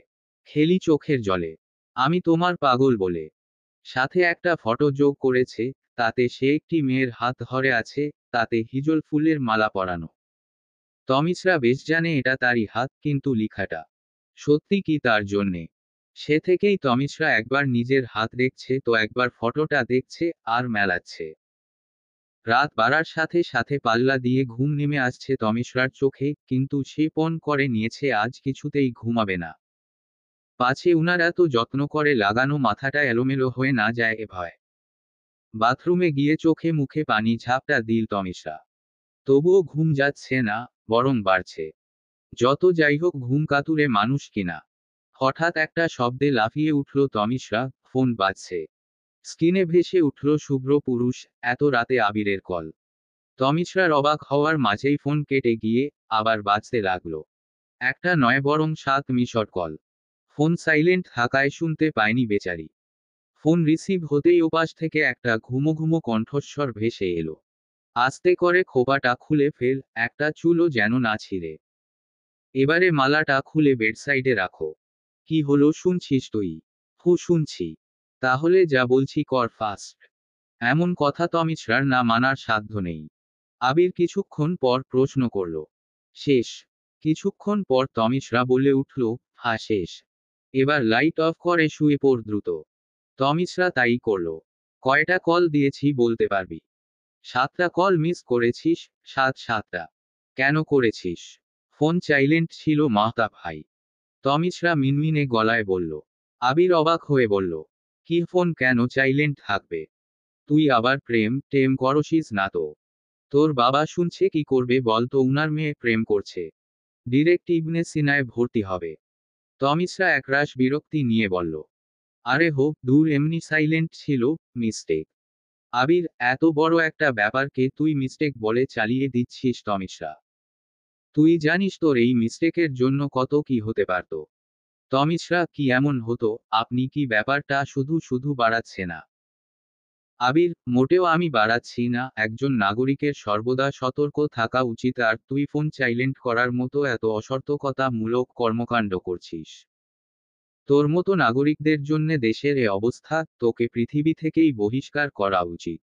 খেলি চোখের জলে, আমি তোমার পাগল বলে। সাথে একটা ফটো যোগ করেছে, তাতে সে একটি মেয়ের হাত ধরে আছে, তাতে হিজল ফুলের মালা পরানো। তমিশ্রা বেশ জানে এটা তারই হাত, কিন্তু লিখাটা সত্যি কি তার জন্যে। সে থেকেই তমিশ্রা একবার নিজের হাত দেখছে তো একবার ফটোটা দেখছে, আর মেলাচ্ছে। রাত বাড়ার সাথে সাথে পাল্লা দিয়ে ঘুম নেমে আসছে তমিশ্রার চোখে, কিন্তু সে পণ করে নিয়েছে আজ কিছুতেই ঘুমাবে না। পাছে উনার এত যত্ন করে লাগানো মাথাটা এলোমেলো হয়ে না যায় এ ভয়। বাথরুমে গিয়ে চোখে মুখে পানি ঝাপটা দিল তমিশরা। তবুও ঘুম যাচ্ছে না, বরং বাড়ছে। যত যাই হোক ঘুম কাতুরে মানুষ কিনা। হঠাৎ একটা শব্দে লাফিয়ে উঠল তমিশরা, ফোন বাজছে। স্ক্রিনে ভেসে উঠল শুভ্র পুরুষ, এত রাতে আবিরের কল। তমিশরার অবাক হওয়ার মাঝেই ফোন কেটে গিয়ে আবার বাজতে লাগলো। একটা নয় বরং 7 মিসড কল। ফোন সাইলেন্ট থাকায় শুনতে পায়নি বেচারি। ফোন রিসিভ হতেই ওপাশ থেকে একটা ঘুমো ঘুমো কণ্ঠস্বর ভেসে এলো। আস্তে করে খোপাটা খুলে ফেল, একটা চুলও যেন না ছিঁড়ে। এবারে মালাটা খুলে বেডসাইডে রাখো। কি হলো শুনছিস তুই? শুনছি। তাহলে যা বলছি কর ফাস্ট। এমন কথা তমিশরার না মানার সাধ্য নেই। আবির কিছুক্ষণ পর প্রশ্ন করল, শেষ? কিছুক্ষণ পর তমিশরা বলে উঠল, হ্যাঁ শেষ। এবার লাইট অফ করে শুয়ে পড় দ্রুত। তমিশরা তাই করল। কয়টা কল দিয়েছি বলতে পারবি? 7টা কল মিস করেছিস। 7টা? কেন করেছিস? ফোন সাইলেন্ট ছিল মাহতাব ভাই। তমিশরা মিনমিনে গলায় বলল। আবির অবাক হয়ে বলল, কি ফোন কেন সাইলেন্ট থাকবে? তুই আবার প্রেম টেম করছিস না তো? তোর বাবা শুনছে কি করবে বল তো? উনার মেয়ে প্রেম করছে। ডিরেক্ট ইবনে সিনায় ভর্তি হবে। তমিশরা একরাশ বিরক্তি নিয়ে বলল, আরে হোক দূর, এমনি সাইলেন্ট ছিল, মিস্টেক। আবির, এত বড় একটা ব্যাপারকে তুই মিস্টেক বলে চালিয়ে দিচ্ছিস তমিশরা? তুই জানিস তোর এই মিস্টেকের জন্য কত কি হতে পারত? তমিশরা, কি এমন হতো? আপনি কি ব্যাপারটা শুধু শুধু বাড়াচ্ছে না? আবির, মোটেও আমি বাড়াচ্ছি না। একজন নাগরিকের সর্বদা সতর্ক থাকা উচিত, আর তুই ফোন সাইলেন্ট করার মতো এত অসতর্কতামূলক কর্মকাণ্ড করছিস। তোর মতো নাগরিকদের জন্যে দেশের এ অবস্থা, তোকে পৃথিবী থেকেই বহিষ্কার করা উচিত।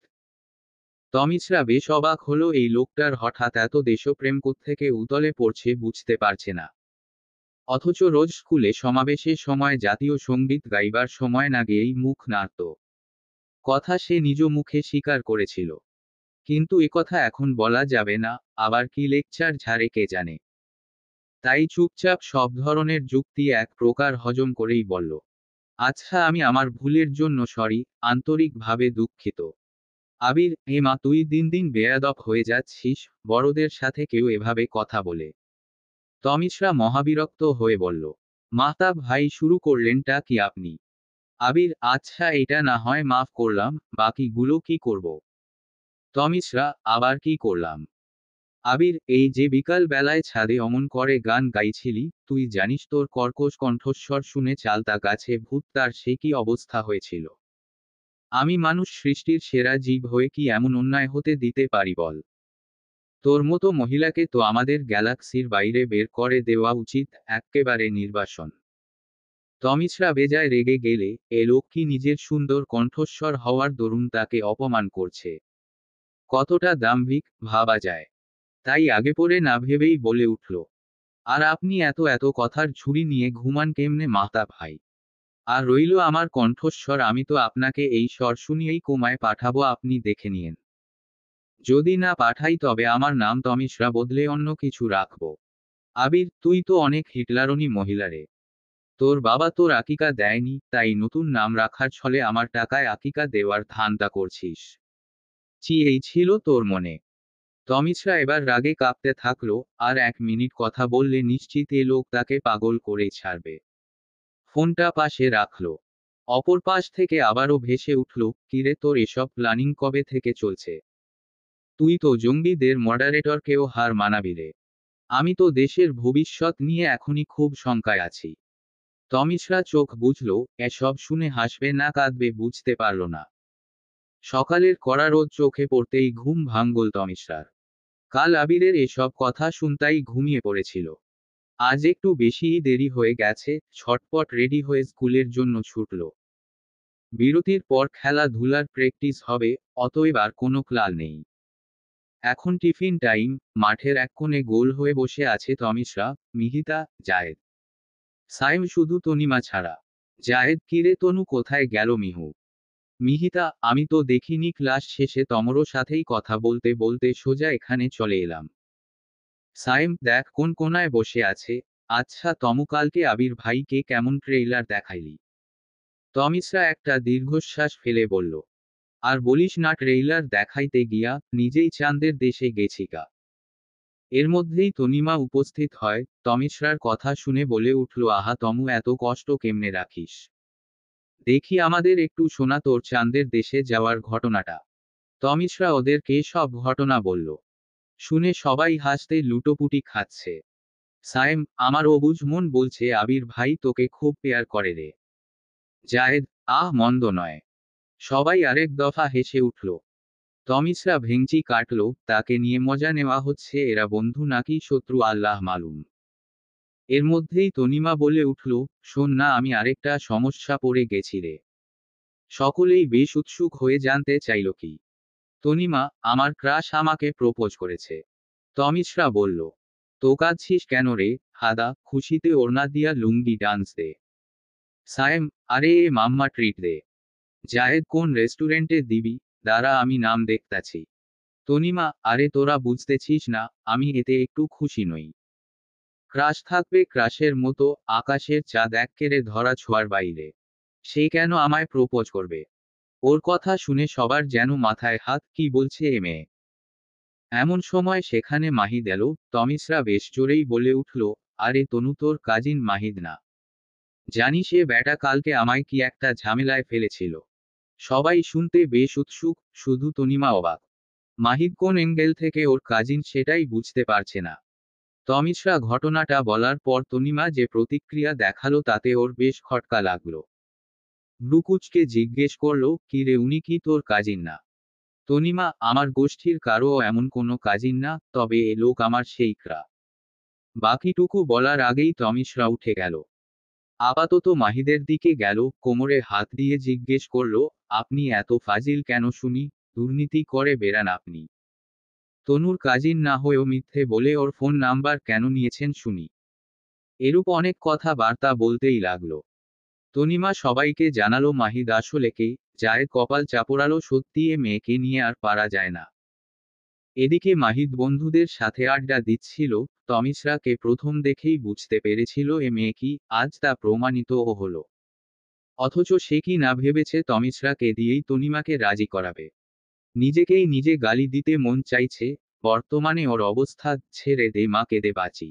তমিশরা বেশ অবাক হলো, এই লোকটার হঠাৎ এত দেশপ্রেম কোত্থেকে উতলে পড়ছে বুঝতে পারছে না। অথচ রোজ স্কুলে সমাবেশের সময় জাতীয় সঙ্গীত গাইবার সময় না গেয়েই মুখ নাড়ত। কথা সে নিজ মুখে স্বীকার করেছিল। কিন্তু একথা এখন বলা যাবে না, আবার কি লেকচার ঝাড়ে কে জানে। তাই চুপচাপ সব ধরনের যুক্তি এক প্রকার হজম করেই বলল, আচ্ছা আমি আমার ভুলের জন্য সরি, আন্তরিকভাবে দুঃখিত। আবির, মা তুই দিন দিন বেয়াদব হয়ে যাচ্ছিস, বড়দের সাথে কেউ এভাবে কথা বলে? তমিশরা মহাবিরক্ত হয়ে বলল। মাহতাব ভাই শুরু করলেনটা কি আপনি? আবির, আচ্ছা এটা না হয় মাফ করলাম, বাকিগুলো কি করব? তমিশরা, আবার কি করলাম? আবির, এই যে বিকাল বেলায় ছাদে অমন করে গান গাইছিলি, তুই জানিস তোর কর্কশ কণ্ঠস্বর শুনে চালতা গাছে ভূত তার সে কি অবস্থা হয়েছিল? আমি মানুষ সৃষ্টির সেরা জীব হয়ে কি এমন অন্যায় হতে দিতে পারি বল? তোর মতো মহিলাকে তো আমাদের গ্যালাক্সির বাইরে বের করে দেওয়া উচিত, এক্কেবারে নির্বাসন। তমিশরা বেজায় রেগে গেলে, এ লোক কি নিজের সুন্দর কণ্ঠস্বর হওয়ার দরুন তাকে অপমান করছে? কতটা দাম্ভিক, ভাবা যায়। তাই আগে পরে না ভেবেই বলে উঠল, আর আপনি এত এত কথার ঝুড়ি নিয়ে ঘুমান কেমনে মাহতাব ভাই? আর রইল আমার কণ্ঠস্বর, আমি তো আপনাকে এই স্বর শুনিয়েই কোমায় পাঠাবো, আপনি দেখে নিয়েন। যদি না পাঠাই তবে আমার নাম তমিশরা বদলে অন্য কিছু রাখবো। আবির, তুই তো অনেক হিটলারনি মহিলারে। তোর বাবা তোর আকিকা দেয়নি, তাই নতুন নাম রাখার ছলে আমার টাকায় আকিকা দেওয়ার ধান্দা করছিস? এই ছিল তোর মনে? তমিশরা এবার রাগে কাঁপতে থাকলো, আর 1 মিনিট কথা বললে নিশ্চিত এ লোক তাকে পাগল করেই ছাড়বে। ফোনটা পাশে রাখলো। অপর পাশ থেকে আবারও ভেসে উঠল, কিরে তোর এসব প্ল্যানিং কবে থেকে চলছে? তুই তো জঙ্গিদের মডারেটরকেও হার মানাবি রে। আমি তো দেশের ভবিষ্যৎ নিয়ে এখনই খুব শঙ্কায় আছি। তমিশরা চোখ বুঝল, এসব শুনে হাসবে না কাঁদবে বুঝতে পারল না। সকালের কড়া রোদ চোখে পড়তেই ঘুম ভাঙল তমিশরার। কাল আবিরের এসব কথা শুনতাই ঘুমিয়ে পড়েছিল। আজ একটু বেশিই দেরি হয়ে গেছে, ছটপট রেডি হয়ে স্কুলের জন্য ছুটল। বিরতির পর খেলাধুলার প্র্যাকটিস হবে, অতএব আর কোনো ক্লাল নেই। এখন টিফিন টাইম। মাঠের এক কোণে গোল হয়ে বসে আছে তমিশরা, মিহিতা, জায়েদ। সাইম শুধু তনিমা ছাড়া। জায়েদ, কিরে তনু কোথায় গেল মিহু? মিহিতা, আমি তো দেখিনি, ক্লাস শেষে তমরো সাথেই কথা বলতে বলতে সোজা এখানে চলে এলাম। সাইম, দেখ কোন কোনায় বসে আছে। আচ্ছা তমু, কালকে আবির ভাইকে কেমন ট্রেইলার দেখাইলি? তমিশরা একটা দীর্ঘশ্বাস ফেলে বলল, আর বলিস না, ট্রেইলার দেখাইতে গিয়া নিজেই চাঁদের দেশে গেছিগা। এর মধ্যেই তনিমা উপস্থিত হয়, তমিশ্রার কথা শুনে বলে উঠল, আহা তমু, এত কষ্ট কেমনে রাখিস? দেখি আমাদের একটু শোনা তোর চাঁদের দেশে যাওয়ার ঘটনাটা। তমিশ্রা ওদেরকে সব ঘটনা বলল। শুনে সবাই হাসতে লুটোপুটি খাচ্ছে। সায়েম, আমার অবুঝ মন বলছে আবির ভাই তোকে খুব পেয়ার করে রে। জায়েদ, আহ মন্দ নয়। সবাই আরেক দফা হেসে উঠল। তমিশ্রা ভেংচি কাটল, তাকে নিয়ে মজা নেওয়া হচ্ছে, এরা বন্ধু নাকি শত্রু আল্লাহ মালুম। এর মধ্যেই তনিমা বলে উঠল, শোন না, আমি আরেকটা সমস্যা পড়ে গেছি রে। সকলেই বেশ উৎসুক হয়ে জানতে চাইল কি। তনিমা, আমার ক্রাশ আমাকে প্রপোজ করেছে। তমিশ্রা বলল, তো কাঁদছিস কেন রে, হাদা, খুশিতে ওড়না দিয়া লুঙ্গি ডান্স দে। সায়েম, আরে এ মাম্মা ট্রিট দে। জায়েদ, কোন রেস্টুরেন্টে দিবি? দাঁড়া আমি নাম দেখতাছি। তনিমা, আরে তোরা বুঝতেছিস না, আমি এতে একটু খুশি নই। ক্রাশ থাকবে ক্রাশের মতো, আকাশের চাঁদ এক্কেরে ধরা ছোঁয়ার বাইরে। সে কেন আমায় প্রপোজ করবে? ওর কথা শুনে সবার যেন মাথায় হাত, কি বলছে এ মেয়ে? এমন সময় সেখানে মাহিদ এলো। তমিশ্রা বেশ জোরেই বলে উঠল, আরে তনু, তোর কাজিন মাহিদ না? জানিস এ ব্যাটা কালকে আমায় কি একটা ঝামেলায় ফেলেছিল। সবাই শুনতে বেশ উৎসুক, শুধু তনিমা অবাক। মাহিদ কোন এঙ্গেল থেকে ওর কাজিন সেটাই বুঝতে পারছে না। তমিশ্রা ঘটনাটা বলার পর তনিমা যে প্রতিক্রিয়া দেখালো তাতে ওর বেশ খটকা লাগলো। ব্রুকুচকে জিজ্ঞেস করলো, কি রে, উনি কি তোর কাজিন না? তনিমা, আমার গোষ্ঠীর কারও এমন কোনো কাজিন না, তবে এ লোক আমার সেইকরা। বাকিটুকু বলার আগেই তমিশ্রা উঠে গেল। আপাতত মাহিদের দিকে গেল, কোমরে হাত দিয়ে জিজ্ঞেস করল, আপনি এত ফাজিল কেন শুনি? দুর্নীতি করে বেড়ান আপনি। তনুর কাজিন না হয়েও মিথ্যে বলে ওর ফোন নাম্বার কেন নিয়েছেন শুনি? এরূপ অনেক কথা বার্তা বলতেই লাগলো। তনিমা সবাইকে জানালো মাহিদ আসলে কে। জায়েদ কপাল চাপড়ালো, সত্যি এ মেয়েকে নিয়ে আর পারা যায় না। এদিকে মাহিদ বন্ধুদের সাথে আড্ডা দিচ্ছিল। তমিশ্রাকে প্রথম দেখেই বুঝতে পেরেছিল এ মেয়ে কি, আজ তা প্রমাণিতও হলো। অথচ সে কি না ভেবেছে তমিশ্রাকে দিয়েই তনিমাকে রাজি করাবে। নিজেকেই নিজে গালি দিতে মন চাইছে। বর্তমানে ওর অবস্থা, ছেড়ে দে মা, কেঁদে বাঁচি।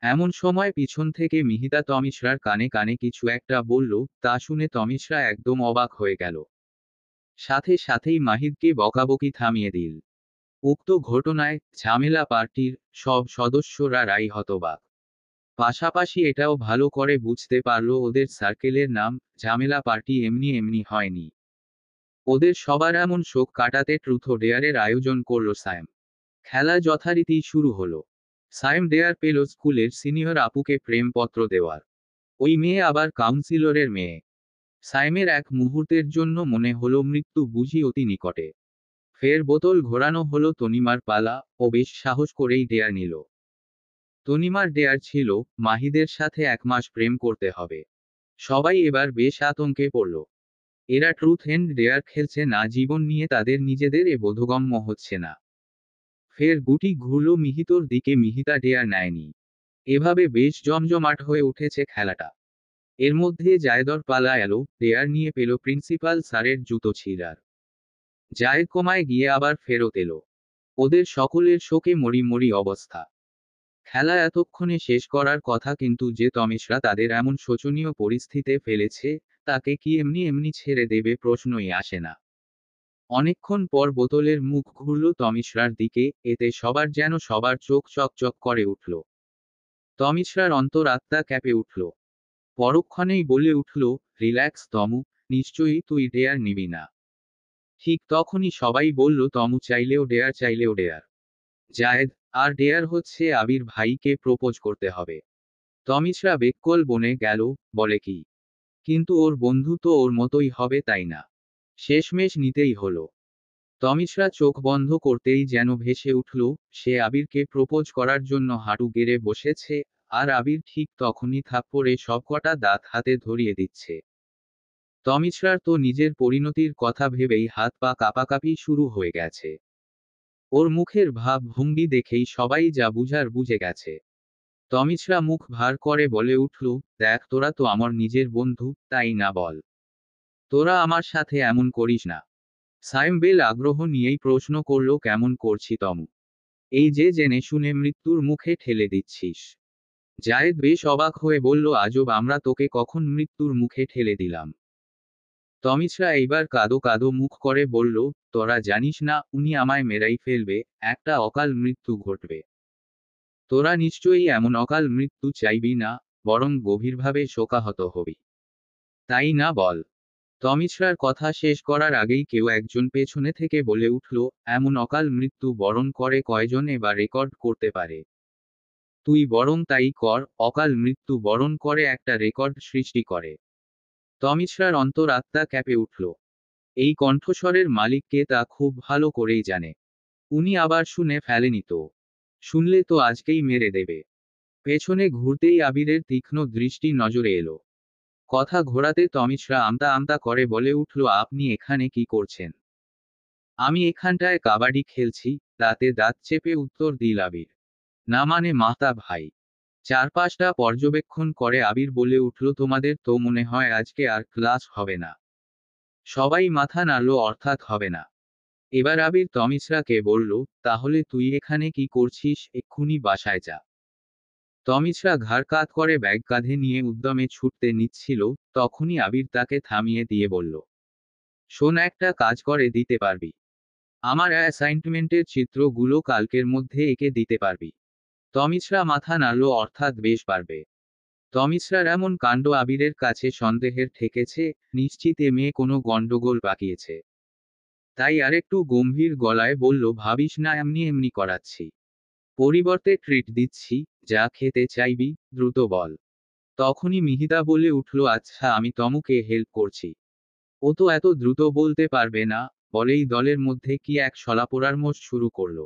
এমন সময় পিছন থেকে মিহিতা তমিশ্রার কানে কানে কিছু একটা বলল। তা শুনে তমিশ্রা একদম অবাক হয়ে গেল। সাথে সাথেই মাহিদকে বকাবকি থামিয়ে দিল। উক্ত ঘটনায় ঝামেলা পার্টির সব সদস্যরা রাই হতবাক। পাশাপাশি এটাও ভালো করে বুঝতে পারল ওদের সার্কেলের নাম ঝামেলা পার্টি এমনি এমনি হয়নি। ওদের সবার এমন শোক কাটাতে ট্রুথ ও ডেয়ারের আয়োজন করল সায়েম। খেলা যথারীতি শুরু হলো। সায়েম ডেয়ার পেল স্কুলের সিনিয়র আপুকে প্রেমপত্র দেওয়ার। ওই মেয়ে আবার কাউন্সিলরের মেয়ে। সায়েমের এক মুহূর্তের জন্য মনে হলো মৃত্যু বুঝি অতি নিকটে। ফের বোতল ঘোরানো হলো, তনিমার পালা। ও বেশ সাহস করেই ডেয়ার নিল। তনিমার ডেয়ার ছিল, মাহিদের সাথে 1 মাস প্রেম করতে হবে। সবাই এবার বেশ আতঙ্কে পড়ল। এরা ট্রুথ এন্ড ডেয়ার খেলছে না, জীবন নিয়ে তাদের নিজেদের এ বোধগম্য হচ্ছে না। ফের গুটি ঘুরল মিহিতর দিকে, মিহিতা ডেয়ার নেয়নি। এভাবে বেশ জমজমাট হয়ে উঠেছে খেলাটা। এর মধ্যে জায়েদর পালা এলো, ডেয়ার নিয়ে পেল প্রিন্সিপাল স্যারের জুতো ছিঁড়ার। জায়েদ কমায় গিয়ে আবার ফেরত এলো। ওদের সকলের শোকে মরি মরি অবস্থা। খেলা এতক্ষণে শেষ করার কথা, কিন্তু যে তমিশ্রা তাদের এমন শোচনীয় পরিস্থিতিতে ফেলেছে, তাকে কি এমনি এমনি ছেড়ে দেবে প্রশ্নই আসে না। অনেকক্ষণ পর বোতলের মুখ ঘুরল তমিশ্রার দিকে, এতে সবার যেন সবার চোখ চকচক করে উঠল। তমিশ্রার অন্তরাত্মা ক্যাপে উঠল। পরক্ষণেই বলে উঠল, রিল্যাক্স তমু, নিশ্চয়ই তুই ডেয়ার নিবি না। ঠিক তখনই সবাই বলল, তমু চাইলেও ডেয়ার, চাইলেও ডেয়ার। জায়েদ, আর ডেয়ার হচ্ছে আবির ভাইকে প্রপোজ করতে হবে। তমিশ্রা বেককল বনে গেল, বলে কি? কিন্তু ওর বন্ধু তো ওর মতোই হবে তাই না? শেষমেশ নিতেই হলো। তমিশ্রা চোখ বন্ধ করতেই যেন ভেসে উঠল, সে আবিরকে প্রপোজ করার জন্য হাঁটু গেড়ে বসেছে। আর আবির ঠিক তখনই থাপ্পড়ে সবকটা দাঁত হাতে ধরিয়ে দিচ্ছে। তমিশ্রার তো নিজের পরিণতির কথা ভেবেই হাত পা কাঁপাকাঁপি শুরু হয়ে গেছে। ওর মুখের ভাব ভঙ্গি দেখেই সবাই যা বুঝার বুঝে গেছে। তমিশ্রা মুখ ভার করে বলে উঠল, দেখ তোরা তো আমার নিজের বন্ধু, তাই না বল? তোরা আমার সাথে এমন করিস না। সায়েম বেল আগ্রহ নিয়েই প্রশ্ন করল, কেমন করছি তমু? এই যে জেনে শুনে মৃত্যুর মুখে ঠেলে দিচ্ছিস। জায়েদ বেশ অবাক হয়ে বলল, আজব, আমরা তোকে কখন মৃত্যুর মুখে ঠেলে দিলাম? তমিছরা এইবার কাদো কাদো মুখ করে বলল, তোরা জানিস না উনি আমায় মেরাই ফেলবে, একটা অকাল মৃত্যু ঘটবে। তোরা নিশ্চয়ই এমন অকাল মৃত্যু চাইবি না, বরং গভীরভাবে শোকাহত হবি, তাই না বল? তমিছরার কথা শেষ করার আগেই কেউ একজন পেছনে থেকে বলে উঠল, এমন অকাল মৃত্যু বরণ করে কয়জন এবার রেকর্ড করতে পারে? তুই বরং তাই কর, অকাল মৃত্যু বরণ করে একটা রেকর্ড সৃষ্টি করে। তমিছরার অন্তরাত্মা ক্যাপে উঠল। এই কণ্ঠস্বরের মালিককে তা খুব ভালো করেই জানে। উনি আবার শুনে ফেলেনি তো? শুনলে তো আজকেই মেরে দেবে। পেছনে ঘুরতেই আবিরের তীক্ষ্ণ দৃষ্টি নজরে এলো। কথা ঘোরাতে তমিছরা আমতা আমতা করে বলে উঠল, আপনি এখানে কি করছেন? আমি এখানটায় কাবাডি খেলছি, দাঁতে দাঁত চেপে উত্তর দিল আবির। না মানে মাতা ভাই। চারপাশটা পর্যবেক্ষণ করে আবির বলে উঠল, তোমাদের তো মনে হয় আজকে আর ক্লাস হবে না? সবাই মাথা নাড়ল, অর্থাৎ হবে না। এবার আবির তমিছরাকে বলল, তাহলে তুই এখানে কি করছিস? এক্ষুনি বাসায় যা। তমিছরা ঘাড় কাত করে ব্যাগ কাঁধে নিয়ে উদ্যমে ছুটতে নিচ্ছিল, তখনই আবির তাকে থামিয়ে দিয়ে বলল, শোন, একটা কাজ করে দিতে পারবি? আমার অ্যাসাইনমেন্টের চিত্রগুলো কালকের মধ্যে এঁকে দিতে পারবি? তমিছরা মাথা নাড়ল, অর্থাৎ বেশ পারবে। তমিছরার এমন কাণ্ড আবিরের কাছে সন্দেহের ঠেকেছে, নিশ্চিত এ মেয়ে কোনো গণ্ডগোল পাকিয়েছে। তাই আরেকটু গম্ভীর গলায় বলল, ভাবিস না এমনি এমনি করাচ্ছি। পরিবর্তে ট্রিট দিচ্ছি, যা খেতে চাইবি দ্রুত বল। তখনই মিহিতা বলে উঠল, আচ্ছা আমি তমুকে হেল্প করছি। ও তো এত দ্রুত বলতে পারবে না। বলেই দলের মধ্যে কি এক শলাপরামর্শ শুরু করলো।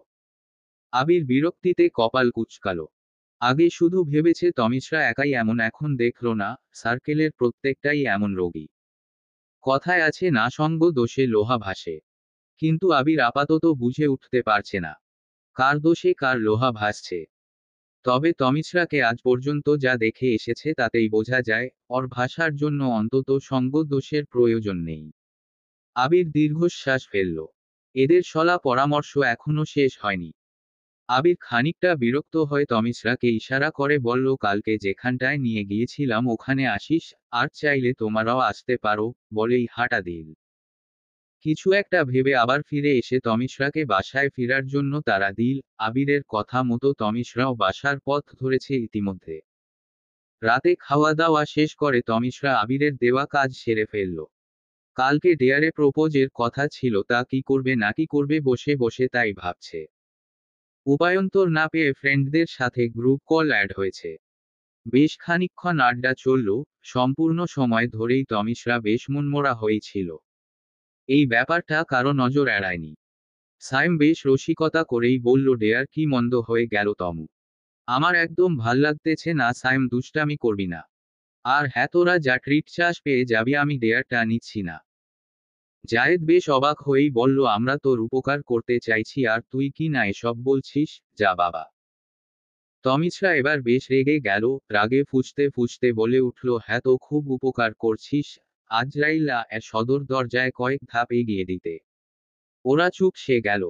আবির বিরক্তিতে কপাল কুঁচকালো। আগে শুধু ভেবেছে তমিছরা একাই এমন, এখন দেখল না, সার্কেলের প্রত্যেকটাই এমন রোগী। কথায় আছে না, সঙ্গ দোষে লোহা ভাসে। কিন্তু আবির আপাতত বুঝে উঠতে পারছে না, কার দোষে কার লোহা ভাসছে। তবে তমিছরাকে আজ পর্যন্ত যা দেখে এসেছে তাতেই বোঝা যায়, ওর ভাষার জন্য অন্তত সঙ্গ দোষের প্রয়োজন নেই। আবির দীর্ঘশ্বাস ফেলল। এদের শলা পরামর্শ এখনো শেষ হয়নি। আবির খানিকটা বিরক্ত হয়ে তমিছরাকে ইশারা করে বলল, কালকে যেখানটায় নিয়ে গিয়েছিলাম ওখানে আসিস, আর চাইলে তোমরাও আসতে পারো, বলেই হাঁটা দিল। কিছু একটা ভেবে আবার ফিরে এসে তমিছরাকে বাসায় ফেরার জন্য তাড়া দিল। আবিরের কথা মতো তমিছরাও বাসার পথ ধরেছে ইতিমধ্যে। রাতে খাওয়া দাওয়া শেষ করে তমিছরা আবিরের দেওয়া কাজ সেরে ফেলল। কালকে ডেয়ারে প্রপোজের কথা ছিল, তা কি করবে না কি করবে বসে বসে তাই ভাবছে। উপায়ন্তর না পেয়ে ফ্রেন্ডদের সাথে গ্রুপ কল অ্যাড হয়েছে। বেশ খানিকক্ষণ আড্ডা চলল। সম্পূর্ণ সময় ধরেই তমিছরা বেশ মনমরা হয়েছিল। এই ব্যাপারটা কারো নজর এড়ায়নি। সায়েম বেশ রসিকতা করেই বলল, ডেয়ার কি মন্দ হয়ে গেল তমু? আমার একদম ভাল লাগতেছে না। সায়েম, দুষ্টামি করবি না। আর হ্যাঁ, তোরা যা ট্রিট চাস পেয়ে যাবি, আমি ডেয়ারটা নিচ্ছি না। জায়েদ বেশ অবাক হয়েই বলল, আমরা তোর উপকার করতে চাইছি আর তুই কি না এসব বলছিস? যা বাবা। তমিছরা এবার বেশ রেগে গেল। রাগে ফুঁসতে ফুঁসতে বলে উঠল, হ্যাঁ তো খুব উপকার করছিস। আজরাইলা এর সদর দরজায় কয়েক ধাপ এগিয়ে দিতে। ওরা চুপ সে গেল।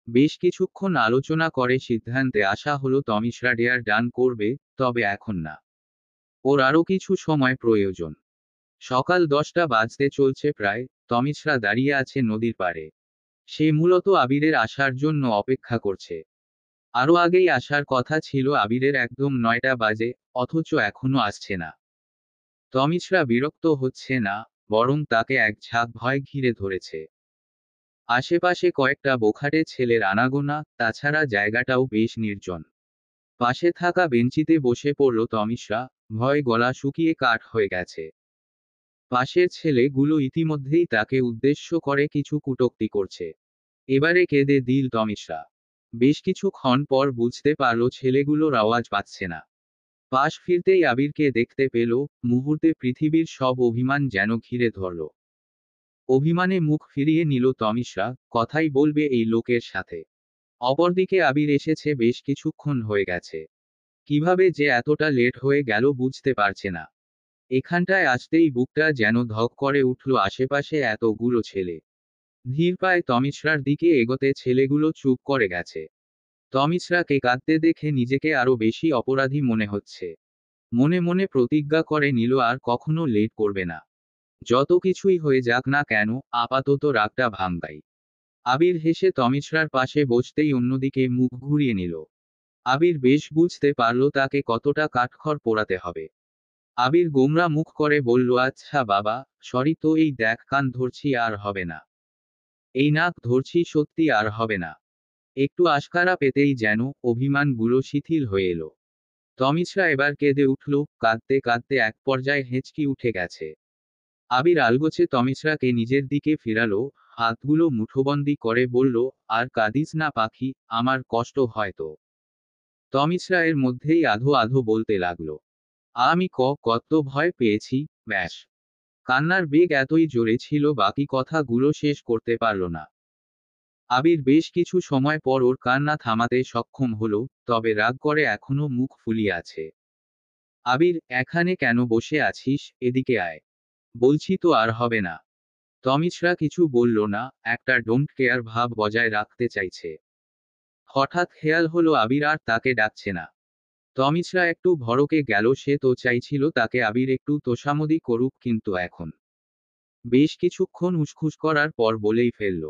বেশ কিছুক্ষণ আলোচনা করে সিদ্ধান্তে আসা হলো তমিছরা ডেয়ার ডান করবে, তবে এখন না। ওর আরও কিছু সময় প্রয়োজন। সকাল 10টা বাজতে চলছে প্রায়। তমিছরা দাঁড়িয়ে আছে নদীর পাড়ে। সে মূলত আবিরের আসার জন্য অপেক্ষা করছে। আরও আগেই আসার কথা ছিল আবিরের, একদম 9টা বাজে, অথচ এখনো আসছে না। তমিছরা বিরক্ত হচ্ছে না, বরং তাকে এক ঝাঁক ভয় ঘিরে ধরেছে। আশেপাশে কয়েকটা বোখাটে ছেলের আনাগোনা, তাছাড়া জায়গাটাও বেশ নির্জন। পাশে থাকা বেঞ্চিতে বসে পড়ল তমিছরা, ভয় গলা শুকিয়ে কাঠ হয়ে গেছে। পাশের ছেলেগুলো ইতিমধ্যেই তাকে উদ্দেশ্য করে কিছু কটূক্তি করছে। এবারে কেঁদে দিল তমিছরা। বেশ কিছুক্ষণ পর বুঝতে পারল ছেলেগুলোর আওয়াজ পাচ্ছে না। পাশ ফিরতেই আবিরকে দেখতে পেল। মুহূর্তে পৃথিবীর সব অভিমান যেন ঘিরে ধরল। অভিমানে মুখ ফিরিয়ে নিল তমিছরা, কথাই বলবে এই লোকের সাথে। অপরদিকে আবির এসেছে বেশ কিছুক্ষণ হয়ে গেছে। কিভাবে যে এতটা লেট হয়ে গেল বুঝতে পারছে না। এখানটায় আসতেই বুকটা যেন ধক করে উঠল, আশেপাশে এতগুলো ছেলে। ধীর পায়ে তমিশ্রার দিকে এগোতে ছেলেগুলো চুপ করে গেছে। তমিশ্রাকে কাঁদতে দেখে নিজেকে আরো বেশি অপরাধী মনে হচ্ছে। মনে মনে প্রতিজ্ঞা করে নিল আর কখনো লেট করবে না। যত কিছুই হয়ে যাক না কেন, আপাতত রাগটা ভাঙ্গাই। আবির হেসে তমিশ্রার পাশে বসতেই অন্যদিকে মুখ ঘুরিয়ে নিল। আবির বেশ বুঝতে পারল তাকে কতটা কাঠখড় পোড়াতে হবে। আবির গোমরা মুখ করে বলল, আচ্ছা বাবা, সরি তো, এই দেখ কান ধরছি আর হবে না। এই নাক ধরছি, সত্যি আর হবে না। একটু আশকারা পেতেই যেন অভিমানগুলো শিথিল হয়ে এলো। তমিশ্রা এবার কেঁদে উঠল, কাঁদতে কাঁদতে এক পর্যায়ে হেঁচকি উঠে গেছে। আবির আলগোছে তমিশ্রাকে নিজের দিকে ফিরালো, হাতগুলো মুঠোবন্দি করে বলল, আর কাঁদিস না পাখি, আমার কষ্ট হয় তো। তমিশ্রা এর মধ্যেই আধো আধো বলতে লাগলো, আমি কত ভয় পেয়েছি, ব্যাস। কান্নার বেগ এতই জোরে ছিল বাকি কথাগুলো শেষ করতে পারল না। আবির বেশ কিছু সময় পর ওর কান্না থামাতে সক্ষম হলো, তবে রাগ করে এখনো মুখ ফুলিয়ে আছে। আবির, এখানে কেন বসে আছিস, এদিকে আয়। বলছি তো আর হবে না। তমিশ্রা কিছু বলল না, একটা ডোন্ট কেয়ার ভাব বজায় রাখতে চাইছে। হঠাৎ খেয়াল হলো আবির আর তাকে ডাকছে না। তমিশ্রা একটু ভড়কে গেল, সে তো চাইছিল তাকে আবির একটু তোষামোদী করুক, কিন্তু এখন বেশ কিছুক্ষণ উসখুস করার পর বলেই ফেলল,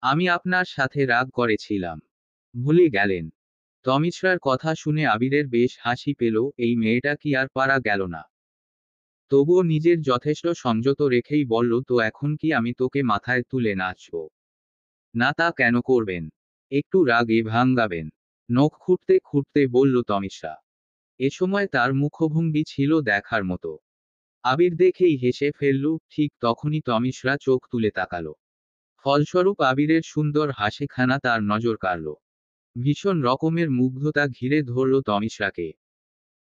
আমি আপনার সাথে রাগ করেছিলাম। ভুলে গেলেন? তমিশ্রার কথা শুনে আবিরের বেশ হাসি পেল, এই মেয়েটা কি আর পারা গেল না। তবুও নিজের যথেষ্ট সংযত রেখেই বলল, তো এখন কি আমি তোকে মাথায় তুলে নাচব? না, তা কেন করবেন? একটু রাগে ভাঙ্গাবেন? নখ খুঁটতে খুঁটতে বলল তমিশ্রা। এ সময় তার মুখভঙ্গি ছিল দেখার মতো। আবির দেখেই হেসে ফেলল, ঠিক তখনই তমিশ্রা চোখ তুলে তাকালো। ফলস্বরূপ আবিরের সুন্দর হাসিখানা তার নজর কাড়ল। ভীষণ রকমের মুগ্ধতা ঘিরে ধরল তমিশ্রাকে।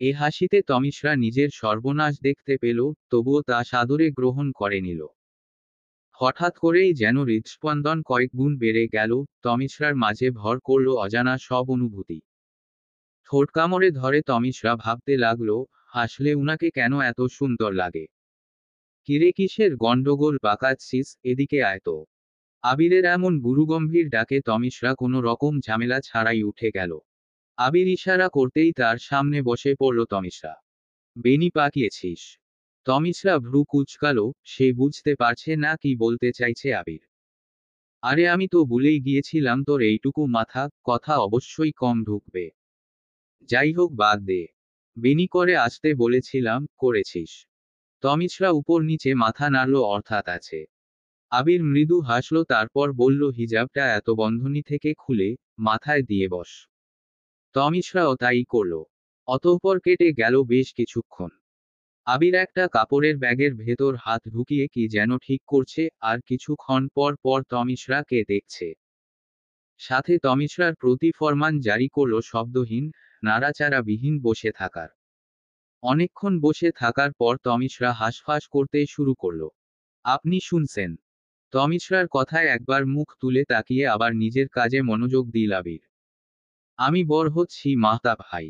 এ হাসিতে তমিশ্রা নিজের সর্বনাশ দেখতে পেল, তবুও তা সাদরে গ্রহণ করে নিল। হঠাৎ করেই যেন হৃদস্পন্দন কয়েক গুণ বেড়ে গেল, তমিশ্রার মাঝে ভর করল অজানা সব অনুভূতি। ঠোঁট কামড়ে ধরে তমিশ্রা ভাবতে লাগলো, হাসলে উনাকে কেন এত সুন্দর লাগে। কিরে, কিসের গন্ডগোল পাকাচ্ছিস, এদিকে আয় তো। আবিরের এমন গুরুগম্ভীর ডাকে তমিশ্রা কোনো রকম ঝামেলা ছাড়াই উঠে গেল। আবির ইশারা করতেই তার সামনে বসে পড়ল তমিশ্রা। বেনি পাকিয়েছিস? তমিশ্রা ভ্রু কুঁচকালো, সে বুঝতে পারছে না কি বলতে চাইছে আবির। আরে আমি তো ভুলেই গিয়েছিলাম, তোর এইটুকু মাথা, কথা অবশ্যই কম ঢুকবে। যাই হোক, বাদ দে। বেনি করে আসতে বলেছিলাম, করেছিস। তমিশ্রা উপর নিচে মাথা নাড়ল, অর্থাৎ আছে। আবির মৃদু হাসল, তারপর বলল, হিজাবটা এত বন্ধনী থেকে খুলে মাথায় দিয়ে বস। তমিশ্রাও তাই করল। অতঃপর কেটে গেল বেশ কিছুক্ষণ। আবির একটা কাপড়ের ব্যাগের ভেতর হাত ঢুকিয়ে কি যেন ঠিক করছে, আর কিছুক্ষণ পর পর তমিশ্রাকে দেখছে। সাথে তমিশ্রার প্রতি ফরমান জারি করল শব্দহীন, নাড়াচাড়াবিহীন বসে থাকার। অনেকক্ষণ বসে থাকার পর তমিশ্রা হাঁসফাঁস করতে শুরু করল। আপনি শুনছেন? তমিশ্রার কথায় একবার মুখ তুলে তাকিয়ে আবার নিজের কাজে মনোযোগ দিল আবির। আমি বর হচ্ছি মাহতাব ভাই।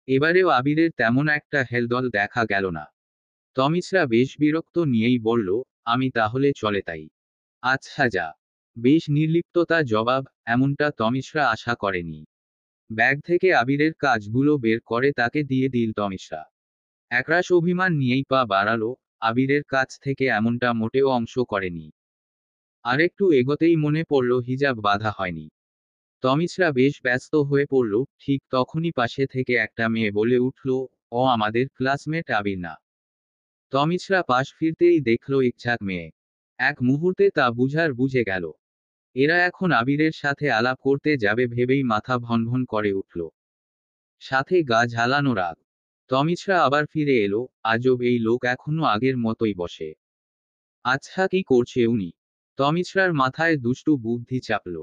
এবারেও আবিরের তেমন একটা হেলদোল দেখা গেল না। তমিশ্রা বেশ বিরক্ত নিয়েই বলল, আমি তাহলে চলে তাই। আচ্ছা যা। বেশ নির্লিপ্ততা জবাব, এমনটা তমিশ্রা আশা করেনি। ব্যাগ থেকে আবিরের কাজগুলো বের করে তাকে দিয়ে দিল তমিশ্রা। একরাশ অভিমান নিয়েই পা বাড়ালো, আবিরের কাছ থেকে এমনটা মোটেও অংশ করেনি। আরেকটু এগোতেই মনে পড়ল হিজাব বাঁধা হয়নি। তমিশ্রা বেশ ব্যস্ত হয়ে পড়ল, ঠিক তখনই পাশে থেকে একটা মেয়ে বলে উঠল, ও আমাদের ক্লাসমেট আবির না? তমিশ্রা পাশ ফিরতেই দেখল এক ঝাঁক মেয়ে। এক মুহূর্তে তা বুঝে গেল। এরা এখন আবিরের সাথে আলাপ করতে যাবে ভেবেই মাথা ভনভন করে উঠল। সাথে গা ঝালানো রাগ। তমিশ্রা আবার ফিরে এলো, আজব এই লোক এখনো আগের মতোই বসে। আচ্ছা, কি করছে উনি? তমিশ্রার মাথায় দুষ্টু বুদ্ধি চাপল।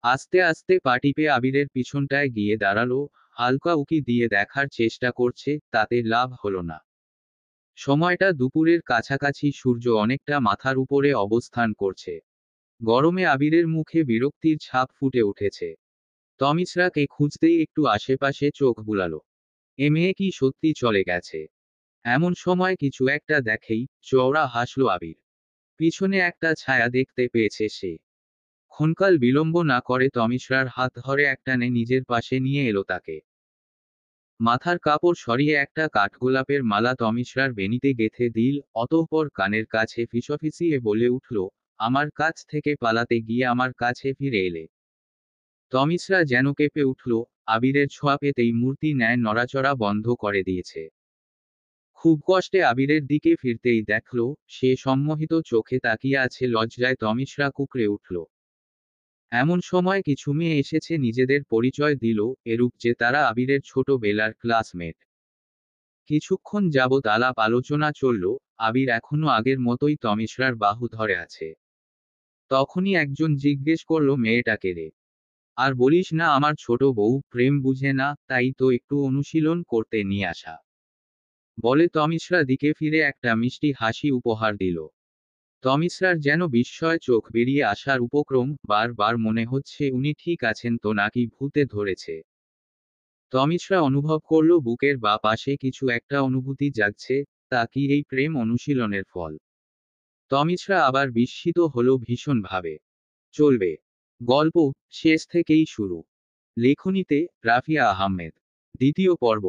আস্তে আস্তে পা টিপে আবিরের পিছনটায় গিয়ে দাঁড়ালো, হালকা উকি দিয়ে দেখার চেষ্টা করছে, তাতে লাভ হলো না। সময়টা দুপুরের কাছাকাছি, সূর্য অনেকটা মাথার উপরে অবস্থান করছে। গরমে আবিরের মুখে বিরক্তির ছাপ ফুটে উঠেছে। তমিশ্রাকে খুঁজতেই একটু আশেপাশে চোখ বুলালো। এ মেয়ে কি সত্যি চলে গেছে? এমন সময় কিছু একটা দেখেই চওড়া হাসল আবির। পিছনে একটা ছায়া দেখতে পেয়েছে সে। ক্ষণকাল বিলম্ব না করে তমিশ্রার হাত ধরে একটানে নিজের পাশে নিয়ে এলো তাকে। মাথার কাপড় সরিয়ে একটা কাঠগোলাপের মালা তমিশ্রার বেণীতে গেঁথে দিল, অতঃপর কানের কাছে ফিসফিসিয়ে বলে উঠল, আমার কাছ থেকে পালাতে গিয়ে আমার কাছে ফিরে এলে। তমিশ্রা যেন কেঁপে উঠল, আবিরের ছোঁয়া পেতেই মূর্তি ন্যায় নড়াচড়া বন্ধ করে দিয়েছে। খুব কষ্টে আবিরের দিকে ফিরতেই দেখল, সে সম্মোহিত চোখে তাকিয়ে আছে লজ্জায়। তমিশ্রা কুঁকড়ে উঠল। এমন সময় কিছু মেয়ে এসেছে, নিজেদের পরিচয় দিল, এরূপ যে তারা আবিরের ছোটবেলার ক্লাসমেট। কিছুক্ষণ যাবৎ আলাপ আলোচনা চলল। আবির এখনো আগের মতোই তমিশ্রার বাহু ধরে আছে। তখনই একজন জিজ্ঞেস করল, মেয়েটাকে রে? আর বলিস না, আমার ছোট বউ, প্রেম বুঝে না, তাই তো একটু অনুশীলন করতে নিয়ে আসা, বলে তমিশ্রা দিকে ফিরে একটা মিষ্টি হাসি উপহার দিল। তমিশ্রার যেন বিস্ময়ে চোখ বেরিয়ে আসার উপক্রম, বারবার মনে হচ্ছে উনি ঠিক আছেন তো নাকি ভূতে ধরেছে। তমিশ্রা অনুভব করল বুকের বা পাশে কিছু একটা অনুভূতি জাগছে। তা কি এই প্রেম অনুশীলনের ফল? তমিশ্রা আবার বিস্মিত হলো ভীষণভাবে। চলবে। গল্প শেষ থেকেই শুরু। লেখনীতে রাফিয়া আহমেদ। দ্বিতীয় পর্ব।